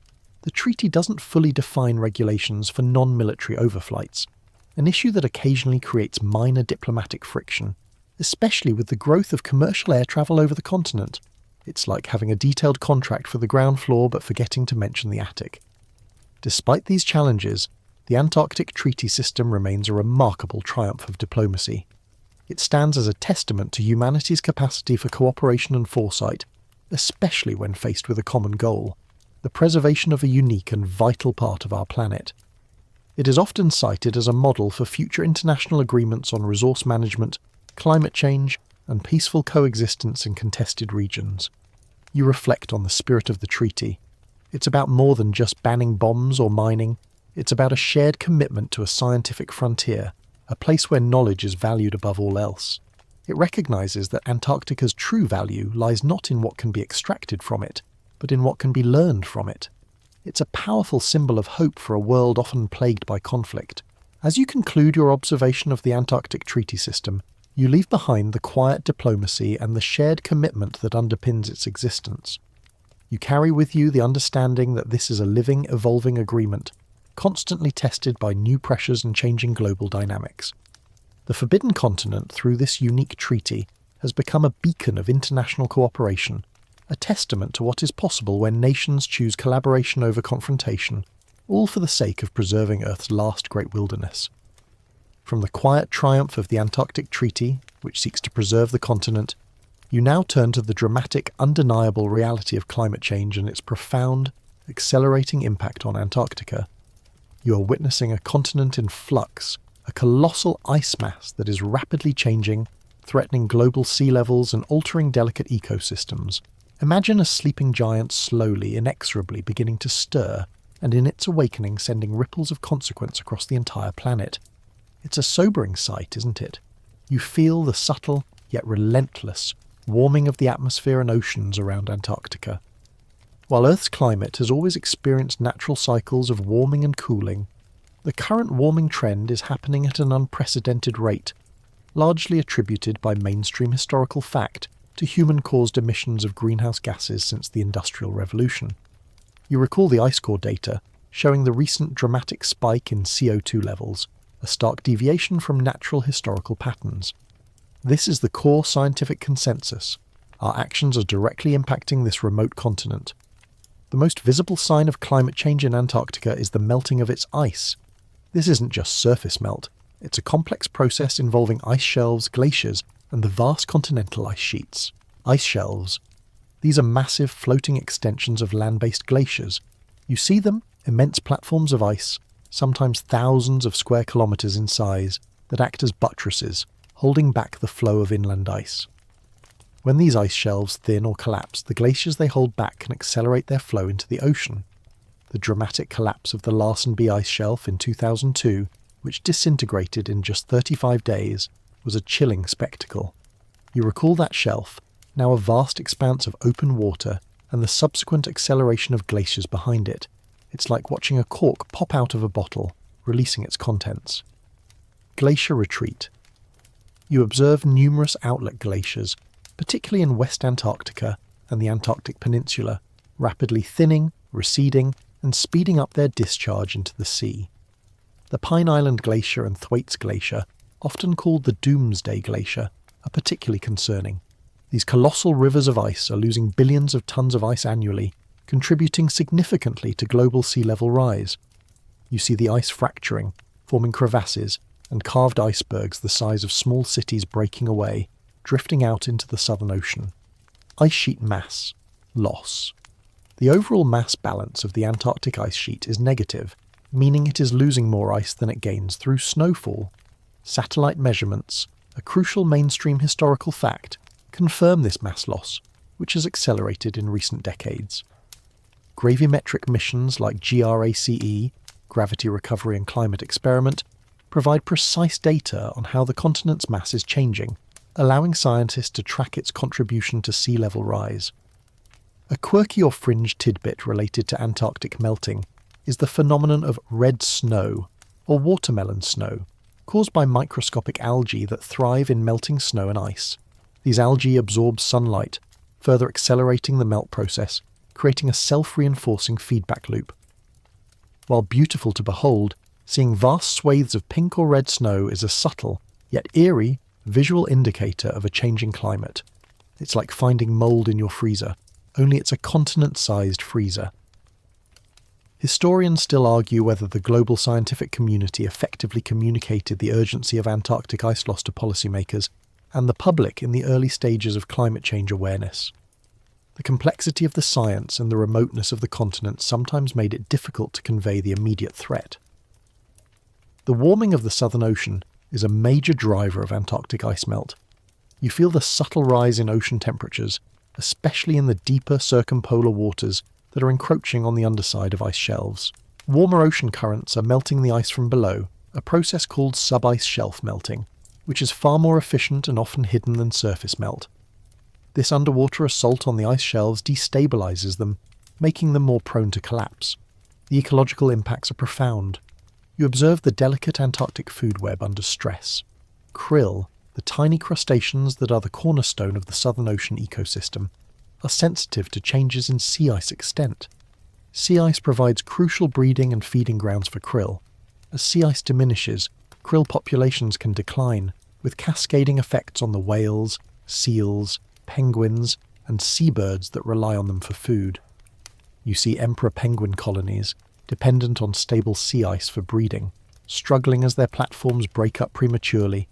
the treaty doesn't fully define regulations for non-military overflights, an issue that occasionally creates minor diplomatic friction, especially with the growth of commercial air travel over the continent. It's like having a detailed contract for the ground floor but forgetting to mention the attic. Despite these challenges, the Antarctic treaty system remains a remarkable triumph of diplomacy. It stands as a testament to humanity's capacity for cooperation and foresight, especially when faced with a common goal, the preservation of a unique and vital part of our planet. It is often cited as a model for future international agreements on resource management, climate change, and peaceful coexistence in contested regions. You reflect on the spirit of the treaty. It's about more than just banning bombs or mining. It's about a shared commitment to a scientific frontier, a place where knowledge is valued above all else. It recognizes that Antarctica's true value lies not in what can be extracted from it, but in what can be learned from it. It's a powerful symbol of hope for a world often plagued by conflict. As you conclude your observation of the Antarctic treaty system, you leave behind the quiet diplomacy and the shared commitment that underpins its existence. You carry with you the understanding that this is a living, evolving agreement, constantly tested by new pressures and changing global dynamics. The Forbidden Continent, through this unique treaty, has become a beacon of international cooperation, a testament to what is possible when nations choose collaboration over confrontation, all for the sake of preserving Earth's last great wilderness. From the quiet triumph of the Antarctic Treaty, which seeks to preserve the continent, you now turn to the dramatic, undeniable reality of climate change and its profound, accelerating impact on Antarctica. You are witnessing a continent in flux, a colossal ice mass that is rapidly changing, threatening global sea levels and altering delicate ecosystems. Imagine a sleeping giant slowly, inexorably beginning to stir, and in its awakening sending ripples of consequence across the entire planet. It's a sobering sight, isn't it? You feel the subtle, yet relentless, warming of the atmosphere and oceans around Antarctica. While Earth's climate has always experienced natural cycles of warming and cooling, the current warming trend is happening at an unprecedented rate, largely attributed by mainstream historical fact to human-caused emissions of greenhouse gases since the Industrial Revolution. You recall the ice core data, showing the recent dramatic spike in CO2 levels, a stark deviation from natural historical patterns. This is the core scientific consensus. Our actions are directly impacting this remote continent. The most visible sign of climate change in Antarctica is the melting of its ice. This isn't just surface melt, it's a complex process involving ice shelves, glaciers, and the vast continental ice sheets. Ice shelves. These are massive floating extensions of land-based glaciers. You see them, immense platforms of ice, sometimes thousands of square kilometers in size, that act as buttresses, holding back the flow of inland ice. When these ice shelves thin or collapse, the glaciers they hold back can accelerate their flow into the ocean. The dramatic collapse of the Larsen B ice shelf in 2002, which disintegrated in just 35 days, was a chilling spectacle. You recall that shelf, now a vast expanse of open water and the subsequent acceleration of glaciers behind it. It's like watching a cork pop out of a bottle, releasing its contents. Glacier retreat. You observe numerous outlet glaciers, particularly in West Antarctica and the Antarctic Peninsula, rapidly thinning, receding, and speeding up their discharge into the sea. The Pine Island Glacier and Thwaites Glacier, often called the Doomsday Glacier, are particularly concerning. These colossal rivers of ice are losing billions of tons of ice annually, contributing significantly to global sea level rise. You see the ice fracturing, forming crevasses, and carved icebergs the size of small cities breaking away, drifting out into the Southern Ocean. Ice sheet mass. Loss. The overall mass balance of the Antarctic ice sheet is negative, meaning it is losing more ice than it gains through snowfall. Satellite measurements, a crucial mainstream historical fact, confirm this mass loss, which has accelerated in recent decades. Gravimetric missions like GRACE, Gravity Recovery and Climate Experiment, provide precise data on how the continent's mass is changing, allowing scientists to track its contribution to sea level rise. A quirky or fringe tidbit related to Antarctic melting is the phenomenon of red snow, or watermelon snow, caused by microscopic algae that thrive in melting snow and ice. These algae absorb sunlight, further accelerating the melt process, creating a self-reinforcing feedback loop. While beautiful to behold, seeing vast swathes of pink or red snow is a subtle, yet eerie, visual indicator of a changing climate. It's like finding mold in your freezer, only it's a continent-sized freezer. Historians still argue whether the global scientific community effectively communicated the urgency of Antarctic ice loss to policymakers and the public in the early stages of climate change awareness. The complexity of the science and the remoteness of the continent sometimes made it difficult to convey the immediate threat. The warming of the Southern Ocean is a major driver of Antarctic ice melt. You feel the subtle rise in ocean temperatures, especially in the deeper circumpolar waters that are encroaching on the underside of ice shelves. Warmer ocean currents are melting the ice from below, a process called sub-ice shelf melting, which is far more efficient and often hidden than surface melt. This underwater assault on the ice shelves destabilizes them, making them more prone to collapse. The ecological impacts are profound. You observe the delicate Antarctic food web under stress. Krill, the tiny crustaceans that are the cornerstone of the Southern Ocean ecosystem, are sensitive to changes in sea ice extent. Sea ice provides crucial breeding and feeding grounds for krill. As sea ice diminishes, krill populations can decline, with cascading effects on the whales, seals, penguins, and seabirds that rely on them for food. You see emperor penguin colonies, dependent on stable sea ice for breeding, struggling as their platforms break up prematurely.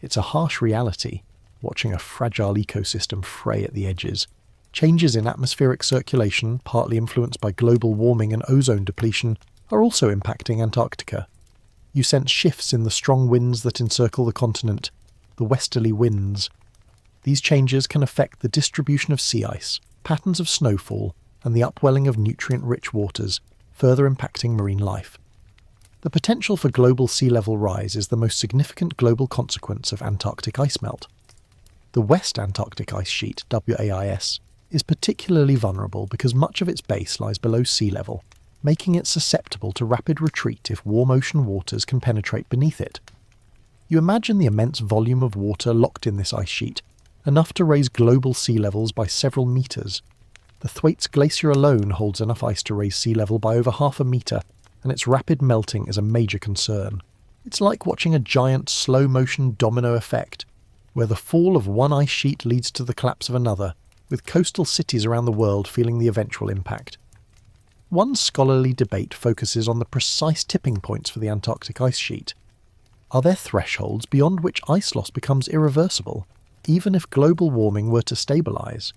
It's a harsh reality, watching a fragile ecosystem fray at the edges. Changes in atmospheric circulation, partly influenced by global warming and ozone depletion, are also impacting Antarctica. You sense shifts in the strong winds that encircle the continent, the westerly winds. These changes can affect the distribution of sea ice, patterns of snowfall, and the upwelling of nutrient-rich waters, further impacting marine life. The potential for global sea level rise is the most significant global consequence of Antarctic ice melt. The West Antarctic Ice Sheet, WAIS, is particularly vulnerable because much of its base lies below sea level, making it susceptible to rapid retreat if warm ocean waters can penetrate beneath it. You imagine the immense volume of water locked in this ice sheet, enough to raise global sea levels by several meters. The Thwaites Glacier alone holds enough ice to raise sea level by over 0.5 meter, and its rapid melting is a major concern. It's like watching a giant slow-motion domino effect, where the fall of one ice sheet leads to the collapse of another, with coastal cities around the world feeling the eventual impact. One scholarly debate focuses on the precise tipping points for the Antarctic ice sheet. Are there thresholds beyond which ice loss becomes irreversible, even if global warming were to stabilize?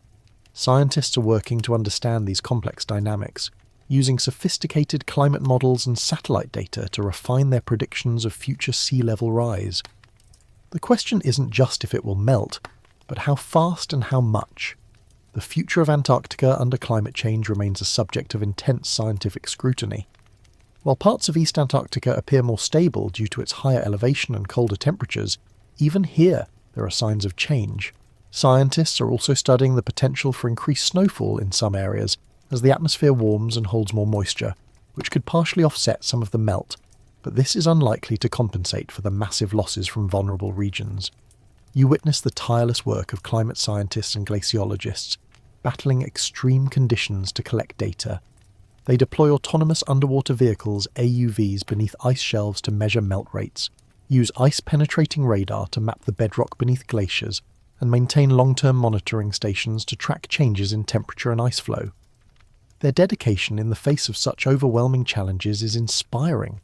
Scientists are working to understand these complex dynamics, using sophisticated climate models and satellite data to refine their predictions of future sea level rise. The question isn't just if it will melt, but how fast and how much. The future of Antarctica under climate change remains a subject of intense scientific scrutiny. While parts of East Antarctica appear more stable due to its higher elevation and colder temperatures, even here there are signs of change. Scientists are also studying the potential for increased snowfall in some areas as the atmosphere warms and holds more moisture, which could partially offset some of the melt, but this is unlikely to compensate for the massive losses from vulnerable regions. You witness the tireless work of climate scientists and glaciologists, battling extreme conditions to collect data. They deploy autonomous underwater vehicles, AUVs, beneath ice shelves to measure melt rates, use ice-penetrating radar to map the bedrock beneath glaciers, and maintain long-term monitoring stations to track changes in temperature and ice flow. Their dedication in the face of such overwhelming challenges is inspiring.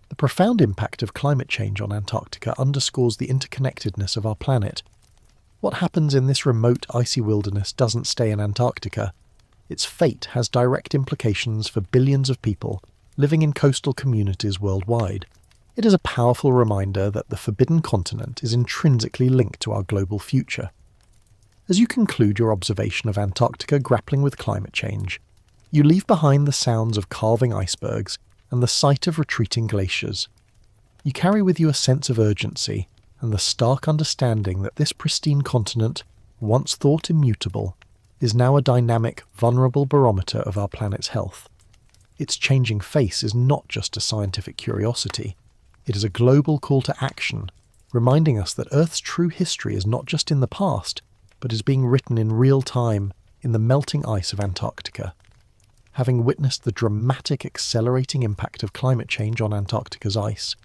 The profound impact of climate change on Antarctica underscores the interconnectedness of our planet. What happens in this remote, icy wilderness doesn't stay in Antarctica. Its fate has direct implications for billions of people living in coastal communities worldwide. It is a powerful reminder that the forbidden continent is intrinsically linked to our global future. As you conclude your observation of Antarctica grappling with climate change, you leave behind the sounds of calving icebergs and the sight of retreating glaciers. You carry with you a sense of urgency and the stark understanding that this pristine continent, once thought immutable, is now a dynamic, vulnerable barometer of our planet's health. Its changing face is not just a scientific curiosity. It is a global call to action, reminding us that Earth's true history is not just in the past, but is being written in real time in the melting ice of Antarctica. Having witnessed the dramatic accelerating impact of climate change on Antarctica's ice,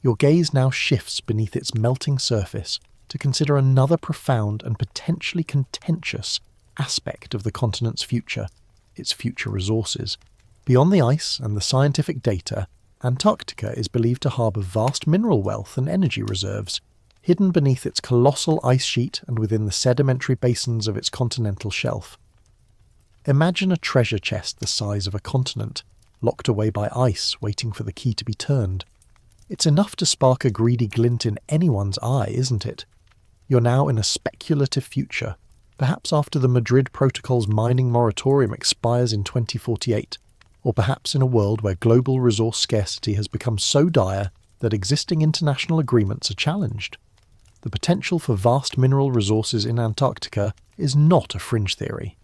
your gaze now shifts beneath its melting surface to consider another profound and potentially contentious aspect of the continent's future, its future resources. Beyond the ice and the scientific data, Antarctica is believed to harbour vast mineral wealth and energy reserves, hidden beneath its colossal ice sheet and within the sedimentary basins of its continental shelf. Imagine a treasure chest the size of a continent, locked away by ice, waiting for the key to be turned. It's enough to spark a greedy glint in anyone's eye, isn't it? You're now in a speculative future, perhaps after the Madrid Protocol's mining moratorium expires in 2048, or perhaps in a world where global resource scarcity has become so dire that existing international agreements are challenged. The potential for vast mineral resources in Antarctica is not a fringe theory.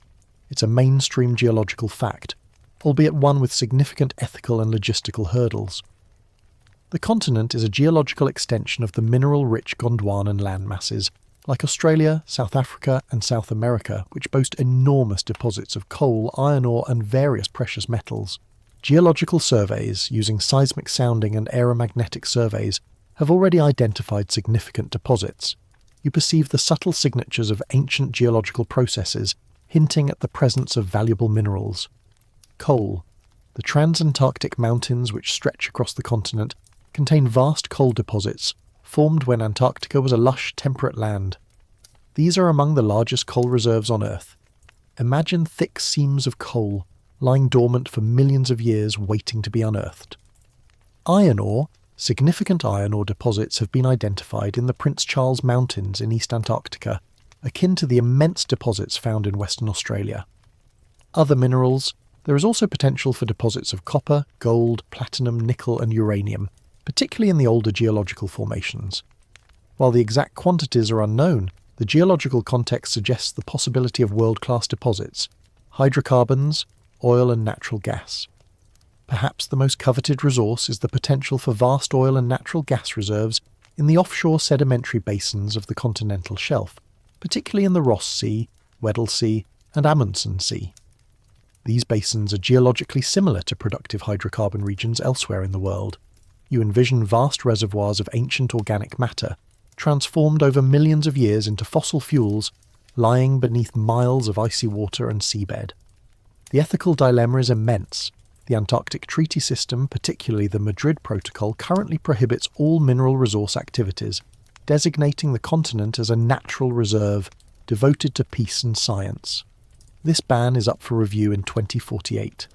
It's a mainstream geological fact, albeit one with significant ethical and logistical hurdles. The continent is a geological extension of the mineral-rich Gondwanan landmasses, like Australia, South Africa and South America, which boast enormous deposits of coal, iron ore and various precious metals. Geological surveys, using seismic sounding and aeromagnetic surveys, have already identified significant deposits. You perceive the subtle signatures of ancient geological processes, hinting at the presence of valuable minerals. Coal. The transantarctic mountains which stretch across the continent contain vast coal deposits, formed when Antarctica was a lush, temperate land. These are among the largest coal reserves on Earth. Imagine thick seams of coal, lying dormant for millions of years waiting to be unearthed. Iron ore. Significant iron ore deposits have been identified in the Prince Charles Mountains in East Antarctica, akin to the immense deposits found in Western Australia. Other minerals. There is also potential for deposits of copper, gold, platinum, nickel and uranium, particularly in the older geological formations. While the exact quantities are unknown, the geological context suggests the possibility of world-class deposits, hydrocarbons, oil and natural gas. Perhaps the most coveted resource is the potential for vast oil and natural gas reserves in the offshore sedimentary basins of the continental shelf, particularly in the Ross Sea, Weddell Sea and Amundsen Sea. These basins are geologically similar to productive hydrocarbon regions elsewhere in the world. You envision vast reservoirs of ancient organic matter, transformed over millions of years into fossil fuels, lying beneath miles of icy water and seabed. The ethical dilemma is immense. The Antarctic Treaty System, particularly the Madrid Protocol, currently prohibits all mineral resource activities, designating the continent as a natural reserve devoted to peace and science. This ban is up for review in 2048.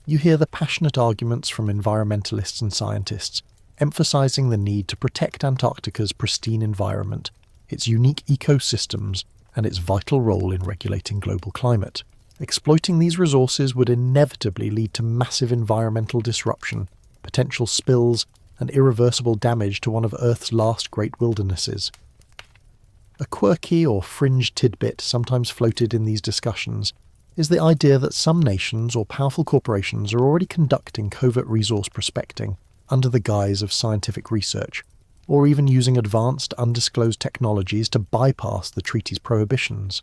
You hear the passionate arguments from environmentalists and scientists, emphasizing the need to protect Antarctica's pristine environment, its unique ecosystems, and its vital role in regulating global climate. Exploiting these resources would inevitably lead to massive environmental disruption, potential spills, and irreversible damage to one of Earth's last great wildernesses. A quirky or fringe tidbit sometimes floated in these discussions is the idea that some nations or powerful corporations are already conducting covert resource prospecting under the guise of scientific research, or even using advanced undisclosed technologies to bypass the treaty's prohibitions.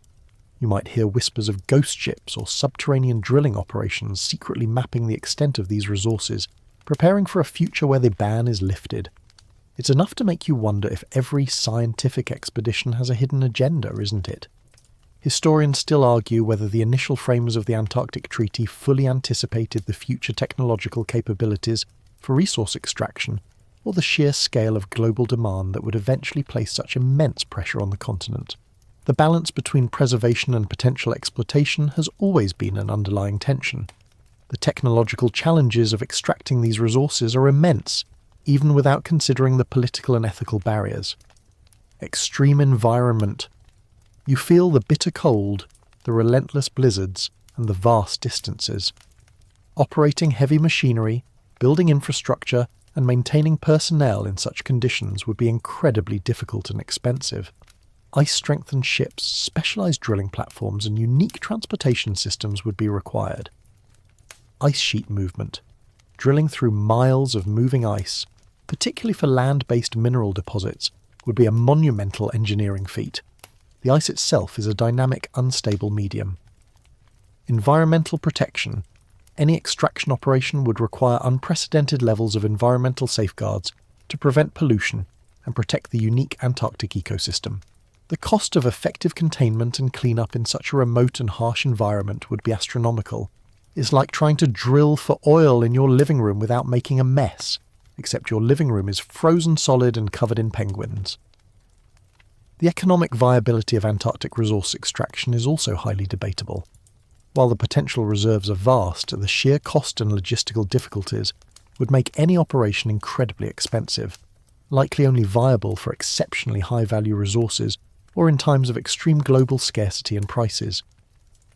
You might hear whispers of ghost ships or subterranean drilling operations secretly mapping the extent of these resources, preparing for a future where the ban is lifted. It's enough to make you wonder if every scientific expedition has a hidden agenda, isn't it? Historians still argue whether the initial framers of the Antarctic Treaty fully anticipated the future technological capabilities for resource extraction, or the sheer scale of global demand that would eventually place such immense pressure on the continent. The balance between preservation and potential exploitation has always been an underlying tension. The technological challenges of extracting these resources are immense, even without considering the political and ethical barriers. Extreme environment. You feel the bitter cold, the relentless blizzards, and the vast distances. Operating heavy machinery, building infrastructure, and maintaining personnel in such conditions would be incredibly difficult and expensive. Ice-strengthened ships, specialized drilling platforms, and unique transportation systems would be required. Ice sheet movement. Drilling through miles of moving ice, particularly for land-based mineral deposits, would be a monumental engineering feat. The ice itself is a dynamic, unstable medium. Environmental protection. Any extraction operation would require unprecedented levels of environmental safeguards to prevent pollution and protect the unique Antarctic ecosystem. The cost of effective containment and cleanup in such a remote and harsh environment would be astronomical. It's like trying to drill for oil in your living room without making a mess, except your living room is frozen solid and covered in penguins. The economic viability of Antarctic resource extraction is also highly debatable. While the potential reserves are vast, the sheer cost and logistical difficulties would make any operation incredibly expensive, likely only viable for exceptionally high-value resources or in times of extreme global scarcity and prices.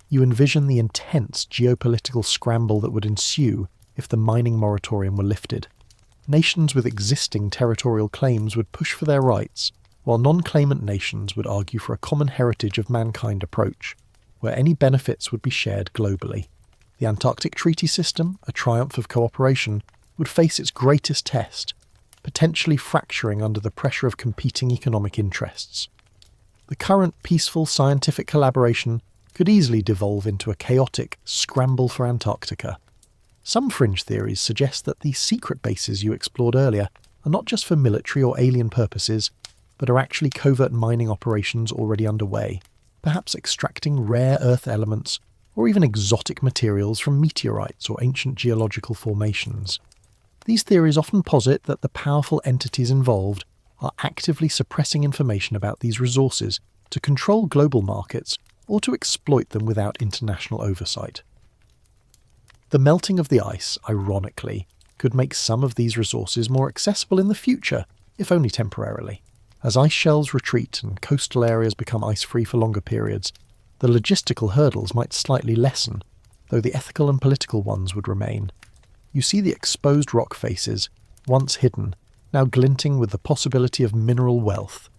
You envision the intense geopolitical scramble that would ensue if the mining moratorium were lifted. Nations with existing territorial claims would push for their rights, while non-claimant nations would argue for a common heritage of mankind approach, where any benefits would be shared globally. The Antarctic Treaty System, a triumph of cooperation, would face its greatest test, potentially fracturing under the pressure of competing economic interests. The current peaceful scientific collaboration could easily devolve into a chaotic scramble for Antarctica. Some fringe theories suggest that the secret bases you explored earlier are not just for military or alien purposes, but are actually covert mining operations already underway, perhaps extracting rare earth elements or even exotic materials from meteorites or ancient geological formations. These theories often posit that the powerful entities involved are actively suppressing information about these resources to control global markets or to exploit them without international oversight. The melting of the ice, ironically, could make some of these resources more accessible in the future, if only temporarily. As ice shelves retreat and coastal areas become ice-free for longer periods, the logistical hurdles might slightly lessen, though the ethical and political ones would remain. You see the exposed rock faces, once hidden, now glinting with the possibility of mineral wealth.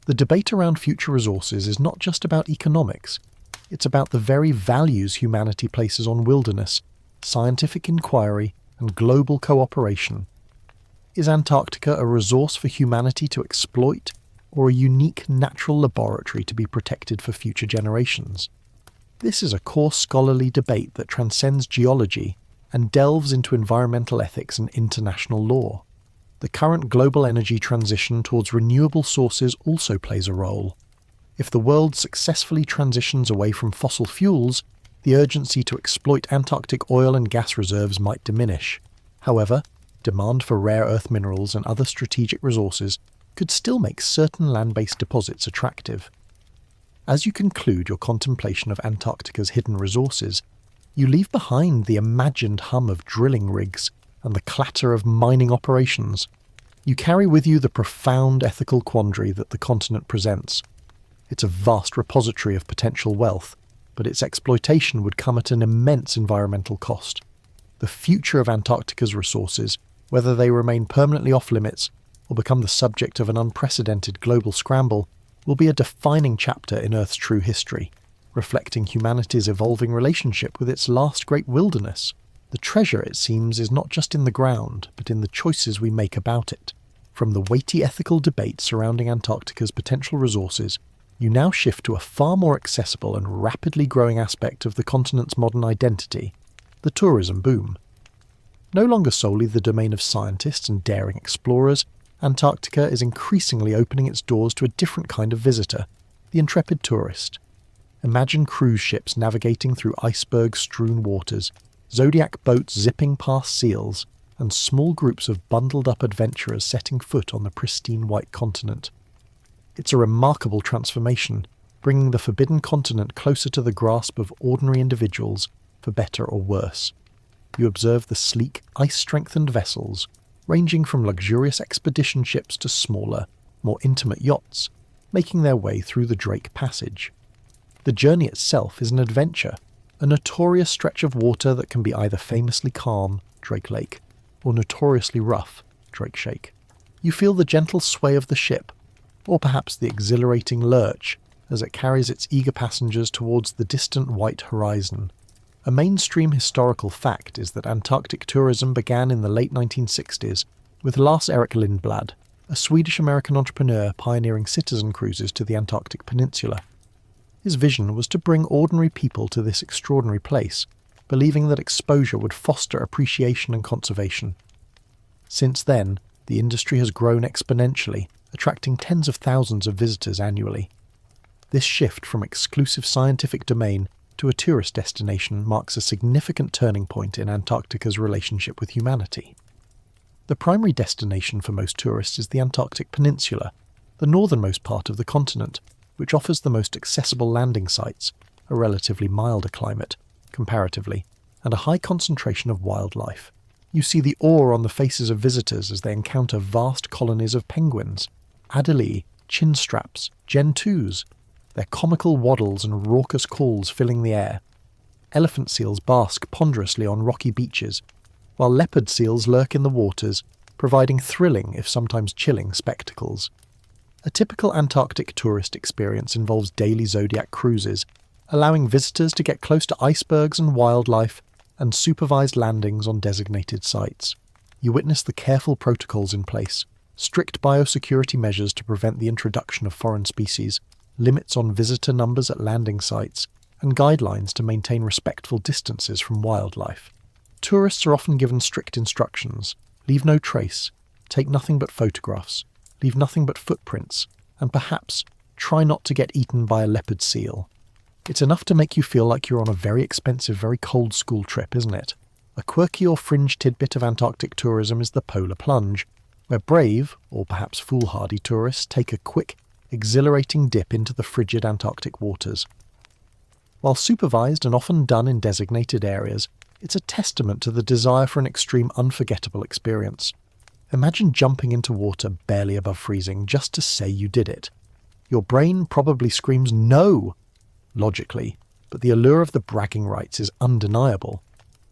The debate around future resources is not just about economics, it's about the very values humanity places on wilderness, scientific inquiry, and global cooperation. Is Antarctica a resource for humanity to exploit, or a unique natural laboratory to be protected for future generations? This is a core scholarly debate that transcends geology and delves into environmental ethics and international law. The current global energy transition towards renewable sources also plays a role. If the world successfully transitions away from fossil fuels, the urgency to exploit Antarctic oil and gas reserves might diminish. However, demand for rare earth minerals and other strategic resources could still make certain land-based deposits attractive. As you conclude your contemplation of Antarctica's hidden resources, you leave behind the imagined hum of drilling rigs and the clatter of mining operations. You carry with you the profound ethical quandary that the continent presents. It's a vast repository of potential wealth, but its exploitation would come at an immense environmental cost. The future of Antarctica's resources, whether they remain permanently off-limits or become the subject of an unprecedented global scramble, will be a defining chapter in Earth's true history, reflecting humanity's evolving relationship with its last great wilderness. The treasure, it seems, is not just in the ground, but in the choices we make about it. From the weighty ethical debate surrounding Antarctica's potential resources, you now shift to a far more accessible and rapidly growing aspect of the continent's modern identity, the tourism boom. No longer solely the domain of scientists and daring explorers, Antarctica is increasingly opening its doors to a different kind of visitor, the intrepid tourist. Imagine cruise ships navigating through iceberg-strewn waters, zodiac boats zipping past seals, and small groups of bundled-up adventurers setting foot on the pristine white continent. It's a remarkable transformation, bringing the forbidden continent closer to the grasp of ordinary individuals, for better or worse. You observe the sleek, ice-strengthened vessels, ranging from luxurious expedition ships to smaller, more intimate yachts, making their way through the Drake Passage. The journey itself is an adventure, a notorious stretch of water that can be either famously calm, Drake Lake, or notoriously rough, Drake Shake. You feel the gentle sway of the ship, or perhaps the exhilarating lurch as it carries its eager passengers towards the distant white horizon. A mainstream historical fact is that Antarctic tourism began in the late 1960s with Lars-Erik Lindblad, a Swedish-American entrepreneur pioneering citizen cruises to the Antarctic Peninsula. His vision was to bring ordinary people to this extraordinary place, believing that exposure would foster appreciation and conservation. Since then, the industry has grown exponentially, attracting tens of thousands of visitors annually. This shift from exclusive scientific domain to a tourist destination marks a significant turning point in Antarctica's relationship with humanity. The primary destination for most tourists is the Antarctic Peninsula, the northernmost part of the continent, which offers the most accessible landing sites, a relatively milder climate, comparatively, and a high concentration of wildlife. You see the awe on the faces of visitors as they encounter vast colonies of penguins, adelie, chinstraps, gentools, their comical waddles and raucous calls filling the air. Elephant seals bask ponderously on rocky beaches, while leopard seals lurk in the waters, providing thrilling, if sometimes chilling, spectacles. A typical Antarctic tourist experience involves daily zodiac cruises, allowing visitors to get close to icebergs and wildlife, and supervised landings on designated sites. You witness the careful protocols in place, strict biosecurity measures to prevent the introduction of foreign species, limits on visitor numbers at landing sites, and guidelines to maintain respectful distances from wildlife. Tourists are often given strict instructions: leave no trace, take nothing but photographs, leave nothing but footprints, and perhaps try not to get eaten by a leopard seal. It's enough to make you feel like you're on a very expensive, very cold school trip, isn't it? A quirky or fringe tidbit of Antarctic tourism is the polar plunge, where brave, or perhaps foolhardy tourists take a quick, exhilarating dip into the frigid Antarctic waters. While supervised and often done in designated areas, it's a testament to the desire for an extreme, unforgettable experience. Imagine jumping into water barely above freezing just to say you did it. Your brain probably screams no, logically, but the allure of the bragging rights is undeniable.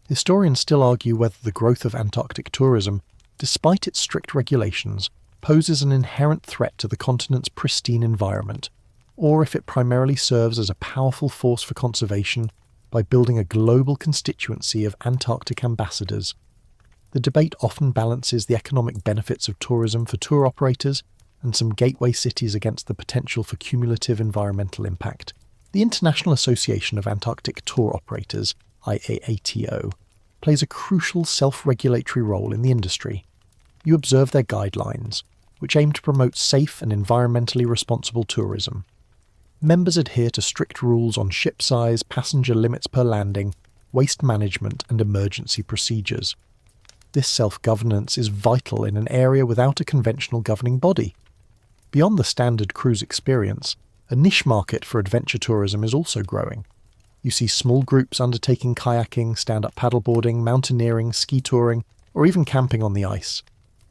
Historians still argue whether the growth of Antarctic tourism, despite its strict regulations, poses an inherent threat to the continent's pristine environment, or if it primarily serves as a powerful force for conservation by building a global constituency of Antarctic ambassadors. The debate often balances the economic benefits of tourism for tour operators and some gateway cities against the potential for cumulative environmental impact. The International Association of Antarctic Tour Operators, IAATO, plays a crucial self-regulatory role in the industry. You observe their guidelines, which aim to promote safe and environmentally responsible tourism. Members adhere to strict rules on ship size, passenger limits per landing, waste management, and emergency procedures. This self-governance is vital in an area without a conventional governing body. Beyond the standard cruise experience, a niche market for adventure tourism is also growing. You see small groups undertaking kayaking, stand-up paddleboarding, mountaineering, ski touring, or even camping on the ice.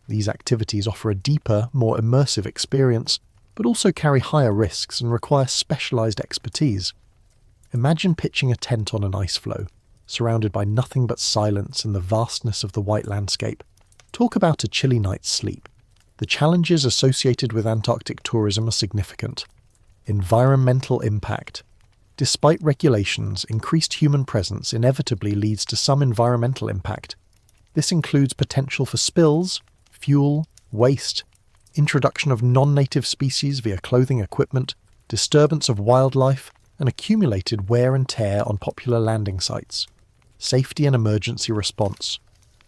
These activities offer a deeper, more immersive experience, but also carry higher risks and require specialized expertise. Imagine pitching a tent on an ice floe, surrounded by nothing but silence and the vastness of the white landscape. Talk about a chilly night's sleep. The challenges associated with Antarctic tourism are significant. Environmental impact. Despite regulations, increased human presence inevitably leads to some environmental impact. This includes potential for spills, fuel, waste, introduction of non-native species via clothing equipment, disturbance of wildlife, and accumulated wear and tear on popular landing sites. Safety and emergency response.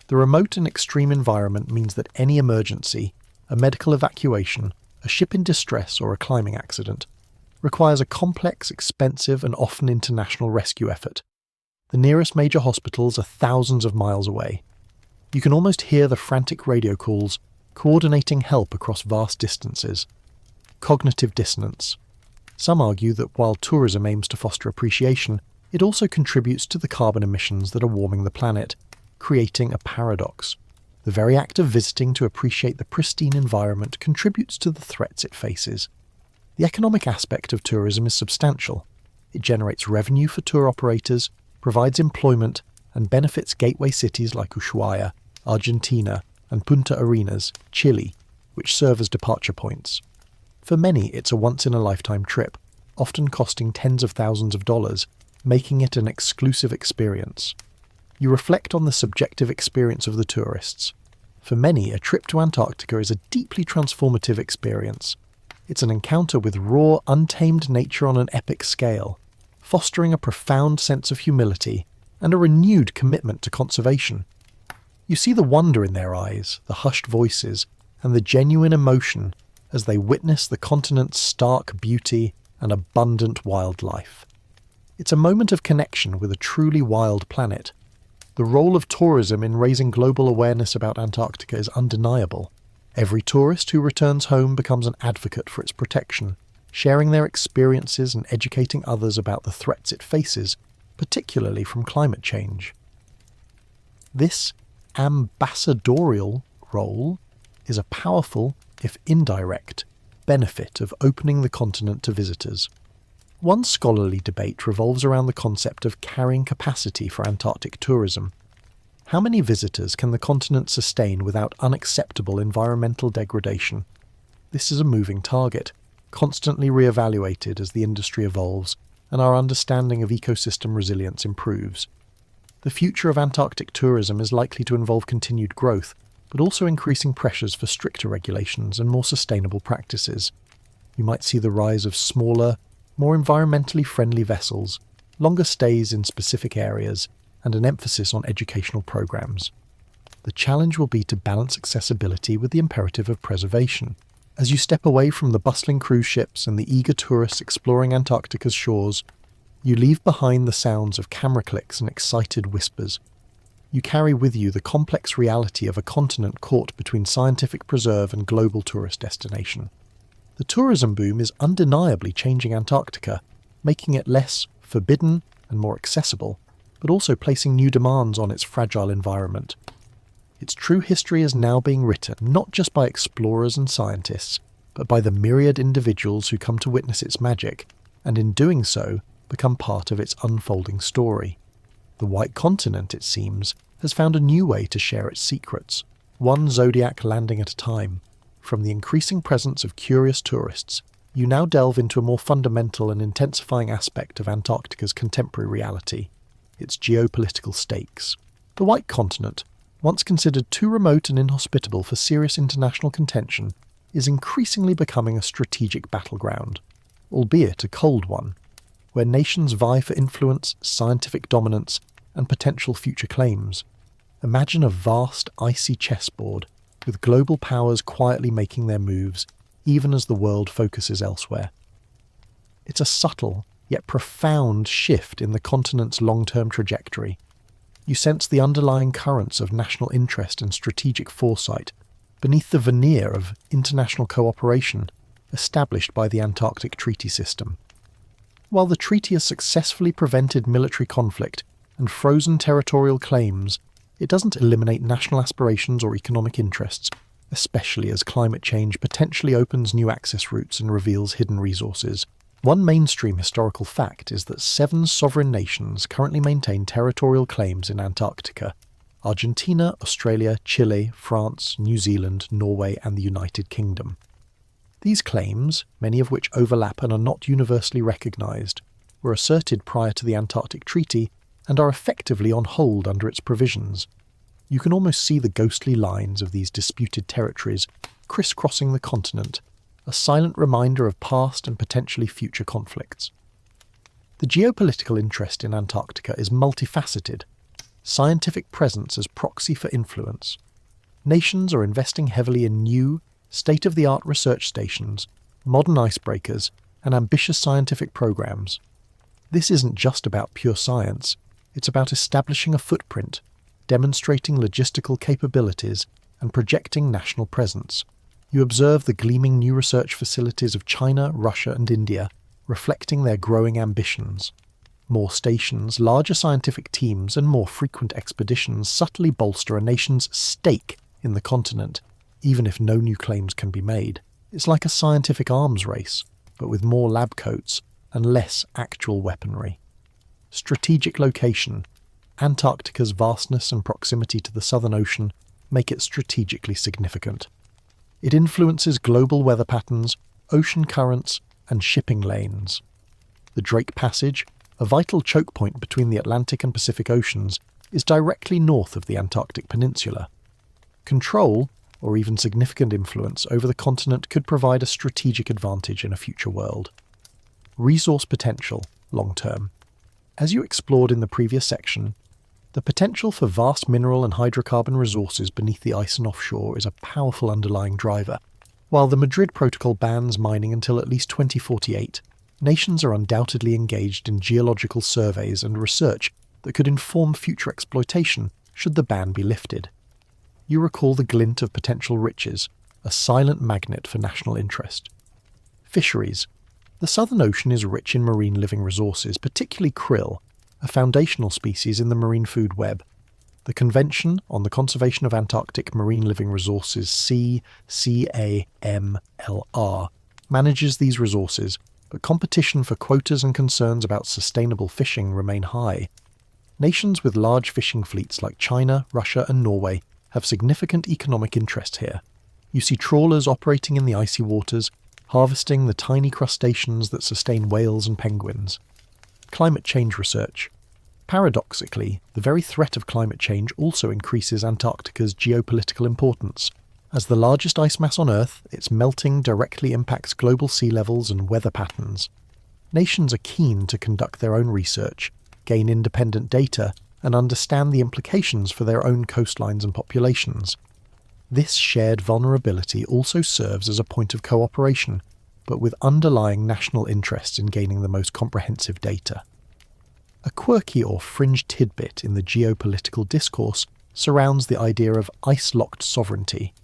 The remote and extreme environment means that any emergency, a medical evacuation, a ship in distress, or a climbing accident, requires a complex, expensive, and often international rescue effort. The nearest major hospitals are thousands of miles away. You can almost hear the frantic radio calls, coordinating help across vast distances. Cognitive dissonance. Some argue that while tourism aims to foster appreciation, it also contributes to the carbon emissions that are warming the planet, creating a paradox. The very act of visiting to appreciate the pristine environment contributes to the threats it faces. The economic aspect of tourism is substantial. It generates revenue for tour operators, provides employment, and benefits gateway cities like Ushuaia, Argentina, and Punta Arenas, Chile, which serve as departure points. For many, it's a once-in-a-lifetime trip, often costing tens of thousands of dollars, making it an exclusive experience. You reflect on the subjective experience of the tourists. For many, a trip to Antarctica is a deeply transformative experience. It's an encounter with raw, untamed nature on an epic scale, fostering a profound sense of humility and a renewed commitment to conservation. You see the wonder in their eyes, the hushed voices, and the genuine emotion as they witness the continent's stark beauty and abundant wildlife. It's a moment of connection with a truly wild planet. The role of tourism in raising global awareness about Antarctica is undeniable. Every tourist who returns home becomes an advocate for its protection, sharing their experiences and educating others about the threats it faces, particularly from climate change. This ambassadorial role is a powerful, if indirect, benefit of opening the continent to visitors. One scholarly debate revolves around the concept of carrying capacity for Antarctic tourism. How many visitors can the continent sustain without unacceptable environmental degradation? This is a moving target, constantly re-evaluated as the industry evolves and our understanding of ecosystem resilience improves. The future of Antarctic tourism is likely to involve continued growth, but also increasing pressures for stricter regulations and more sustainable practices. You might see the rise of smaller, more environmentally friendly vessels, longer stays in specific areas, and an emphasis on educational programs. The challenge will be to balance accessibility with the imperative of preservation. As you step away from the bustling cruise ships and the eager tourists exploring Antarctica's shores, you leave behind the sounds of camera clicks and excited whispers. You carry with you the complex reality of a continent caught between scientific preserve and global tourist destination. The tourism boom is undeniably changing Antarctica, making it less forbidden and more accessible, but also placing new demands on its fragile environment. Its true history is now being written not just by explorers and scientists, but by the myriad individuals who come to witness its magic, and in doing so, become part of its unfolding story. The White Continent, it seems, has found a new way to share its secrets, one zodiac landing at a time. From the increasing presence of curious tourists, you now delve into a more fundamental and intensifying aspect of Antarctica's contemporary reality, its geopolitical stakes. The White Continent, once considered too remote and inhospitable for serious international contention, is increasingly becoming a strategic battleground, albeit a cold one, where nations vie for influence, scientific dominance, and potential future claims. Imagine a vast, icy chessboard, with global powers quietly making their moves, even as the world focuses elsewhere. It's a subtle, yet profound shift in the continent's long-term trajectory. You sense the underlying currents of national interest and strategic foresight beneath the veneer of international cooperation established by the Antarctic Treaty System. While the treaty has successfully prevented military conflict and frozen territorial claims, it doesn't eliminate national aspirations or economic interests, especially as climate change potentially opens new access routes and reveals hidden resources. One mainstream historical fact is that 7 sovereign nations currently maintain territorial claims in Antarctica: Argentina, Australia, Chile, France, New Zealand, Norway, and the United Kingdom. These claims, many of which overlap and are not universally recognised, were asserted prior to the Antarctic Treaty and are effectively on hold under its provisions. You can almost see the ghostly lines of these disputed territories crisscrossing the continent, a silent reminder of past and potentially future conflicts. The geopolitical interest in Antarctica is multifaceted. Scientific presence as proxy for influence. Nations are investing heavily in new, state-of-the-art research stations, modern icebreakers, and ambitious scientific programs. This isn't just about pure science, it's about establishing a footprint, demonstrating logistical capabilities, and projecting national presence. You observe the gleaming new research facilities of China, Russia, and India, reflecting their growing ambitions. More stations, larger scientific teams, and more frequent expeditions subtly bolster a nation's stake in the continent, even if no new claims can be made. It's like a scientific arms race, but with more lab coats and less actual weaponry. Strategic location. Antarctica's vastness and proximity to the Southern Ocean make it strategically significant. It influences global weather patterns, ocean currents, and shipping lanes. The Drake Passage, a vital choke point between the Atlantic and Pacific Oceans, is directly north of the Antarctic Peninsula. Control, or even significant influence, over the continent could provide a strategic advantage in a future world. Resource potential, long-term. As you explored in the previous section, the potential for vast mineral and hydrocarbon resources beneath the ice and offshore is a powerful underlying driver. While the Madrid Protocol bans mining until at least 2048, nations are undoubtedly engaged in geological surveys and research that could inform future exploitation should the ban be lifted. You recall the glint of potential riches, a silent magnet for national interest. Fisheries. The Southern Ocean is rich in marine living resources, particularly krill, a foundational species in the marine food web. The Convention on the Conservation of Antarctic Marine Living Resources, CCAMLR, manages these resources, but competition for quotas and concerns about sustainable fishing remain high. Nations with large fishing fleets like China, Russia, and Norway have significant economic interest here. You see trawlers operating in the icy waters, harvesting the tiny crustaceans that sustain whales and penguins. Climate change research. Paradoxically, the very threat of climate change also increases Antarctica's geopolitical importance. As the largest ice mass on Earth, its melting directly impacts global sea levels and weather patterns. Nations are keen to conduct their own research, gain independent data, and understand the implications for their own coastlines and populations. This shared vulnerability also serves as a point of cooperation, but with underlying national interests in gaining the most comprehensive data. A quirky or fringe tidbit in the geopolitical discourse surrounds the idea of ice-locked sovereignty.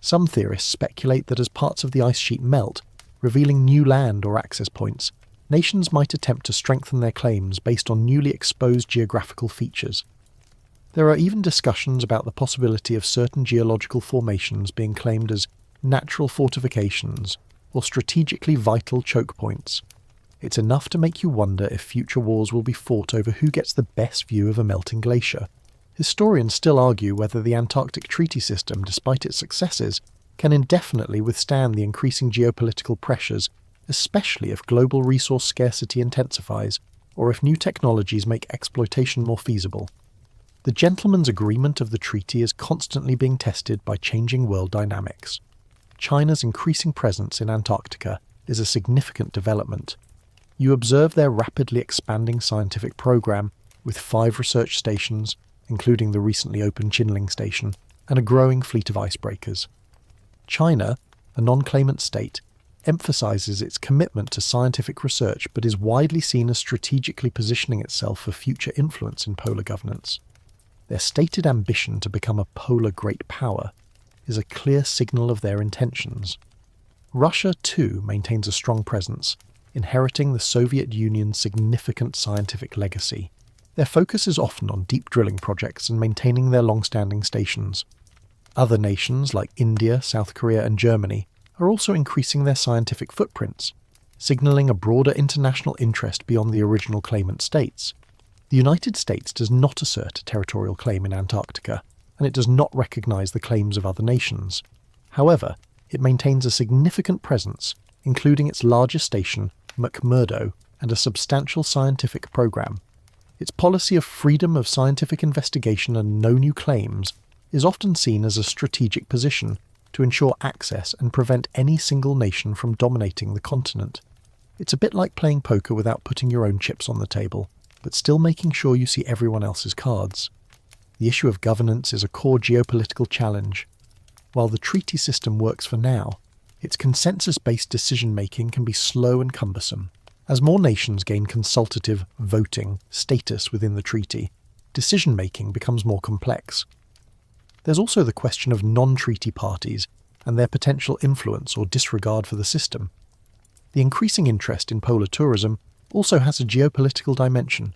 Some theorists speculate that as parts of the ice sheet melt, revealing new land or access points, nations might attempt to strengthen their claims based on newly exposed geographical features. There are even discussions about the possibility of certain geological formations being claimed as natural fortifications or strategically vital choke points. It's enough to make you wonder if future wars will be fought over who gets the best view of a melting glacier. Historians still argue whether the Antarctic treaty system, despite its successes, can indefinitely withstand the increasing geopolitical pressures, especially if global resource scarcity intensifies or if new technologies make exploitation more feasible. The gentleman's agreement of the treaty is constantly being tested by changing world dynamics. China's increasing presence in Antarctica is a significant development. You observe their rapidly expanding scientific program, with 5 research stations, including the recently opened Chinling Station, and a growing fleet of icebreakers. China, a non-claimant state, emphasizes its commitment to scientific research but is widely seen as strategically positioning itself for future influence in polar governance. Their stated ambition to become a polar great power is a clear signal of their intentions. Russia, too, maintains a strong presence, inheriting the Soviet Union's significant scientific legacy. Their focus is often on deep drilling projects and maintaining their long-standing stations. Other nations like India, South Korea, and Germany are also increasing their scientific footprints, signaling a broader international interest beyond the original claimant states. The United States does not assert a territorial claim in Antarctica, and it does not recognize the claims of other nations. However, it maintains a significant presence, including its largest station, McMurdo, and a substantial scientific program. Its policy of freedom of scientific investigation and no new claims is often seen as a strategic position to ensure access and prevent any single nation from dominating the continent. It's a bit like playing poker without putting your own chips on the table, but still making sure you see everyone else's cards. The issue of governance is a core geopolitical challenge. While the treaty system works for now, its consensus-based decision-making can be slow and cumbersome. As more nations gain consultative, voting status within the treaty, decision-making becomes more complex. There's also the question of non-treaty parties and their potential influence or disregard for the system. The increasing interest in polar tourism also has a geopolitical dimension.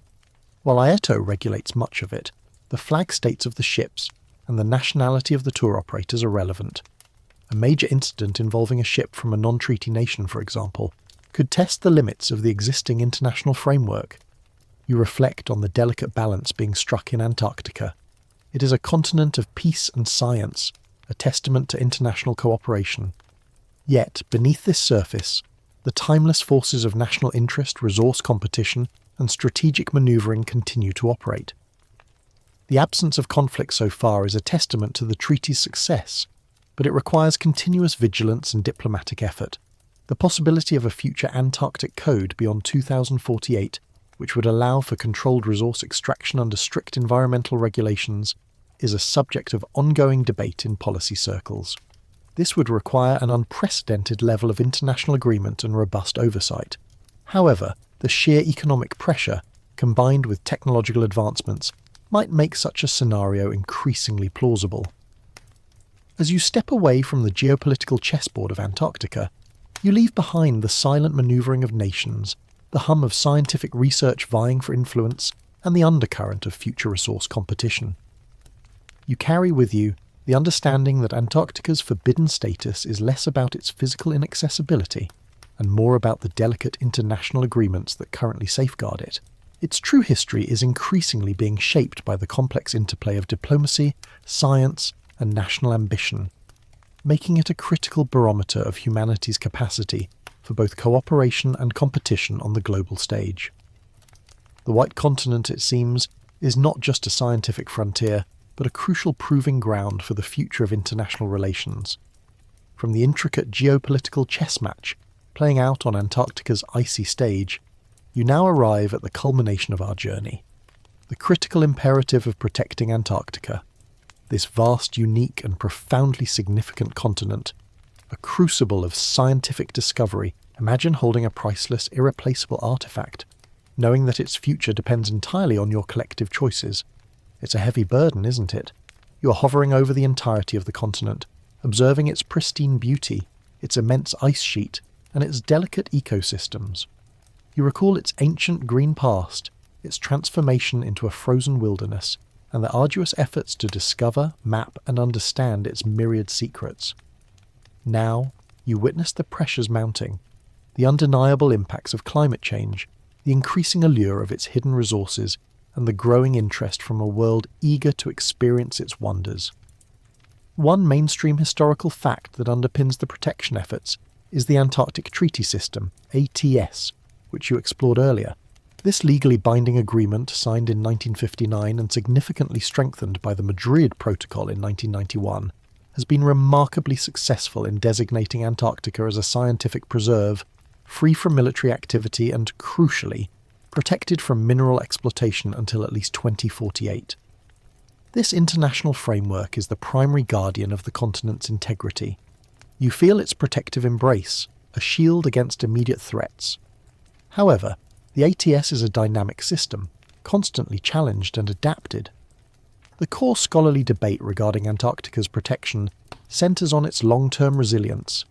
While IETO regulates much of it, the flag states of the ships and the nationality of the tour operators are relevant. A major incident involving a ship from a non-treaty nation, for example, could test the limits of the existing international framework. You reflect on the delicate balance being struck in Antarctica. It is a continent of peace and science, a testament to international cooperation. Yet, beneath this surface, the timeless forces of national interest, resource competition, and strategic manoeuvring continue to operate. The absence of conflict so far is a testament to the treaty's success, but it requires continuous vigilance and diplomatic effort. The possibility of a future Antarctic Code beyond 2048, which would allow for controlled resource extraction under strict environmental regulations, is a subject of ongoing debate in policy circles. This would require an unprecedented level of international agreement and robust oversight. However, the sheer economic pressure, combined with technological advancements, might make such a scenario increasingly plausible. As you step away from the geopolitical chessboard of Antarctica, you leave behind the silent manoeuvring of nations, the hum of scientific research vying for influence, and the undercurrent of future resource competition. You carry with you the understanding that Antarctica's forbidden status is less about its physical inaccessibility and more about the delicate international agreements that currently safeguard it. Its true history is increasingly being shaped by the complex interplay of diplomacy, science, and national ambition, making it a critical barometer of humanity's capacity for both cooperation and competition on the global stage. The White Continent, it seems, is not just a scientific frontier, but a crucial proving ground for the future of international relations. From the intricate geopolitical chess match playing out on Antarctica's icy stage, you now arrive at the culmination of our journey, the critical imperative of protecting Antarctica, this vast, unique, and profoundly significant continent, a crucible of scientific discovery. Imagine holding a priceless, irreplaceable artifact, knowing that its future depends entirely on your collective choices. It's a heavy burden, isn't it? You are hovering over the entirety of the continent, observing its pristine beauty, its immense ice sheet, and its delicate ecosystems. You recall its ancient green past, its transformation into a frozen wilderness, and the arduous efforts to discover, map, and understand its myriad secrets. Now, you witness the pressures mounting, the undeniable impacts of climate change, the increasing allure of its hidden resources, and the growing interest from a world eager to experience its wonders. One mainstream historical fact that underpins the protection efforts is the Antarctic Treaty System, ATS, which you explored earlier. This legally binding agreement, signed in 1959 and significantly strengthened by the Madrid Protocol in 1991, has been remarkably successful in designating Antarctica as a scientific preserve, free from military activity and, crucially, protected from mineral exploitation until at least 2048. This international framework is the primary guardian of the continent's integrity. You feel its protective embrace, a shield against immediate threats. However, the ATS is a dynamic system, constantly challenged and adapted. The core scholarly debate regarding Antarctica's protection centres on its long-term resilience.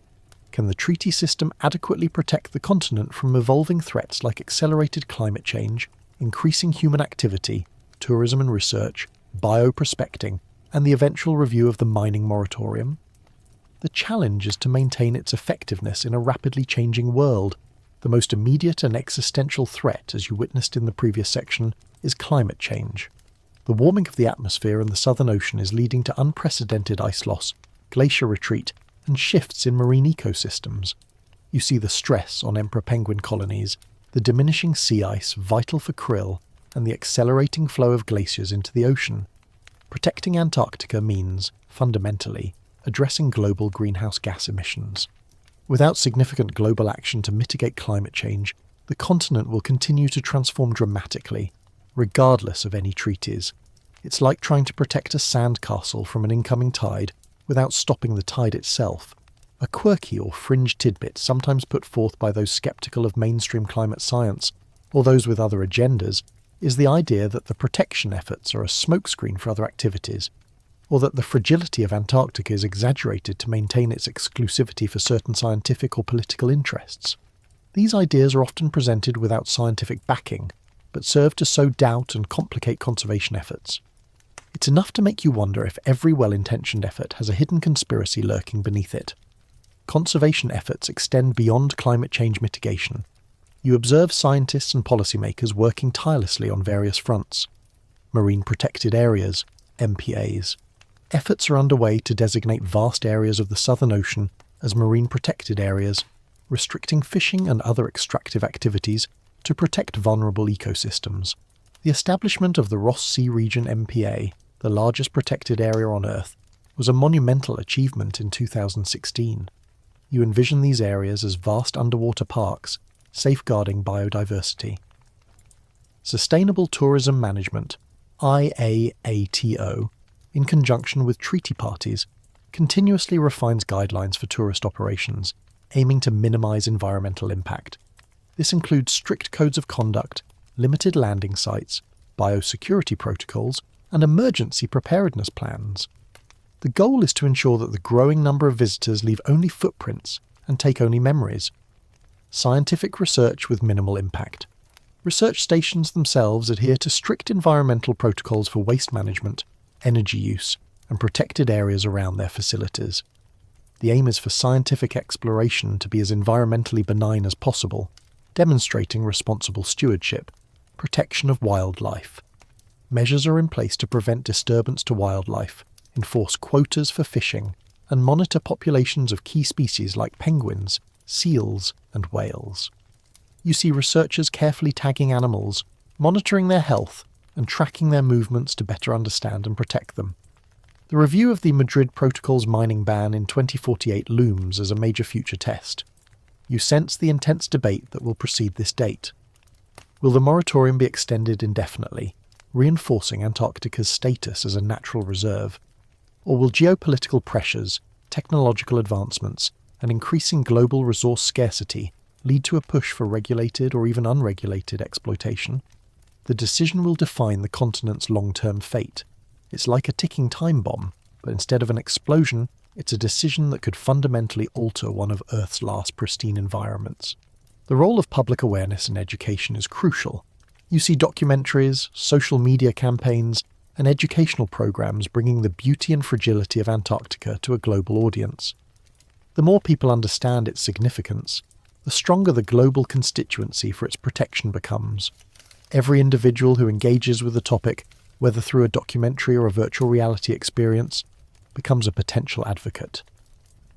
Can the treaty system adequately protect the continent from evolving threats like accelerated climate change, increasing human activity, tourism and research, bioprospecting, and the eventual review of the mining moratorium? The challenge is to maintain its effectiveness in a rapidly changing world. The most immediate and existential threat, as you witnessed in the previous section, is climate change. The warming of the atmosphere in the Southern Ocean is leading to unprecedented ice loss, glacier retreat, and shifts in marine ecosystems. You see the stress on emperor penguin colonies, the diminishing sea ice vital for krill, and the accelerating flow of glaciers into the ocean. Protecting Antarctica means, fundamentally, addressing global greenhouse gas emissions. Without significant global action to mitigate climate change, the continent will continue to transform dramatically, regardless of any treaties. It's like trying to protect a sandcastle from an incoming tide without stopping the tide itself. A quirky or fringe tidbit sometimes put forth by those sceptical of mainstream climate science, or those with other agendas, is the idea that the protection efforts are a smokescreen for other activities, or that the fragility of Antarctica is exaggerated to maintain its exclusivity for certain scientific or political interests. These ideas are often presented without scientific backing, but serve to sow doubt and complicate conservation efforts. It's enough to make you wonder if every well-intentioned effort has a hidden conspiracy lurking beneath it. Conservation efforts extend beyond climate change mitigation. You observe scientists and policymakers working tirelessly on various fronts. Marine protected areas, MPAs. Efforts are underway to designate vast areas of the Southern Ocean as marine protected areas, restricting fishing and other extractive activities to protect vulnerable ecosystems. The establishment of the Ross Sea Region MPA, the largest protected area on Earth, was a monumental achievement in 2016. You envision these areas as vast underwater parks, safeguarding biodiversity. Sustainable Tourism Management, IAATO, in conjunction with treaty parties, continuously refines guidelines for tourist operations, aiming to minimize environmental impact. This includes strict codes of conduct, limited landing sites, biosecurity protocols, and emergency preparedness plans. The goal is to ensure that the growing number of visitors leave only footprints and take only memories. Scientific research with minimal impact. Research stations themselves adhere to strict environmental protocols for waste management, energy use, and protected areas around their facilities. The aim is for scientific exploration to be as environmentally benign as possible, demonstrating responsible stewardship, protection of wildlife. Measures are in place to prevent disturbance to wildlife, enforce quotas for fishing, and monitor populations of key species like penguins, seals, and whales. You see researchers carefully tagging animals, monitoring their health, and tracking their movements to better understand and protect them. The review of the Madrid Protocol's mining ban in 2048 looms as a major future test. You sense the intense debate that will precede this date. Will the moratorium be extended indefinitely, reinforcing Antarctica's status as a natural reserve? Or will geopolitical pressures, technological advancements, and increasing global resource scarcity lead to a push for regulated or even unregulated exploitation? The decision will define the continent's long-term fate. It's like a ticking time bomb, but instead of an explosion, it's a decision that could fundamentally alter one of Earth's last pristine environments. The role of public awareness and education is crucial. You see documentaries, social media campaigns, and educational programs bringing the beauty and fragility of Antarctica to a global audience. The more people understand its significance, the stronger the global constituency for its protection becomes. Every individual who engages with the topic, whether through a documentary or a virtual reality experience, becomes a potential advocate.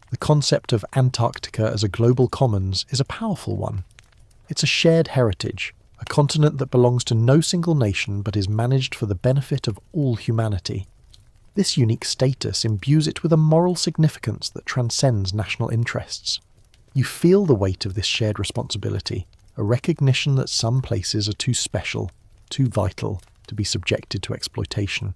The concept of Antarctica as a global commons is a powerful one. It's a shared heritage, a continent that belongs to no single nation but is managed for the benefit of all humanity. This unique status imbues it with a moral significance that transcends national interests. You feel the weight of this shared responsibility, a recognition that some places are too special, too vital, to be subjected to exploitation.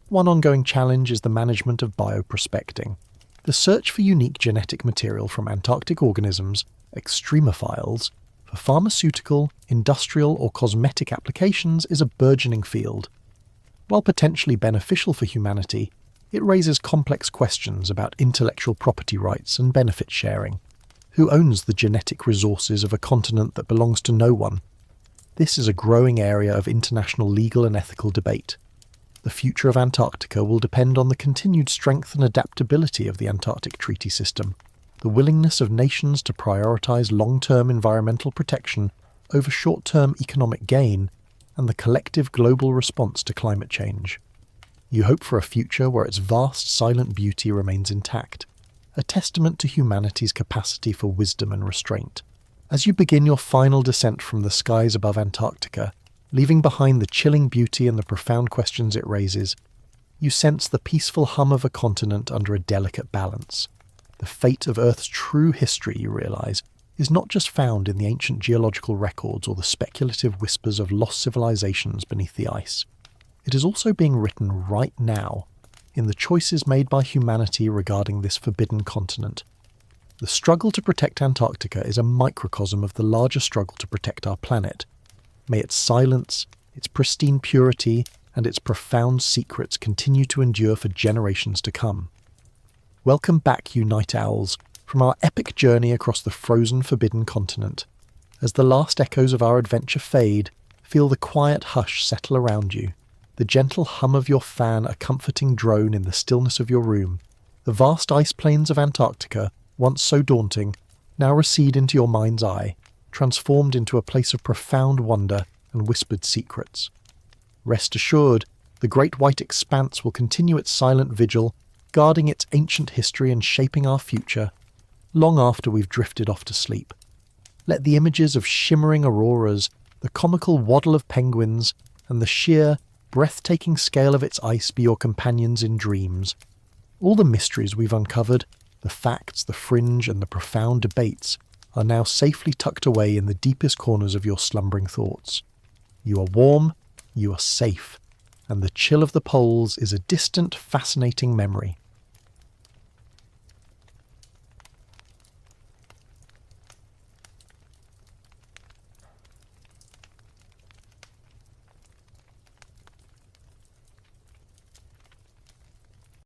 One ongoing challenge is the management of bioprospecting. The search for unique genetic material from Antarctic organisms, extremophiles, for pharmaceutical, industrial, or cosmetic applications is a burgeoning field. While potentially beneficial for humanity, it raises complex questions about intellectual property rights and benefit sharing. Who owns the genetic resources of a continent that belongs to no one? This is a growing area of international legal and ethical debate. The future of Antarctica will depend on the continued strength and adaptability of the Antarctic Treaty System, the willingness of nations to prioritize long-term environmental protection over short-term economic gain, and the collective global response to climate change. You hope for a future where its vast, silent beauty remains intact, a testament to humanity's capacity for wisdom and restraint. As you begin your final descent from the skies above Antarctica, leaving behind the chilling beauty and the profound questions it raises, you sense the peaceful hum of a continent under a delicate balance. The fate of Earth's true history, you realise, is not just found in the ancient geological records or the speculative whispers of lost civilizations beneath the ice. It is also being written right now in the choices made by humanity regarding this forbidden continent. The struggle to protect Antarctica is a microcosm of the larger struggle to protect our planet. May its silence, its pristine purity, and its profound secrets continue to endure for generations to come. Welcome back, you night owls, from our epic journey across the frozen, forbidden continent. As the last echoes of our adventure fade, feel the quiet hush settle around you, the gentle hum of your fan a comforting drone in the stillness of your room. The vast ice plains of Antarctica, once so daunting, now recede into your mind's eye, transformed into a place of profound wonder and whispered secrets. Rest assured, the great white expanse will continue its silent vigil, guarding its ancient history and shaping our future, long after we've drifted off to sleep. Let the images of shimmering auroras, the comical waddle of penguins, and the sheer, breathtaking scale of its ice be your companions in dreams. All the mysteries we've uncovered, the facts, the fringe, and the profound debates, are now safely tucked away in the deepest corners of your slumbering thoughts. You are warm, you are safe, and the chill of the poles is a distant, fascinating memory.